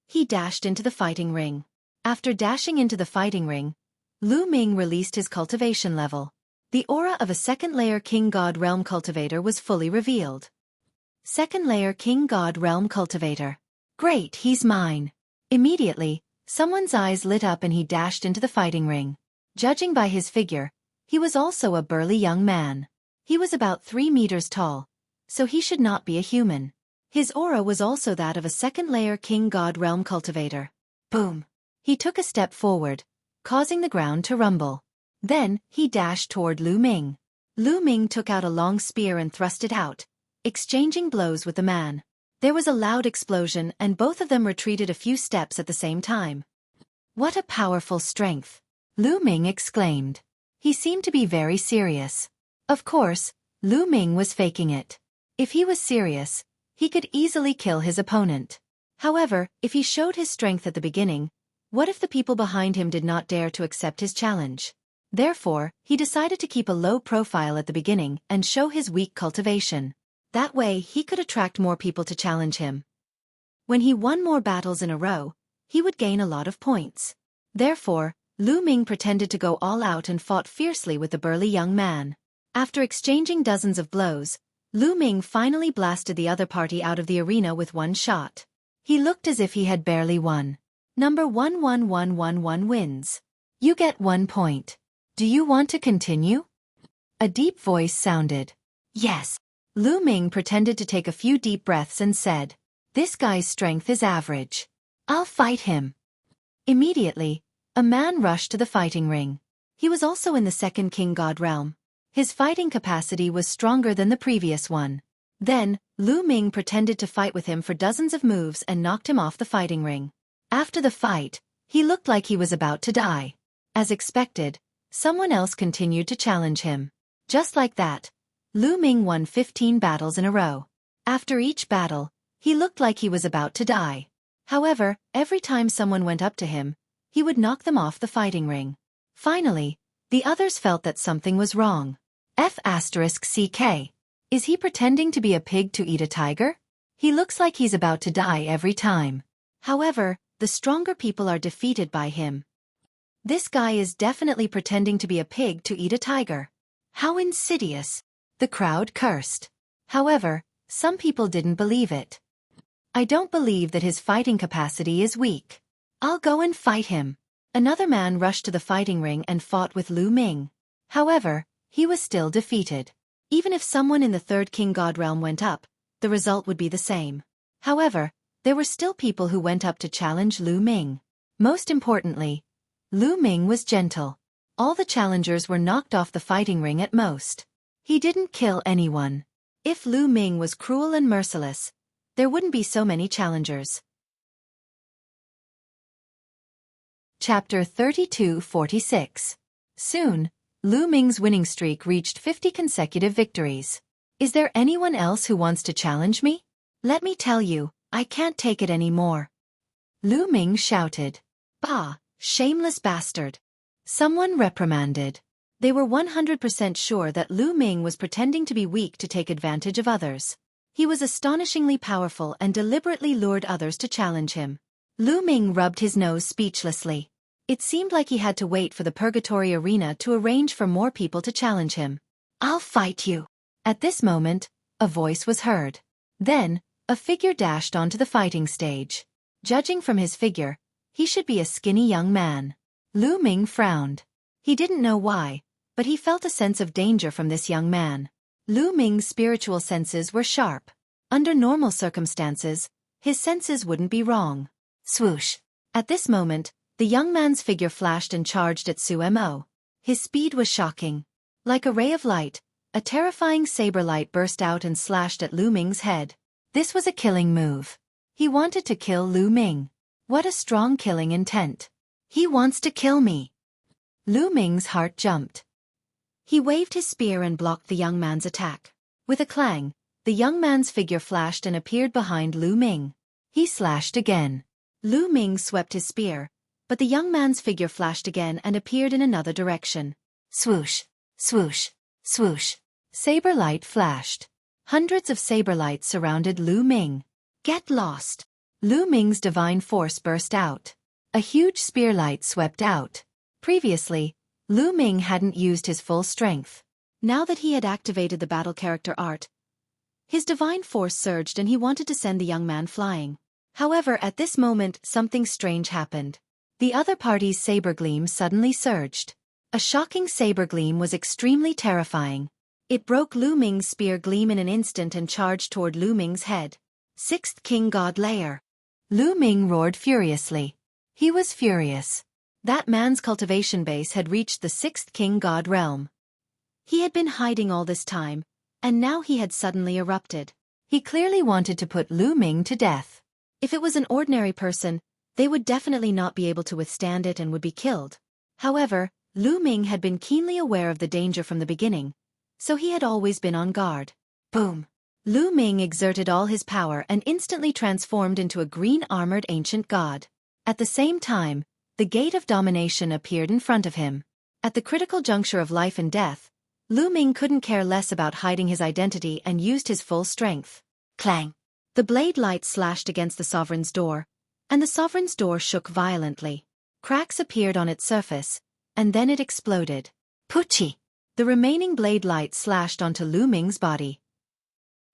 he dashed into the fighting ring. After dashing into the fighting ring, Lu Ming released his cultivation level. The aura of a second-layer King God Realm Cultivator was fully revealed. Second-layer King God Realm Cultivator. Great, he's mine. Immediately, someone's eyes lit up and he dashed into the fighting ring. Judging by his figure, he was also a burly young man. He was about 3 meters tall, so he should not be a human. His aura was also that of a second-layer King God Realm Cultivator. Boom! He took a step forward, causing the ground to rumble. Then, he dashed toward Lu Ming. Lu Ming took out a long spear and thrust it out, exchanging blows with the man. There was a loud explosion and both of them retreated a few steps at the same time. "What a powerful strength!" Lu Ming exclaimed. He seemed to be very serious. Of course, Lu Ming was faking it. If he was serious, he could easily kill his opponent. However, if he showed his strength at the beginning, what if the people behind him did not dare to accept his challenge? Therefore, he decided to keep a low profile at the beginning and show his weak cultivation. That way he could attract more people to challenge him. When he won more battles in a row, he would gain a lot of points. Therefore, Lu Ming pretended to go all out and fought fiercely with the burly young man. After exchanging dozens of blows, Lu Ming finally blasted the other party out of the arena with one shot. He looked as if he had barely won. Number 11111 wins. You get 1 point. Do you want to continue? A deep voice sounded. Yes. Lu Ming pretended to take a few deep breaths and said, "This guy's strength is average. I'll fight him." Immediately, a man rushed to the fighting ring. He was also in the second king god realm. His fighting capacity was stronger than the previous one. Then, Lu Ming pretended to fight with him for dozens of moves and knocked him off the fighting ring. After the fight, he looked like he was about to die. As expected, someone else continued to challenge him. Just like that, Lu Ming won 15 battles in a row. After each battle, he looked like he was about to die. However, every time someone went up to him, he would knock them off the fighting ring. Finally, the others felt that something was wrong. F***CK. Is he pretending to be a pig to eat a tiger? He looks like he's about to die every time. However, the stronger people are defeated by him. This guy is definitely pretending to be a pig to eat a tiger. How insidious! The crowd cursed. However, some people didn't believe it. I don't believe that his fighting capacity is weak. I'll go and fight him. Another man rushed to the fighting ring and fought with Lu Ming. However, he was still defeated. Even if someone in the third king god realm went up, the result would be the same. However, there were still people who went up to challenge Lu Ming. Most importantly, Lu Ming was gentle. All the challengers were knocked off the fighting ring at most. He didn't kill anyone. If Lu Ming was cruel and merciless, there wouldn't be so many challengers. Chapter 32-46. Soon, Lu Ming's winning streak reached 50 consecutive victories. Is there anyone else who wants to challenge me? Let me tell you, I can't take it anymore. Lu Ming shouted. Bah, shameless bastard. Someone reprimanded. They were 100% sure that Lu Ming was pretending to be weak to take advantage of others. He was astonishingly powerful and deliberately lured others to challenge him. Lu Ming rubbed his nose speechlessly. It seemed like he had to wait for the Purgatory Arena to arrange for more people to challenge him. I'll fight you. At this moment, a voice was heard. Then, a figure dashed onto the fighting stage. Judging from his figure, he should be a skinny young man. Lu Ming frowned. He didn't know why, but he felt a sense of danger from this young man. Lu Ming's spiritual senses were sharp. Under normal circumstances, his senses wouldn't be wrong. Swoosh. At this moment, the young man's figure flashed and charged at Xueqi. His speed was shocking. Like a ray of light, a terrifying saber light burst out and slashed at Lu Ming's head. This was a killing move. He wanted to kill Lu Ming. What a strong killing intent. He wants to kill me. Lu Ming's heart jumped. He waved his spear and blocked the young man's attack. With a clang, the young man's figure flashed and appeared behind Lu Ming. He slashed again. Lu Ming swept his spear, but the young man's figure flashed again and appeared in another direction. Swoosh, swoosh, swoosh. Saber light flashed. Hundreds of saber lights surrounded Lu Ming. Get lost. Lu Ming's divine force burst out. A huge spear light swept out. Previously, Lu Ming hadn't used his full strength. Now that he had activated the battle character art, his divine force surged and he wanted to send the young man flying. However, at this moment, something strange happened. The other party's saber gleam suddenly surged. A shocking saber gleam was extremely terrifying. It broke Lu Ming's spear gleam in an instant and charged toward Lu Ming's head. Sixth King God Layer. Lu Ming roared furiously. He was furious. That man's cultivation base had reached the sixth King God realm. He had been hiding all this time, and now he had suddenly erupted. He clearly wanted to put Lu Ming to death. If it was an ordinary person, they would definitely not be able to withstand it and would be killed. However, Lu Ming had been keenly aware of the danger from the beginning, so he had always been on guard. Boom! Lu Ming exerted all his power and instantly transformed into a green-armored ancient god. At the same time, the gate of domination appeared in front of him. At the critical juncture of life and death, Lu Ming couldn't care less about hiding his identity and used his full strength. Clang! The blade light slashed against the sovereign's door, and the sovereign's door shook violently. Cracks appeared on its surface, and then it exploded. Puchi! The remaining blade light slashed onto Lu Ming's body.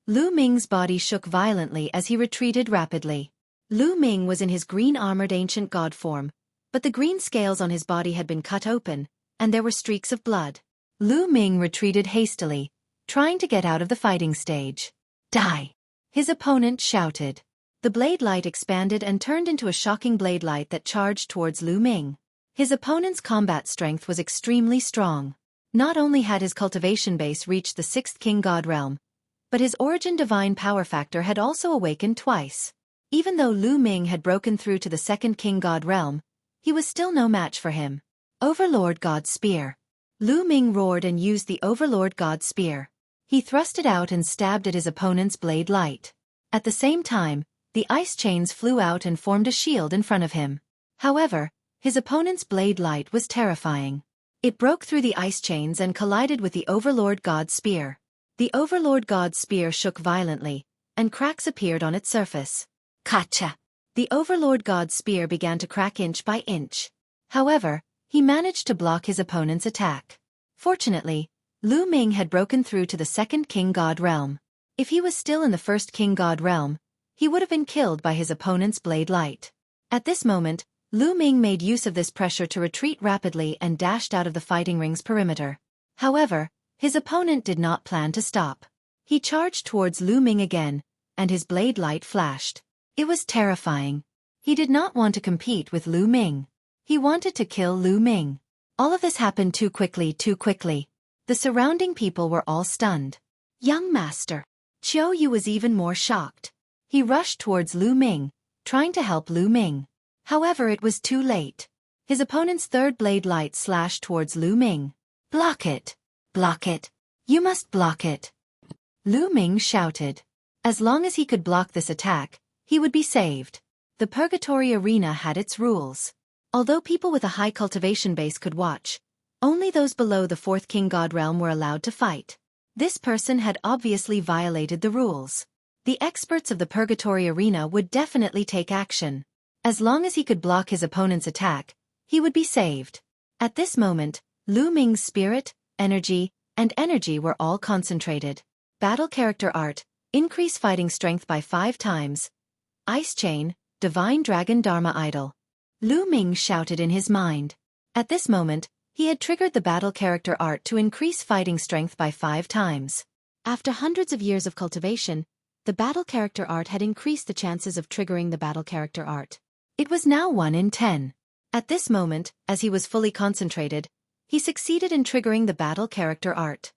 Lu Ming's body shook violently as he retreated rapidly. Lu Ming was in his green-armored ancient god form, but the green scales on his body had been cut open, and there were streaks of blood. Lu Ming retreated hastily, trying to get out of the fighting stage. Die! His opponent shouted. The blade light expanded and turned into a shocking blade light that charged towards Lu Ming. His opponent's combat strength was extremely strong. Not only had his cultivation base reached the 6th king god realm, but his origin divine power factor had also awakened twice. Even though Lu Ming had broken through to the 2nd king god realm, he was still no match for him. Overlord God Spear. Lu Ming roared and used the Overlord God Spear. He thrust it out and stabbed at his opponent's blade light. At the same time, the ice chains flew out and formed a shield in front of him. However, his opponent's blade light was terrifying. It broke through the ice chains and collided with the Overlord God Spear. The Overlord God Spear shook violently, and cracks appeared on its surface. Kacha! The Overlord God Spear began to crack inch by inch. However, he managed to block his opponent's attack. Fortunately, Lu Ming had broken through to the 2nd king god realm. If he was still in the 1st king god realm, he would have been killed by his opponent's blade light. At this moment, Lu Ming made use of this pressure to retreat rapidly and dashed out of the fighting ring's perimeter. However, his opponent did not plan to stop. He charged towards Lu Ming again, and his blade light flashed. It was terrifying. He did not want to compete with Lu Ming. He wanted to kill Lu Ming. All of this happened too quickly. The surrounding people were all stunned. Young master. Xueqi was even more shocked. He rushed towards Lu Ming, trying to help Lu Ming. However, it was too late. His opponent's third blade light slashed towards Lu Ming. Block it! Block it! You must block it! Lu Ming shouted. As long as he could block this attack, he would be saved. The Purgatory Arena had its rules. Although people with a high cultivation base could watch, only those below the 4th king god realm were allowed to fight. This person had obviously violated the rules. The experts of the Purgatory Arena would definitely take action. As long as he could block his opponent's attack, he would be saved. At this moment, Lu Ming's spirit, energy were all concentrated. Battle character art, increase fighting strength by 5 times. Ice chain, divine dragon dharma idol. Lu Ming shouted in his mind. At this moment, he had triggered the battle character art to increase fighting strength by 5 times. After hundreds of years of cultivation, the battle character art had increased the chances of triggering the battle character art. It was now 1 in 10. At this moment, as he was fully concentrated, he succeeded in triggering the battle character art.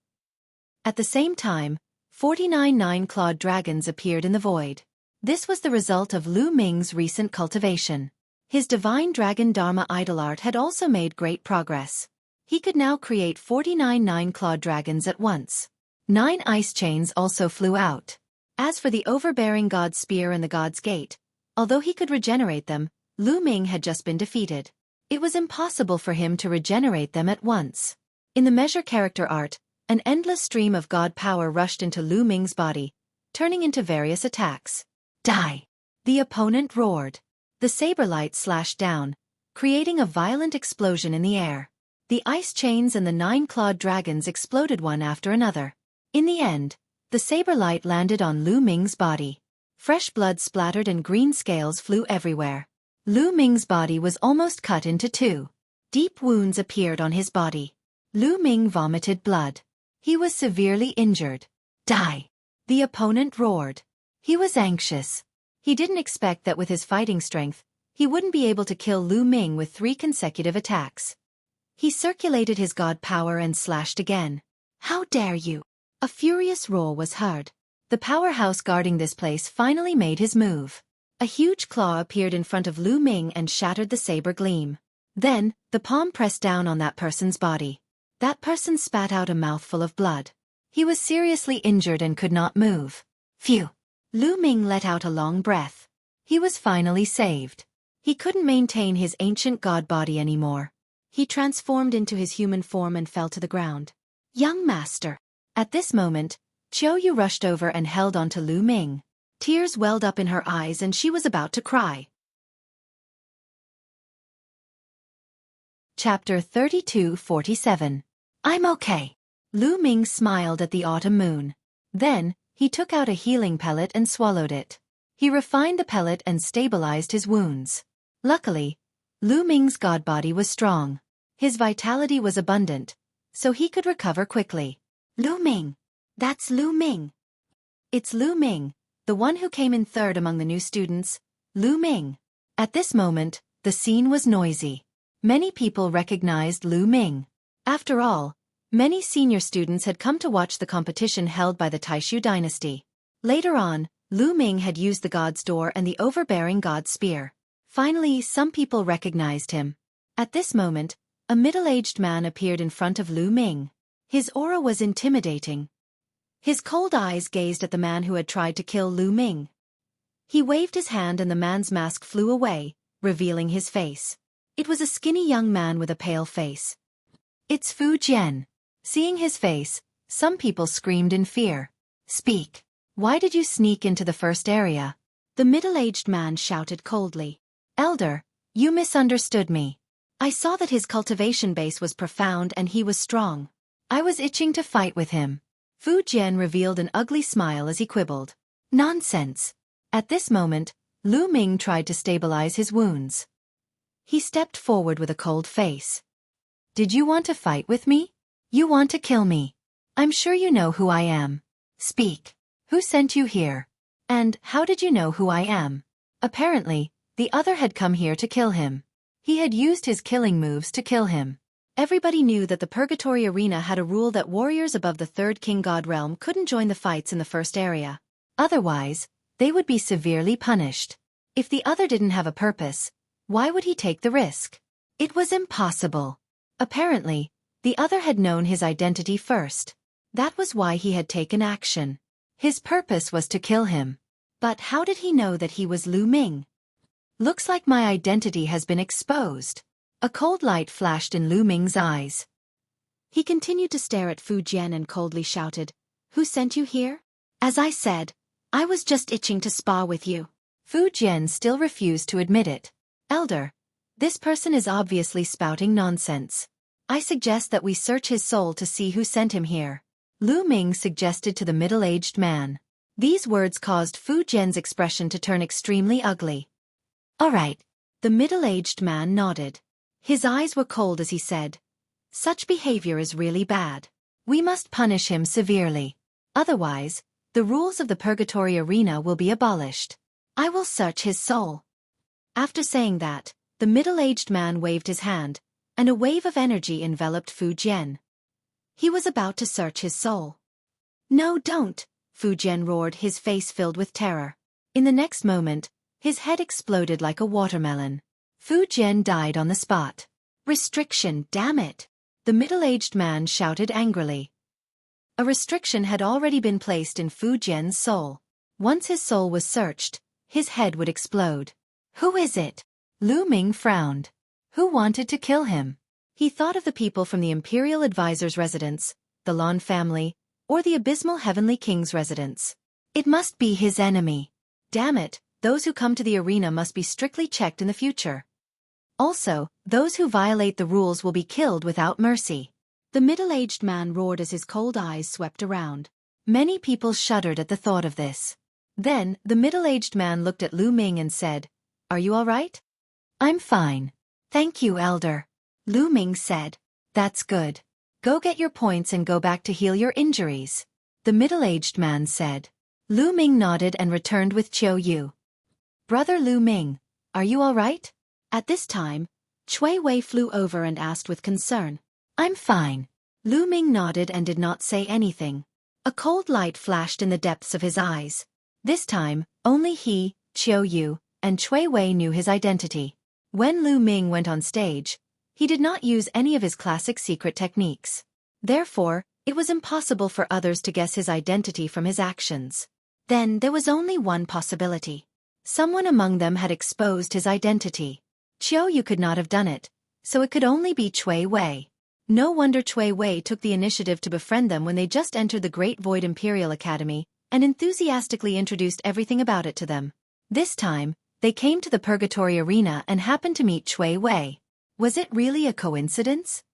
At the same time, 49 nine-clawed dragons appeared in the void. This was the result of Lu Ming's recent cultivation. His divine dragon dharma idol art had also made great progress. He could now create 49 nine-clawed dragons at once. 9 ice chains also flew out. As for the overbearing God's Spear and the God's Gate, although he could regenerate them, Lu Ming had just been defeated. It was impossible for him to regenerate them at once. In the measure character art, an endless stream of God power rushed into Lu Ming's body, turning into various attacks. Die! The opponent roared. The saber light slashed down, creating a violent explosion in the air. The ice chains and the 9-clawed dragons exploded one after another. In the end, the saber light landed on Lu Ming's body. Fresh blood splattered and green scales flew everywhere. Lu Ming's body was almost cut into 2. Deep wounds appeared on his body. Lu Ming vomited blood. He was severely injured. Die! The opponent roared. He was anxious. He didn't expect that with his fighting strength, he wouldn't be able to kill Lu Ming with 3 consecutive attacks. He circulated his god power and slashed again. How dare you! A furious roar was heard. The powerhouse guarding this place finally made his move. A huge claw appeared in front of Lu Ming and shattered the saber gleam. Then, the palm pressed down on that person's body. That person spat out a mouthful of blood. He was seriously injured and could not move. Phew! Lu Ming let out a long breath. He was finally saved. He couldn't maintain his ancient god body anymore. He transformed into his human form and fell to the ground. Young master! At this moment, Xueqi rushed over and held onto Lu Ming. Tears welled up in her eyes and she was about to cry. Chapter 32:47. I'm okay. Lu Ming smiled at the autumn moon. Then, he took out a healing pellet and swallowed it. He refined the pellet and stabilized his wounds. Luckily, Lu Ming's god body was strong. His vitality was abundant, so he could recover quickly. Lu Ming! That's Lu Ming! It's Lu Ming, the one who came in third among the new students, Lu Ming. At this moment, the scene was noisy. Many people recognized Lu Ming. After all, many senior students had come to watch the competition held by the Taishu dynasty. Later on, Lu Ming had used the God's Door and the overbearing God's Spear. Finally, some people recognized him. At this moment, a middle-aged man appeared in front of Lu Ming. His aura was intimidating. His cold eyes gazed at the man who had tried to kill Lu Ming. He waved his hand and the man's mask flew away, revealing his face. It was a skinny young man with a pale face. It's Fu Jian. Seeing his face, some people screamed in fear. Speak. Why did you sneak into the first area? The middle-aged man shouted coldly. Elder, you misunderstood me. I saw that his cultivation base was profound and he was strong. I was itching to fight with him. Fu Jian revealed an ugly smile as he quibbled. Nonsense. At this moment, Lu Ming tried to stabilize his wounds. He stepped forward with a cold face. Did you want to fight with me? You want to kill me. I'm sure you know who I am. Speak. Who sent you here? And how did you know who I am? Apparently, the other had come here to kill him. He had used his killing moves to kill him. Everybody knew that the Purgatory Arena had a rule that warriors above the third King God realm couldn't join the fights in the first area. Otherwise, they would be severely punished. If the other didn't have a purpose, why would he take the risk? It was impossible. Apparently, the other had known his identity first. That was why he had taken action. His purpose was to kill him. But how did he know that he was Lu Ming? Looks like my identity has been exposed. A cold light flashed in Lu Ming's eyes. He continued to stare at Fu Jian and coldly shouted, Who sent you here? As I said, I was just itching to spar with you. Fu Jian still refused to admit it. Elder, this person is obviously spouting nonsense. I suggest that we search his soul to see who sent him here. Lu Ming suggested to the middle-aged man. These words caused Fu Jian's expression to turn extremely ugly. All right. The middle-aged man nodded. His eyes were cold as he said, Such behavior is really bad. We must punish him severely. Otherwise, the rules of the Purgatory Arena will be abolished. I will search his soul. After saying that, the middle-aged man waved his hand, and a wave of energy enveloped Fu Jian. He was about to search his soul. No, don't, Fu Jian roared, his face filled with terror. In the next moment, his head exploded like a watermelon. Fu Jian died on the spot. Restriction, damn it! The middle-aged man shouted angrily. A restriction had already been placed in Fu Jian's soul. Once his soul was searched, his head would explode. Who is it? Lu Ming frowned. Who wanted to kill him? He thought of the people from the Imperial Advisor's residence, the Lan family, or the Abysmal Heavenly King's residence. It must be his enemy. Damn it, those who come to the arena must be strictly checked in the future. Also, those who violate the rules will be killed without mercy. The middle-aged man roared as his cold eyes swept around. Many people shuddered at the thought of this. Then, the middle-aged man looked at Lu Ming and said, Are you all right? I'm fine. Thank you, Elder. Lu Ming said. That's good. Go get your points and go back to heal your injuries. The middle-aged man said. Lu Ming nodded and returned with Xueqi. Brother Lu Ming, are you all right? At this time, Xueqi flew over and asked with concern. I'm fine. Lu Ming nodded and did not say anything. A cold light flashed in the depths of his eyes. This time, only he, Xueqi, and Cui Wei knew his identity. When Lu Ming went on stage, he did not use any of his classic secret techniques. Therefore, it was impossible for others to guess his identity from his actions. Then there was only one possibility. Someone among them had exposed his identity. Xueqi could not have done it, so it could only be Cui Wei. No wonder Cui Wei took the initiative to befriend them when they just entered the Great Void Imperial Academy, and enthusiastically introduced everything about it to them. This time, they came to the Purgatory Arena and happened to meet Cui Wei. Was it really a coincidence?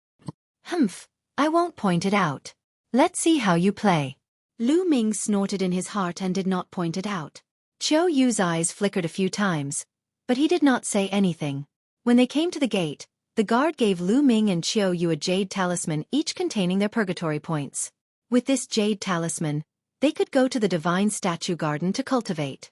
Humph, I won't point it out. Let's see how you play. Lu Ming snorted in his heart and did not point it out. Xueqi's eyes flickered a few times, but he did not say anything. When they came to the gate, the guard gave Lu Ming and Xueqi a jade talisman, each containing their purgatory points. With this jade talisman, they could go to the Divine Statue Garden to cultivate.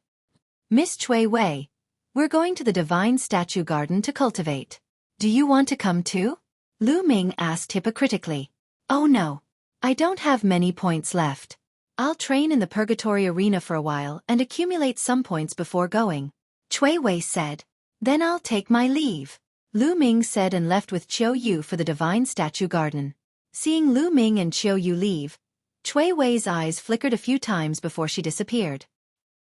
Miss Cui Wei, we're going to the Divine Statue Garden to cultivate. Do you want to come too? Lu Ming asked hypocritically. Oh no. I don't have many points left. I'll train in the Purgatory Arena for a while and accumulate some points before going. Cui Wei said. Then I'll take my leave. Lu Ming said and left with Xueqi for the Divine Statue Garden. Seeing Lu Ming and Xueqi leave, Cui Wei's eyes flickered a few times before she disappeared.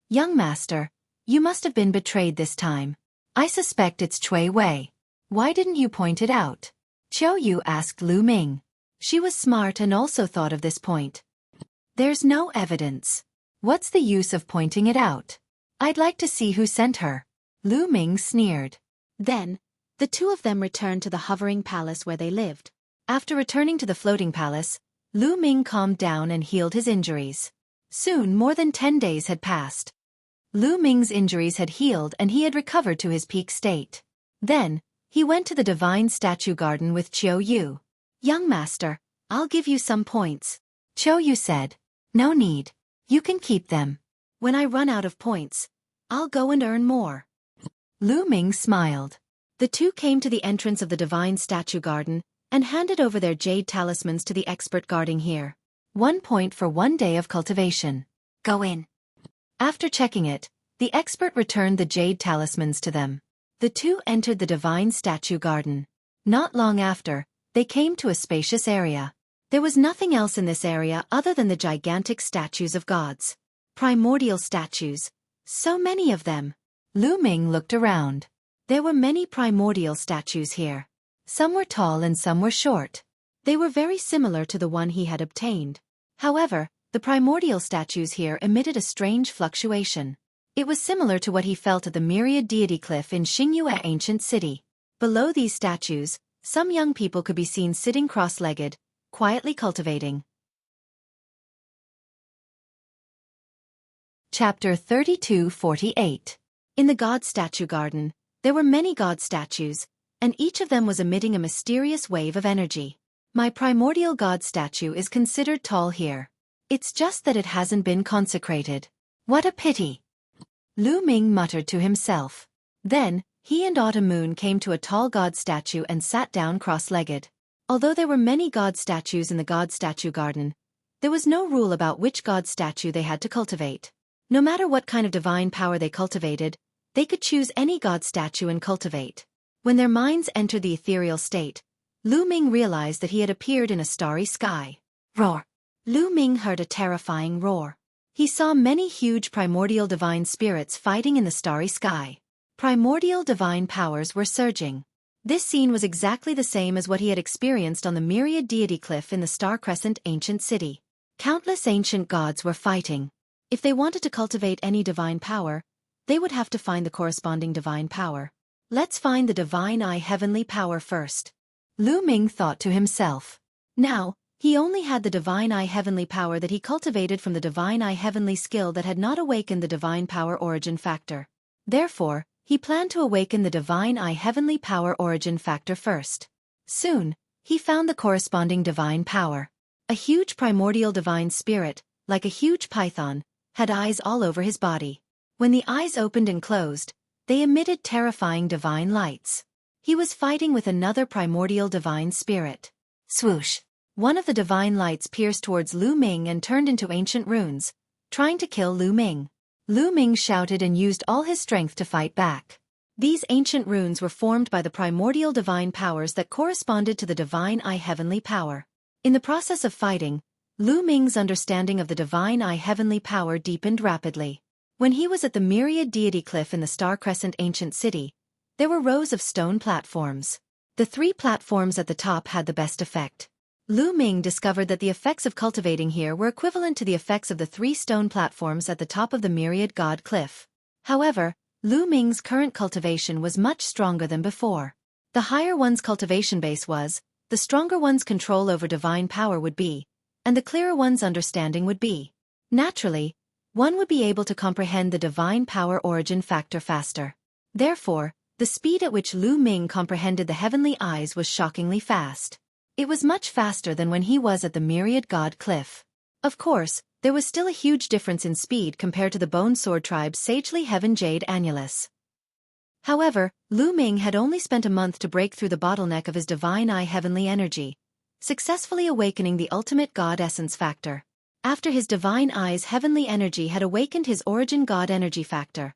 Young master, you must have been betrayed this time. I suspect it's Cui Wei. Why didn't you point it out? Xueqi asked Lu Ming. She was smart and also thought of this point. There's no evidence. What's the use of pointing it out? I'd like to see who sent her. Lu Ming sneered. Then, the two of them returned to the hovering palace where they lived. After returning to the floating palace, Lu Ming calmed down and healed his injuries. Soon more than 10 days had passed. Lu Ming's injuries had healed and he had recovered to his peak state. Then, he went to the Divine Statue Garden with Xueqi. Young master, I'll give you some points. Xueqi said. No need. You can keep them. When I run out of points, I'll go and earn more. Lu Ming smiled. The two came to the entrance of the Divine Statue Garden and handed over their jade talismans to the expert guarding here. 1 point for 1 day of cultivation. Go in. After checking it, the expert returned the jade talismans to them. The two entered the Divine Statue Garden. Not long after, they came to a spacious area. There was nothing else in this area other than the gigantic statues of gods. Primordial statues. So many of them. Lu Ming looked around. There were many primordial statues here. Some were tall and some were short. They were very similar to the one he had obtained. However, the primordial statues here emitted a strange fluctuation. It was similar to what he felt at the Myriad Deity Cliff in Xingyue Ancient City. Below these statues, some young people could be seen sitting cross-legged, quietly cultivating. Chapter 32:48. In the God Statue Garden, there were many god statues, and each of them was emitting a mysterious wave of energy. My primordial god statue is considered tall here. It's just that it hasn't been consecrated. What a pity! Lu Ming muttered to himself. Then, he and Autumn Moon came to a tall god statue and sat down cross-legged. Although there were many god statues in the God Statue Garden, there was no rule about which god statue they had to cultivate. No matter what kind of divine power they cultivated, they could choose any god statue and cultivate. When their minds entered the ethereal state, Lu Ming realized that he had appeared in a starry sky. Roar! Lu Ming heard a terrifying roar. He saw many huge primordial divine spirits fighting in the starry sky. Primordial divine powers were surging. This scene was exactly the same as what he had experienced on the Myriad Deity Cliff in the Star Crescent Ancient City. Countless ancient gods were fighting. If they wanted to cultivate any divine power, they would have to find the corresponding divine power. Let's find the divine eye heavenly power first. Lu Ming thought to himself. Now, he only had the divine eye heavenly power that he cultivated from the divine eye heavenly skill that had not awakened the divine power origin factor. Therefore, he planned to awaken the divine eye heavenly power origin factor first. Soon, he found the corresponding divine power. A huge primordial divine spirit, like a huge python, had eyes all over his body. When the eyes opened and closed, they emitted terrifying divine lights. He was fighting with another primordial divine spirit. Swoosh! One of the divine lights pierced towards Lu Ming and turned into ancient runes, trying to kill Lu Ming. Lu Ming shouted and used all his strength to fight back. These ancient runes were formed by the primordial divine powers that corresponded to the divine eye heavenly power. In the process of fighting, Lu Ming's understanding of the divine eye heavenly power deepened rapidly. When he was at the myriad deity cliff in the Star Crescent ancient city, there were rows of stone platforms. The 3 platforms at the top had the best effect. Lu Ming discovered that the effects of cultivating here were equivalent to the effects of the 3 stone platforms at the top of the myriad god cliff. However, Lu Ming's current cultivation was much stronger than before. The higher one's cultivation base was, the stronger one's control over divine power would be, and the clearer one's understanding would be. Naturally, one would be able to comprehend the divine power origin factor faster. Therefore, the speed at which Lu Ming comprehended the heavenly eyes was shockingly fast. It was much faster than when he was at the myriad god cliff. Of course, there was still a huge difference in speed compared to the Bone Sword tribe's sagely heaven jade annulus. However, Lu Ming had only spent a month to break through the bottleneck of his divine eye heavenly energy, successfully awakening the ultimate god essence factor. After his divine eye's heavenly energy had awakened his origin god energy factor,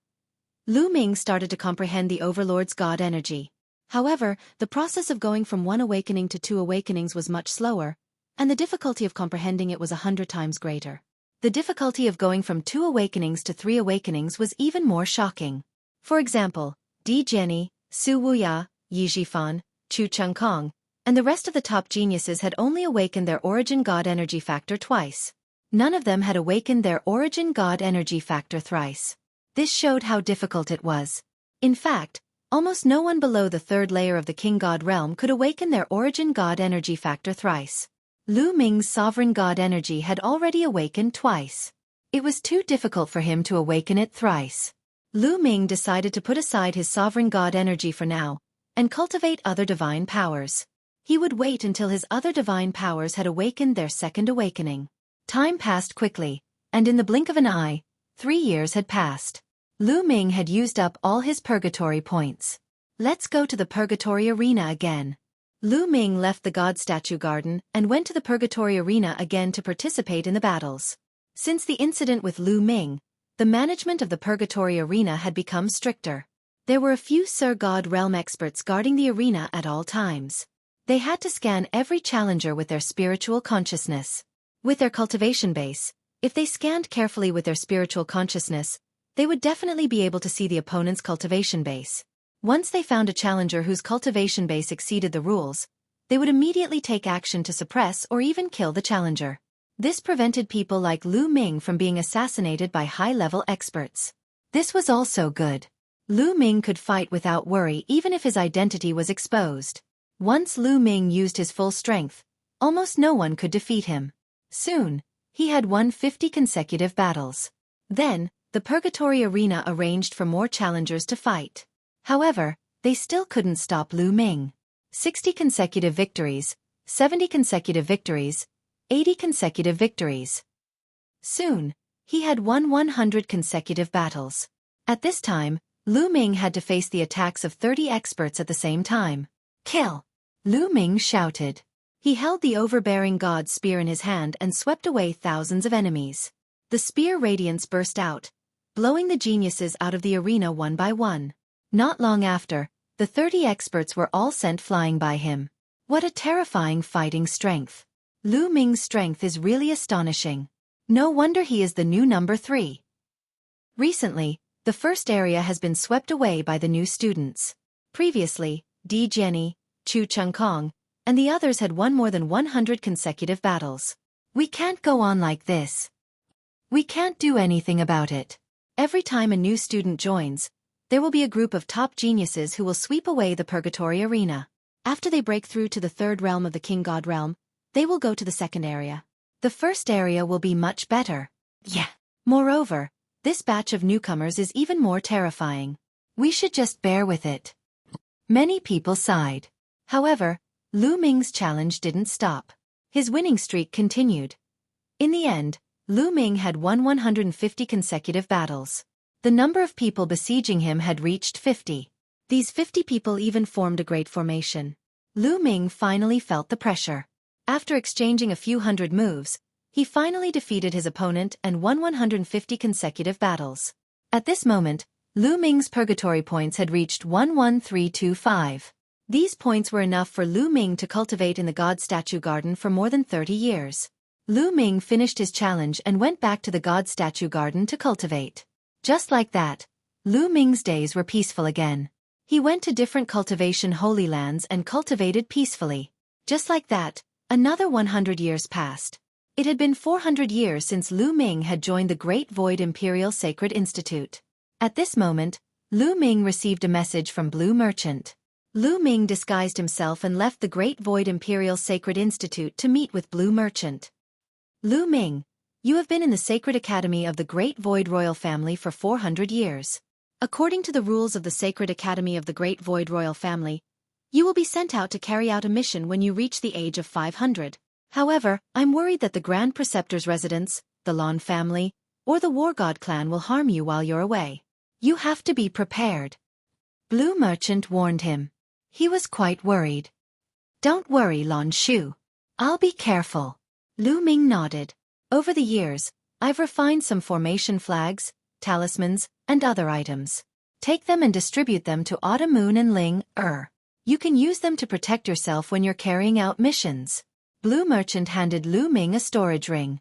Lu Ming started to comprehend the overlord's god energy. However, the process of going from 1 awakening to 2 awakenings was much slower, and the difficulty of comprehending it was 100 times greater. The difficulty of going from 2 awakenings to 3 awakenings was even more shocking. For example, Di Jianyi, Su Wuya, Yi Jifan, Chu Chengkong, and the rest of the top geniuses had only awakened their origin god energy factor twice. None of them had awakened their origin god energy factor thrice. This showed how difficult it was. In fact, almost no one below the 3rd layer of the king god realm could awaken their origin god energy factor thrice. Lu Ming's sovereign god energy had already awakened twice. It was too difficult for him to awaken it thrice. Lu Ming decided to put aside his sovereign god energy for now, and cultivate other divine powers. He would wait until his other divine powers had awakened their 2nd awakening. Time passed quickly, and in the blink of an eye, 3 years had passed. Lu Ming had used up all his purgatory points. Let's go to the purgatory arena again. Lu Ming left the god statue garden and went to the purgatory arena again to participate in the battles. Since the incident with Lu Ming, the management of the purgatory arena had become stricter. There were a few Sir God realm experts guarding the arena at all times. They had to scan every challenger with their spiritual consciousness. With their cultivation base, if they scanned carefully with their spiritual consciousness, they would definitely be able to see the opponent's cultivation base. Once they found a challenger whose cultivation base exceeded the rules, they would immediately take action to suppress or even kill the challenger. This prevented people like Lu Ming from being assassinated by high-level experts. This was also good. Lu Ming could fight without worry even if his identity was exposed. Once Lu Ming used his full strength, almost no one could defeat him. Soon, he had won 50 consecutive battles. Then, the Purgatory Arena arranged for more challengers to fight. However, they still couldn't stop Lu Ming. 60 consecutive victories, 70 consecutive victories, 80 consecutive victories. Soon, he had won 100 consecutive battles. At this time, Lu Ming had to face the attacks of 30 experts at the same time. Kill! Lu Ming shouted. He held the overbearing god's spear in his hand and swept away thousands of enemies. The spear radiance burst out, blowing the geniuses out of the arena one by one. Not long after, the 30 experts were all sent flying by him. What a terrifying fighting strength. Lu Ming's strength is really astonishing. No wonder he is the new number 3. Recently, the first area has been swept away by the new students. Previously, Di Jianyi, Chu Chengkong, and the others had won more than 100 consecutive battles. We can't go on like this. We can't do anything about it. Every time a new student joins, there will be a group of top geniuses who will sweep away the Purgatory Arena. After they break through to the 3rd realm of the King God realm, they will go to the 2nd area. The first area will be much better. Yeah. Moreover, this batch of newcomers is even more terrifying. We should just bear with it. Many people sighed. However, Lu Ming's challenge didn't stop. His winning streak continued. In the end, Lu Ming had won 150 consecutive battles. The number of people besieging him had reached 50. These 50 people even formed a great formation. Lu Ming finally felt the pressure. After exchanging a few hundred moves, he finally defeated his opponent and won 150 consecutive battles. At this moment, Lu Ming's purgatory points had reached 11325. These points were enough for Lu Ming to cultivate in the God Statue Garden for more than 30 years. Lu Ming finished his challenge and went back to the God Statue Garden to cultivate. Just like that, Lu Ming's days were peaceful again. He went to different cultivation holy lands and cultivated peacefully. Just like that, another 100 years passed. It had been 400 years since Lu Ming had joined the Great Void Imperial Sacred Institute. At this moment, Lu Ming received a message from Blue Merchant. Lu Ming disguised himself and left the Great Void Imperial Sacred Institute to meet with Blue Merchant. Lu Ming, you have been in the Sacred Academy of the Great Void Royal Family for 400 years. According to the rules of the Sacred Academy of the Great Void Royal Family, you will be sent out to carry out a mission when you reach the age of 500. However, I'm worried that the Grand Preceptor's residence, the Lon family, or the War God clan will harm you while you're away. You have to be prepared. Blue Merchant warned him. He was quite worried. Don't worry, Lon Shu. I'll be careful. Lu Ming nodded. Over the years, I've refined some formation flags, talismans, and other items. Take them and distribute them to Autumn Moon and Ling. You can use them to protect yourself when you're carrying out missions. Blue Merchant handed Lu Ming a storage ring.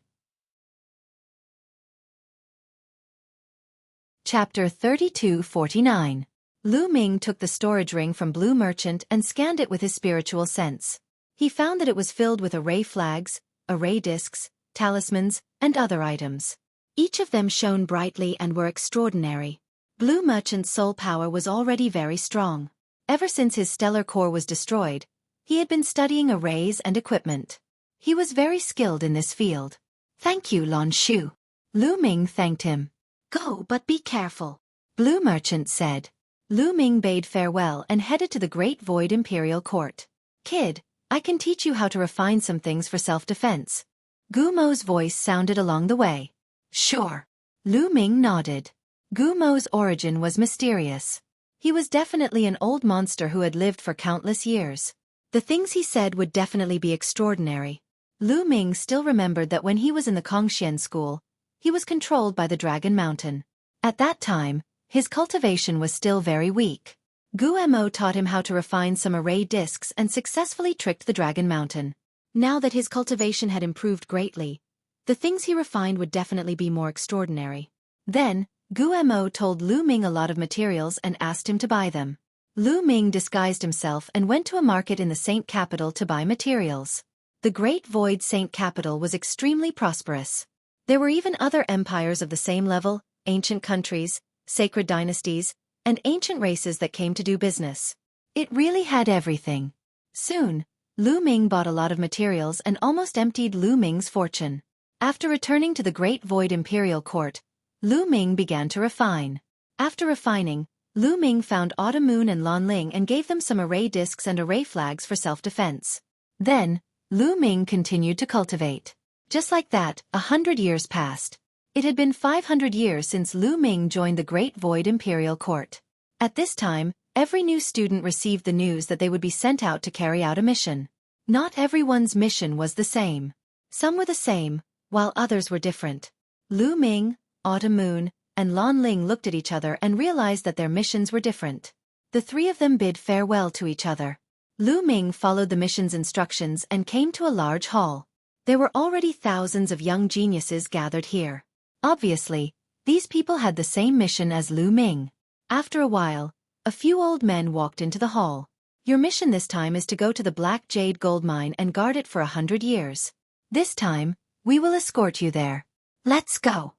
Chapter 3249. Lu Ming took the storage ring from Blue Merchant and scanned it with his spiritual sense. He found that it was filled with array flags, array discs, talismans, and other items. Each of them shone brightly and were extraordinary. Blue Merchant's soul power was already very strong. Ever since his stellar core was destroyed, he had been studying arrays and equipment. He was very skilled in this field. Thank you, Lon Shu. Lu Ming thanked him. Go, but be careful, Blue Merchant said. Lu Ming bade farewell and headed to the Great Void Imperial Court. Kid, I can teach you how to refine some things for self-defense. Gumo's voice sounded along the way. Sure. Lu Ming nodded. Gumo's origin was mysterious. He was definitely an old monster who had lived for countless years. The things he said would definitely be extraordinary. Lu Ming still remembered that when he was in the Kongxian school, he was controlled by the Dragon Mountain. At that time, his cultivation was still very weak. Gumo taught him how to refine some array discs and successfully tricked the Dragon Mountain. Now that his cultivation had improved greatly, the things he refined would definitely be more extraordinary. Then, Gumo told Lu Ming a lot of materials and asked him to buy them. Lu Ming disguised himself and went to a market in the Saint Capital to buy materials. The Great Void Saint Capital was extremely prosperous. There were even other empires of the same level, ancient countries, sacred dynasties, and ancient races that came to do business. It really had everything. Soon, Lu Ming bought a lot of materials and almost emptied Lu Ming's fortune. After returning to the Great Void Imperial Court, Lu Ming began to refine. After refining, Lu Ming found Autumn Moon and Lan Ling and gave them some array discs and array flags for self-defense. Then, Lu Ming continued to cultivate. Just like that, 100 years passed. It had been 500 years since Lu Ming joined the Great Void Imperial Court. At this time, every new student received the news that they would be sent out to carry out a mission. Not everyone's mission was the same. Some were the same, while others were different. Lu Ming, Autumn Moon, and Lan Ling looked at each other and realized that their missions were different. The three of them bid farewell to each other. Lu Ming followed the mission's instructions and came to a large hall. There were already thousands of young geniuses gathered here. Obviously, these people had the same mission as Lu Ming. After a while, a few old men walked into the hall. Your mission this time is to go to the Black Jade Gold Mine and guard it for 100 years. This time, we will escort you there. Let's go.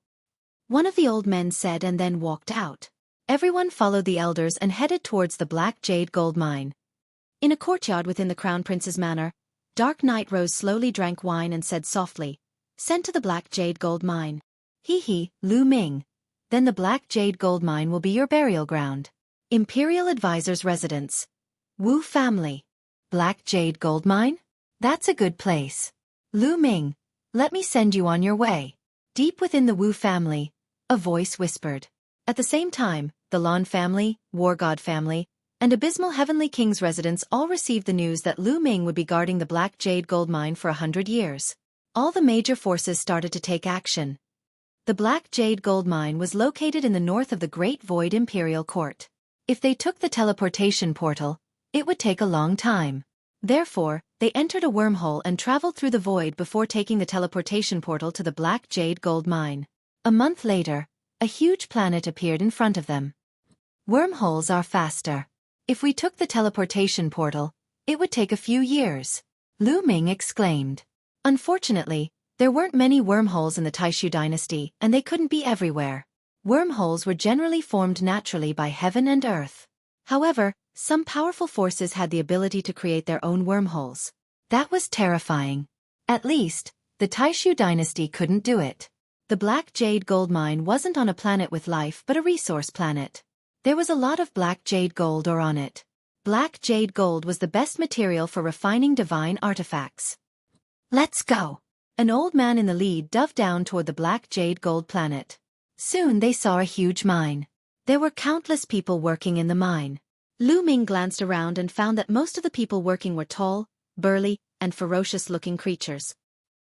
One of the old men said and then walked out. Everyone followed the elders and headed towards the Black Jade Gold Mine. In a courtyard within the Crown Prince's manor, Dark Knight Rose slowly drank wine and said softly, "Sent to the Black Jade Gold Mine." Hee, Lu Ming. Then the Black Jade Gold Mine will be your burial ground. Imperial Advisor's residence. Wu family. Black Jade Gold Mine? That's a good place. Lu Ming, let me send you on your way. Deep within the Wu family, a voice whispered. At the same time, the Lan family, War God family, and abysmal heavenly king's residents all received the news that Lu Ming would be guarding the Black Jade gold mine for 100 years. All the major forces started to take action. The Black Jade gold mine was located in the north of the Great Void Imperial Court. If they took the teleportation portal, it would take a long time. Therefore, they entered a wormhole and traveled through the void before taking the teleportation portal to the Black Jade gold mine. A month later, a huge planet appeared in front of them. Wormholes are faster. If we took the teleportation portal, it would take a few years, Lu Ming exclaimed. Unfortunately, there weren't many wormholes in the Taishu dynasty, and they couldn't be everywhere. Wormholes were generally formed naturally by heaven and earth. However, some powerful forces had the ability to create their own wormholes. That was terrifying. At least, the Taishu dynasty couldn't do it. The Black Jade gold mine wasn't on a planet with life but a resource planet. There was a lot of black jade gold ore on it. Black jade gold was the best material for refining divine artifacts. Let's go! An old man in the lead dove down toward the Black Jade gold planet. Soon they saw a huge mine. There were countless people working in the mine. Lu Ming glanced around and found that most of the people working were tall, burly, and ferocious-looking creatures.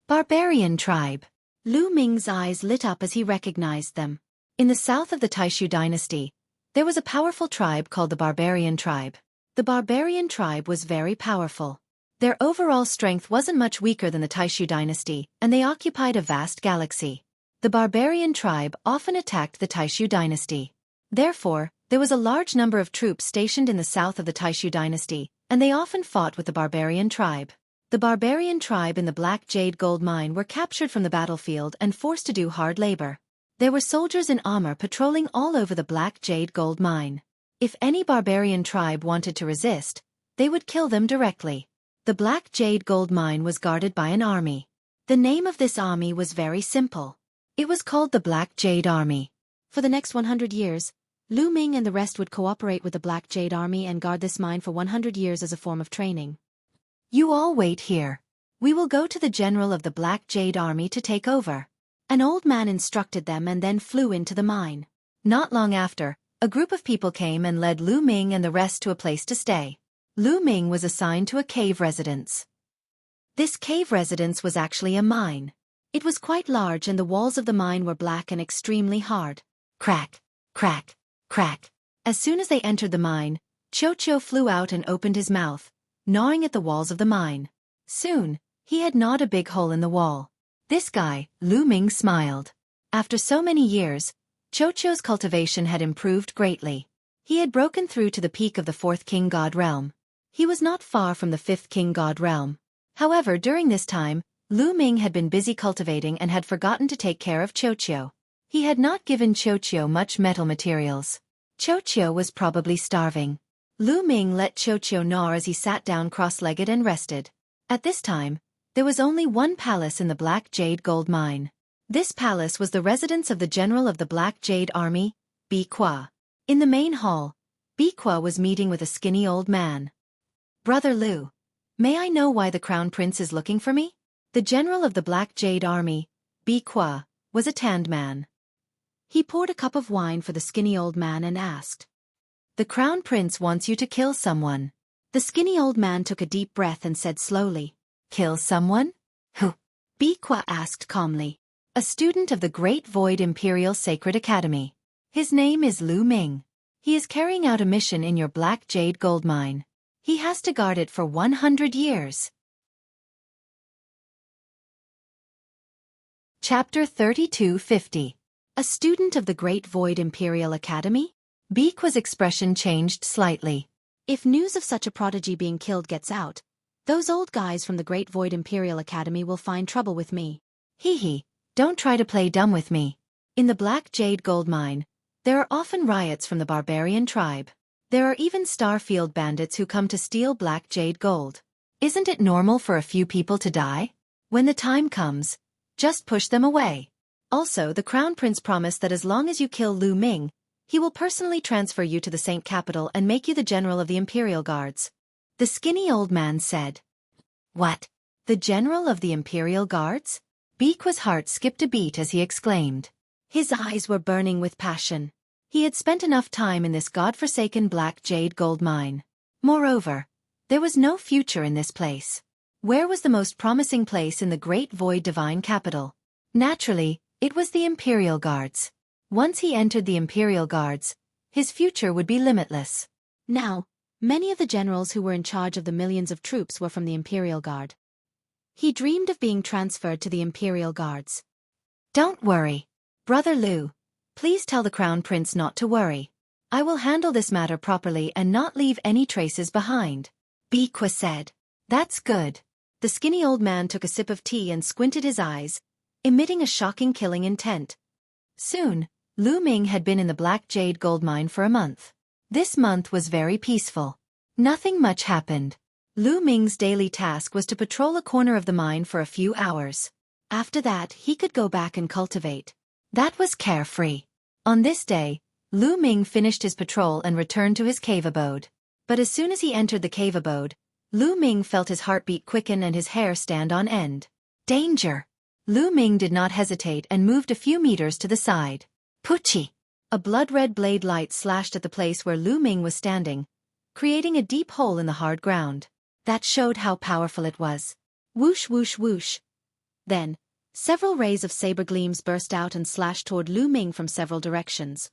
Barbarian tribe. Lu Ming's eyes lit up as he recognized them. In the south of the Taishu dynasty, there was a powerful tribe called the Barbarian tribe. The Barbarian tribe was very powerful. Their overall strength wasn't much weaker than the Taishu dynasty, and they occupied a vast galaxy. The Barbarian tribe often attacked the Taishu dynasty. Therefore, there was a large number of troops stationed in the south of the Taishu dynasty, and they often fought with the Barbarian tribe. The Barbarian tribe in the Black Jade gold mine were captured from the battlefield and forced to do hard labor. There were soldiers in armor patrolling all over the Black Jade gold mine. If any Barbarian tribe wanted to resist, they would kill them directly. The Black Jade gold mine was guarded by an army. The name of this army was very simple. It was called the Black Jade Army. For the next 100 years, Lu Ming and the rest would cooperate with the Black Jade Army and guard this mine for 100 years as a form of training. You all wait here. We will go to the general of the Black Jade Army to take over. An old man instructed them and then flew into the mine. Not long after, a group of people came and led Lu Ming and the rest to a place to stay. Lu Ming was assigned to a cave residence. This cave residence was actually a mine. It was quite large and the walls of the mine were black and extremely hard. Crack, crack, crack. As soon as they entered the mine, Xueqi flew out and opened his mouth, gnawing at the walls of the mine. Soon, he had gnawed a big hole in the wall. This guy, Lu Ming, smiled. After so many years, Xueqi's cultivation had improved greatly. He had broken through to the peak of the 4th King God realm. He was not far from the 5th King God realm. However, during this time, Lu Ming had been busy cultivating and had forgotten to take care of Xueqi. He had not given Xueqi much metal materials. Xueqi was probably starving. Lu Ming let Xueqi gnaw as he sat down cross-legged and rested. At this time, there was only one palace in the Black Jade gold mine. This palace was the residence of the general of the Black Jade Army, Xueqi. In the main hall, Xueqi was meeting with a skinny old man. Brother Lu, may I know why the crown prince is looking for me? The general of the Black Jade Army, Xueqi, was a tanned man. He poured a cup of wine for the skinny old man and asked, "The crown prince wants you to kill someone." The skinny old man took a deep breath and said slowly, "Kill someone? Who?" Xueqi asked calmly. "A student of the Great Void Imperial Sacred Academy. His name is Lu Ming. He is carrying out a mission in your Black Jade gold mine. He has to guard it for 100 years. Chapter 3250. A student of the Great Void Imperial Academy? Xueqi's expression changed slightly. If news of such a prodigy being killed gets out, those old guys from the Great Void Imperial Academy will find trouble with me. Hee, don't try to play dumb with me. In the Black Jade gold mine, there are often riots from the Barbarian tribe. There are even Starfield bandits who come to steal Black Jade gold. Isn't it normal for a few people to die? When the time comes, just push them away. Also, the Crown Prince promised that as long as you kill Lu Ming, he will personally transfer you to the Saint Capital and make you the general of the Imperial Guards. The skinny old man said. What? The general of the Imperial Guards? Xueqi's heart skipped a beat as he exclaimed. His eyes were burning with passion. He had spent enough time in this godforsaken black jade gold mine. Moreover, there was no future in this place. Where was the most promising place in the great void divine capital? Naturally, it was the Imperial Guards. Once he entered the Imperial Guards, his future would be limitless. Now, many of the generals who were in charge of the millions of troops were from the Imperial Guard. He dreamed of being transferred to the Imperial Guards. Don't worry, Brother Liu. Please tell the Crown Prince not to worry. I will handle this matter properly and not leave any traces behind. Biqua said. That's good. The skinny old man took a sip of tea and squinted his eyes, emitting a shocking killing intent. Soon, Lu Ming had been in the Black Jade gold mine for a month. This month was very peaceful. Nothing much happened. Lu Ming's daily task was to patrol a corner of the mine for a few hours. After that, he could go back and cultivate. That was carefree. On this day, Lu Ming finished his patrol and returned to his cave abode. But as soon as he entered the cave abode, Lu Ming felt his heartbeat quicken and his hair stand on end. Danger! Lu Ming did not hesitate and moved a few meters to the side. Puchi! A blood-red blade light slashed at the place where Lu Ming was standing, creating a deep hole in the hard ground. That showed how powerful it was. Whoosh whoosh whoosh. Then, several rays of saber gleams burst out and slashed toward Lu Ming from several directions.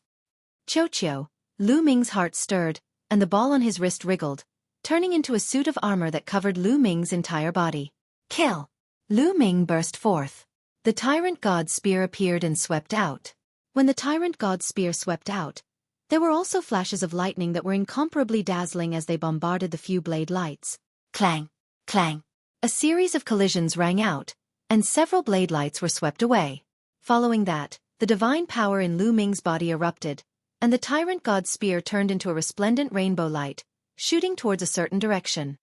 Xueqi, Lu Ming's heart stirred, and the ball on his wrist wriggled, turning into a suit of armor that covered Lu Ming's entire body. Kill! Lu Ming burst forth. The Tyrant God's spear appeared and swept out. When the Tyrant God's spear swept out, there were also flashes of lightning that were incomparably dazzling as they bombarded the few blade lights. Clang! Clang! A series of collisions rang out, and several blade lights were swept away. Following that, the divine power in Lu Ming's body erupted, and the Tyrant God's spear turned into a resplendent rainbow light, shooting towards a certain direction.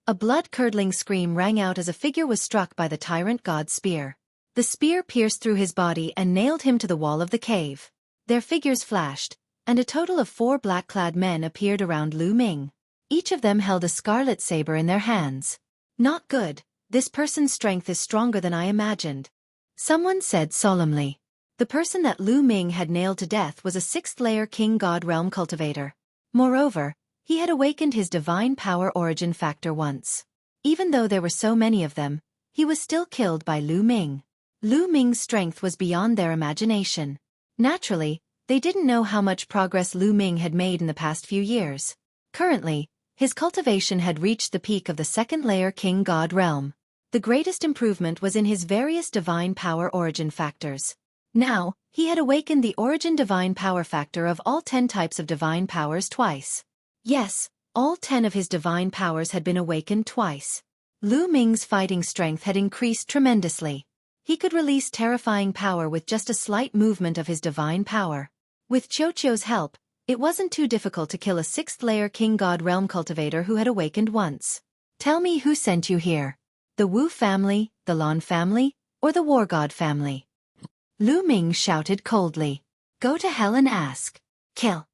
A blood-curdling scream rang out as a figure was struck by the Tyrant God's spear. The spear pierced through his body and nailed him to the wall of the cave. Their figures flashed, and a total of 4 black-clad men appeared around Lu Ming. Each of them held a scarlet saber in their hands. Not good. This person's strength is stronger than I imagined. Someone said solemnly. The person that Lu Ming had nailed to death was a 6th-layer King God Realm cultivator. Moreover, he had awakened his divine power origin factor once. Even though there were so many of them, he was still killed by Lu Ming. Lu Ming's strength was beyond their imagination. Naturally, they didn't know how much progress Lu Ming had made in the past few years. Currently, his cultivation had reached the peak of the 2nd-layer King God Realm. The greatest improvement was in his various divine power origin factors. Now, he had awakened the origin divine power factor of all 10 types of divine powers twice. Yes, all 10 of his divine powers had been awakened twice. Lu Ming's fighting strength had increased tremendously. He could release terrifying power with just a slight movement of his divine power. With Xueqi's help, it wasn't too difficult to kill a 6th-layer King God Realm cultivator who had awakened once. Tell me who sent you here. The Wu family, the Lan family, or the War God family? Lu Ming shouted coldly. Go to hell and ask. Kill.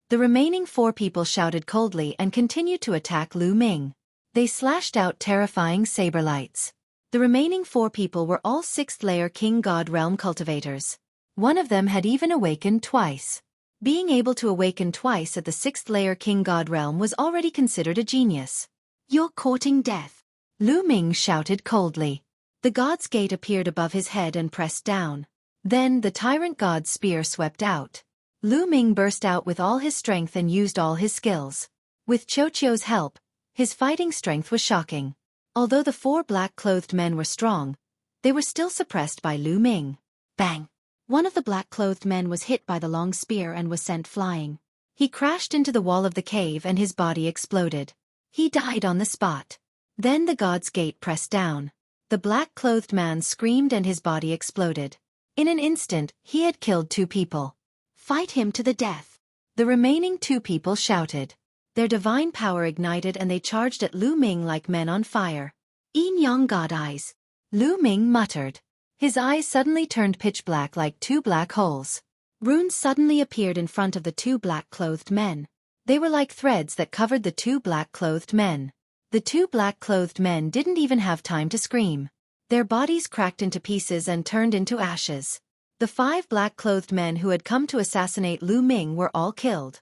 The remaining 4 people shouted coldly and continued to attack Lu Ming. They slashed out terrifying saber lights. The remaining 4 people were all 6th-layer King God Realm cultivators. One of them had even awakened twice. Being able to awaken twice at the 6th-layer King God Realm was already considered a genius. You're courting death. Lu Ming shouted coldly. The God's Gate appeared above his head and pressed down. Then the Tyrant God's spear swept out. Lu Ming burst out with all his strength and used all his skills. With Xueqi's help, his fighting strength was shocking. Although the 4 black-clothed men were strong, they were still suppressed by Lu Ming. Bang! One of the black-clothed men was hit by the long spear and was sent flying. He crashed into the wall of the cave and his body exploded. He died on the spot. Then the God's Gate pressed down. The black-clothed man screamed and his body exploded. In an instant, he had killed 2 people. Fight him to the death. The remaining 2 people shouted. Their divine power ignited and they charged at Lu Ming like men on fire. Yin Yang God Eyes. Lu Ming muttered. His eyes suddenly turned pitch black like 2 black holes. Runes suddenly appeared in front of the 2 black-clothed men. They were like threads that covered the 2 black-clothed men. The 2 black-clothed men didn't even have time to scream. Their bodies cracked into pieces and turned into ashes. The 5 black-clothed men who had come to assassinate Lu Ming were all killed.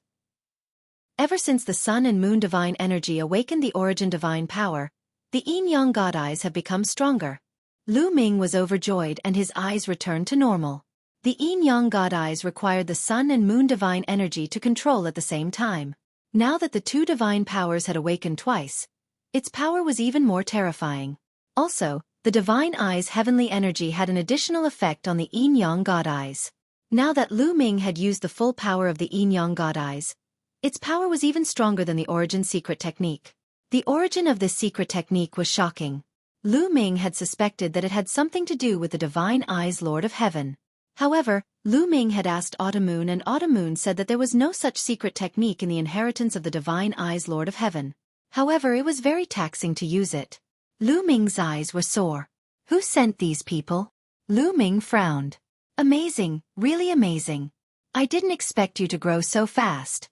Ever since the sun and moon divine energy awakened the origin divine power, the yin-yang god eyes have become stronger. Lu Ming was overjoyed and his eyes returned to normal. The yin-yang god eyes required the sun and moon divine energy to control at the same time. Now that the 2 divine powers had awakened twice, its power was even more terrifying. Also, the divine eye's heavenly energy had an additional effect on the yin-yang god eyes. Now that Lu Ming had used the full power of the yin-yang god eyes, its power was even stronger than the origin secret technique. The origin of this secret technique was shocking. Lu Ming had suspected that it had something to do with the divine eyes Lord of Heaven. However, Lu Ming had asked Autumn Moon and Autumn Moon said that there was no such secret technique in the inheritance of the divine eyes Lord of Heaven. However, it was very taxing to use it. Lu Ming's eyes were sore. Who sent these people? Lu Ming frowned. Amazing, really amazing. I didn't expect you to grow so fast.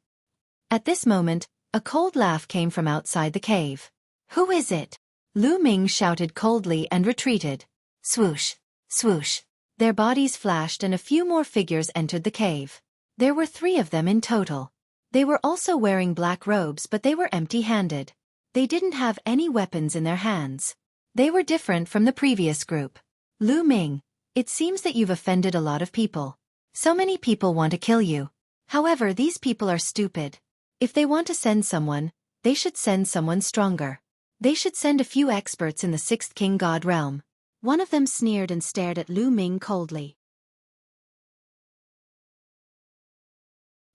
At this moment, a cold laugh came from outside the cave. Who is it? Lu Ming shouted coldly and retreated. Swoosh, swoosh. Their bodies flashed and a few more figures entered the cave. There were 3 of them in total. They were also wearing black robes but they were empty-handed. They didn't have any weapons in their hands. They were different from the previous group. Lu Ming, it seems that you've offended a lot of people. So many people want to kill you. However, these people are stupid. If they want to send someone, they should send someone stronger. They should send a few experts in the 6th King God realm. One of them sneered and stared at Lu Ming coldly.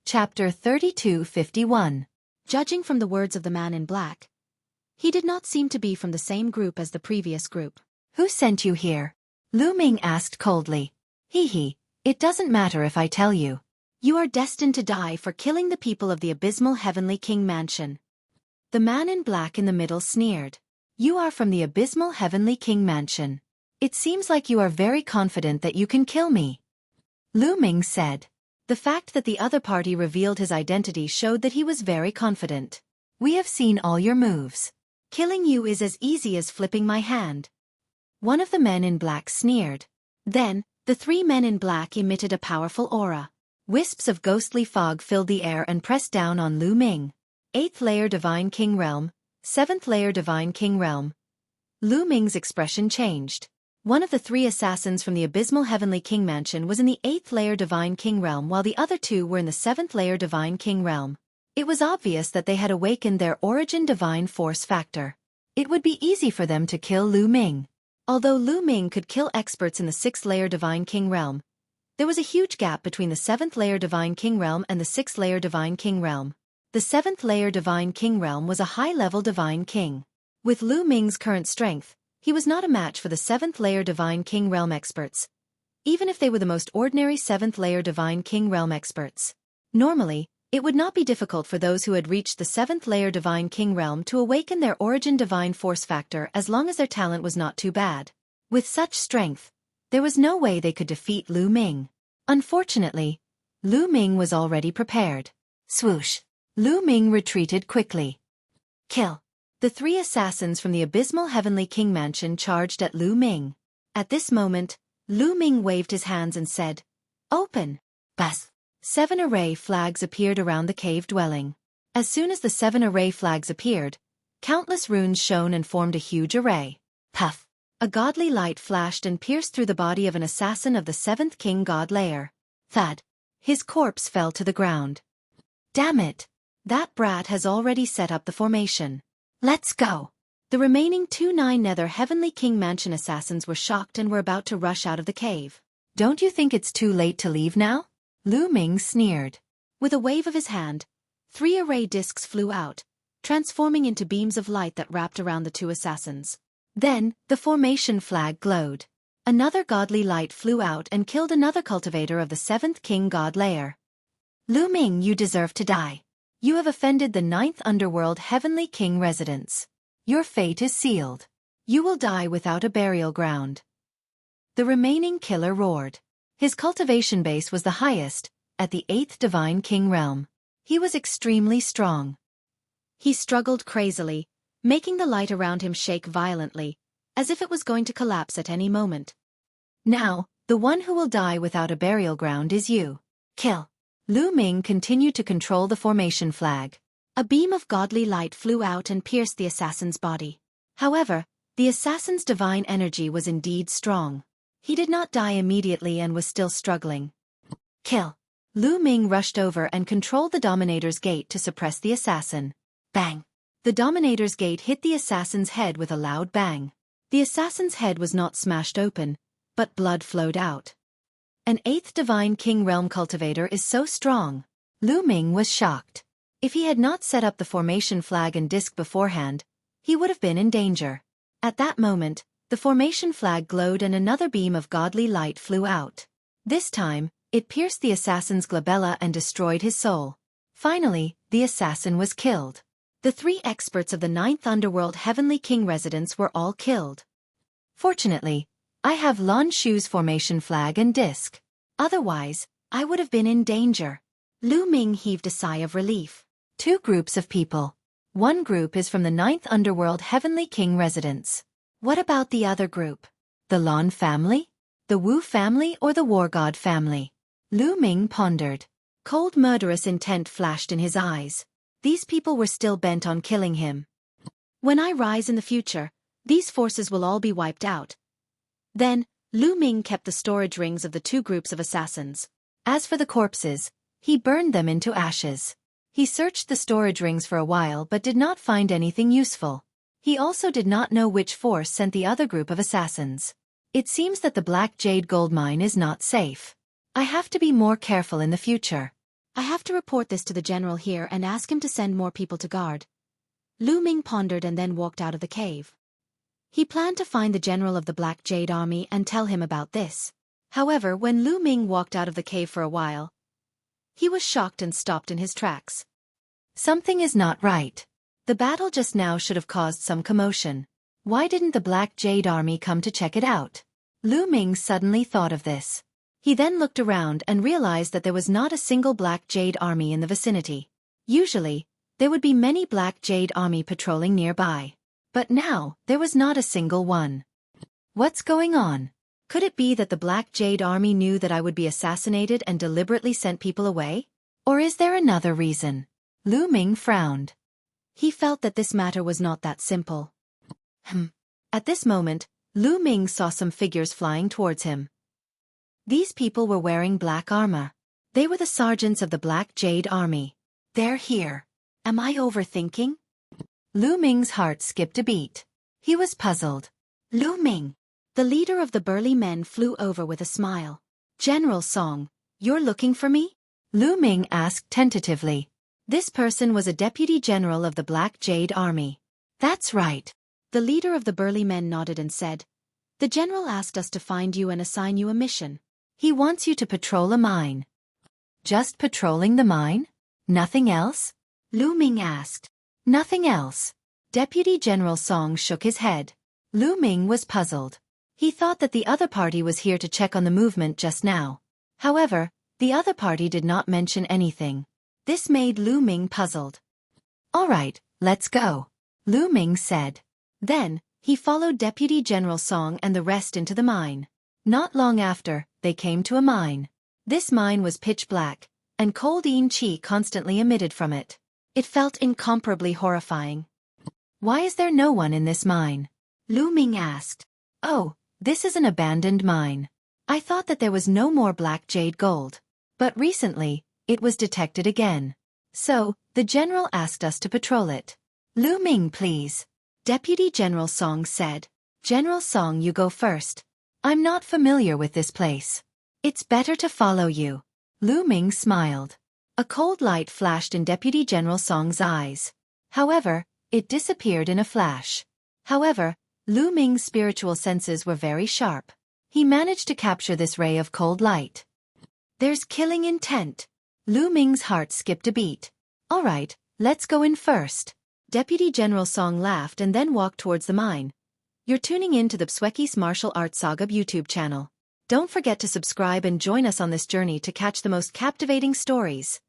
Chapter 32:51. Judging from the words of the man in black, he did not seem to be from the same group as the previous group. Who sent you here? Lu Ming asked coldly. Hee, it doesn't matter if I tell you. You are destined to die for killing the people of the abysmal Heavenly King Mansion. The man in black in the middle sneered. You are from the abysmal Heavenly King Mansion. It seems like you are very confident that you can kill me. Lu Ming said. The fact that the other party revealed his identity showed that he was very confident. We have seen all your moves. Killing you is as easy as flipping my hand. One of the men in black sneered. Then, the 3 men in black emitted a powerful aura. Wisps of ghostly fog filled the air and pressed down on Lu Ming. 8th layer Divine King Realm, 7th layer Divine King Realm. Lu Ming's expression changed. One of the 3 assassins from the abysmal Heavenly King Mansion was in the 8th layer Divine King Realm while the other 2 were in the 7th layer Divine King Realm. It was obvious that they had awakened their origin divine force factor. It would be easy for them to kill Lu Ming. Although Lu Ming could kill experts in the 6th layer Divine King Realm, there was a huge gap between the 7th layer Divine King Realm and the 6th layer Divine King Realm. The 7th layer Divine King Realm was a high-level Divine King. With Lu Ming's current strength, he was not a match for the 7th layer Divine King Realm experts, even if they were the most ordinary 7th layer Divine King Realm experts. Normally, it would not be difficult for those who had reached the 7th layer Divine King Realm to awaken their origin divine force factor as long as their talent was not too bad. With such strength, there was no way they could defeat Lu Ming. Unfortunately, Lu Ming was already prepared. Swoosh. Lu Ming retreated quickly. Kill. The 3 assassins from the abysmal Heavenly King Mansion charged at Lu Ming. At this moment, Lu Ming waved his hands and said, Open. Bas. 7 array flags appeared around the cave dwelling. As soon as the 7 array flags appeared, countless runes shone and formed a huge array. Puff. A godly light flashed and pierced through the body of an assassin of the 7th King God layer. Thud. His corpse fell to the ground. Damn it! That brat has already set up the formation. Let's go! The remaining 2 Nether Heavenly King Mansion assassins were shocked and were about to rush out of the cave. Don't you think it's too late to leave now? Lu Ming sneered. With a wave of his hand, 3 array discs flew out, transforming into beams of light that wrapped around the 2 assassins. Then, the formation flag glowed. Another godly light flew out and killed another cultivator of the 7th King God layer. Lu Ming, you deserve to die. You have offended the 9th Underworld Heavenly King residents. Your fate is sealed. You will die without a burial ground. The remaining killer roared. His cultivation base was the highest, at the 8th Divine King realm. He was extremely strong. He struggled crazily, making the light around him shake violently, as if it was going to collapse at any moment. Now, The one who will die without a burial ground is you. Kill. Lu Ming continued to control the formation flag. A beam of godly light flew out and pierced the assassin's body. However, the assassin's divine energy was indeed strong. He did not die immediately and was still struggling. Kill. Lu Ming rushed over and controlled the Dominator's gate to suppress the assassin. Bang. The Dominator's gate hit the assassin's head with a loud bang. The assassin's head was not smashed open, but blood flowed out. An 8th Divine King Realm Cultivator is so strong. Lu Ming was shocked. If he had not set up the formation flag and disc beforehand, he would have been in danger. At that moment, the formation flag glowed and another beam of godly light flew out. This time, it pierced the assassin's glabella and destroyed his soul. Finally, the assassin was killed. The 3 experts of the 9th Underworld Heavenly King residence were all killed. Fortunately, I have Lan Shu's formation flag and disc. Otherwise, I would have been in danger. Lu Ming heaved a sigh of relief. 2 groups of people. One group is from the 9th Underworld Heavenly King residence. What about the other group? The Lan family? The Wu family or the War God family? Lu Ming pondered. Cold murderous intent flashed in his eyes. These people were still bent on killing him. When I rise in the future, these forces will all be wiped out. Then, Lu Ming kept the storage rings of the 2 groups of assassins. As for the corpses, he burned them into ashes. He searched the storage rings for a while but did not find anything useful. He also did not know which force sent the other group of assassins. It seems that the Black Jade gold mine is not safe. I have to be more careful in the future. I have to report this to the general here and ask him to send more people to guard. Lu Ming pondered and then walked out of the cave. He planned to find the general of the Black Jade army and tell him about this. However, when Lu Ming walked out of the cave for a while, he was shocked and stopped in his tracks. Something is not right. The battle just now should have caused some commotion. Why didn't the Black Jade army come to check it out? Lu Ming suddenly thought of this. He then looked around and realized that there was not a single Black Jade army in the vicinity. Usually, there would be many Black Jade army patrolling nearby. But now, there was not a single one. What's going on? Could it be that the Black Jade army knew that I would be assassinated and deliberately sent people away? Or is there another reason? Lu Ming frowned. He felt that this matter was not that simple. At this moment, Lu Ming saw some figures flying towards him. These people were wearing black armor. They were the sergeants of the Black Jade army. They're here. Am I overthinking? Lu Ming's heart skipped a beat. He was puzzled. Lu Ming. The leader of the burly men flew over with a smile. General Song, you're looking for me? Lu Ming asked tentatively. This person was a deputy general of the Black Jade army. That's right. The leader of the burly men nodded and said, the general asked us to find you and assign you a mission. He wants you to patrol a mine. Just patrolling the mine? Nothing else? Lu Ming asked. Nothing else. Deputy General Song shook his head. Lu Ming was puzzled. He thought that the other party was here to check on the movement just now. However, the other party did not mention anything. This made Lu Ming puzzled. All right, let's go, Lu Ming said. Then, he followed Deputy General Song and the rest into the mine. Not long after, they came to a mine. This mine was pitch black, and cold chi constantly emitted from it. It felt incomparably horrifying. Why is there no one in this mine? Lu Ming asked. Oh, this is an abandoned mine. I thought that there was no more Black Jade gold. But recently, it was detected again. So, the general asked us to patrol it. Lu Ming, please. Deputy General Song said. General Song, you go first. I'm not familiar with this place. It's better to follow you. Lu Ming smiled. A cold light flashed in Deputy General Song's eyes. However, it disappeared in a flash. However, Lu Ming's spiritual senses were very sharp. He managed to capture this ray of cold light. There's killing intent. Lu Ming's heart skipped a beat. All right, let's go in first. Deputy General Song laughed and then walked towards the mine. You're tuning in to the Xueqi's Martial Arts Saga YouTube channel. Don't forget to subscribe and join us on this journey to catch the most captivating stories.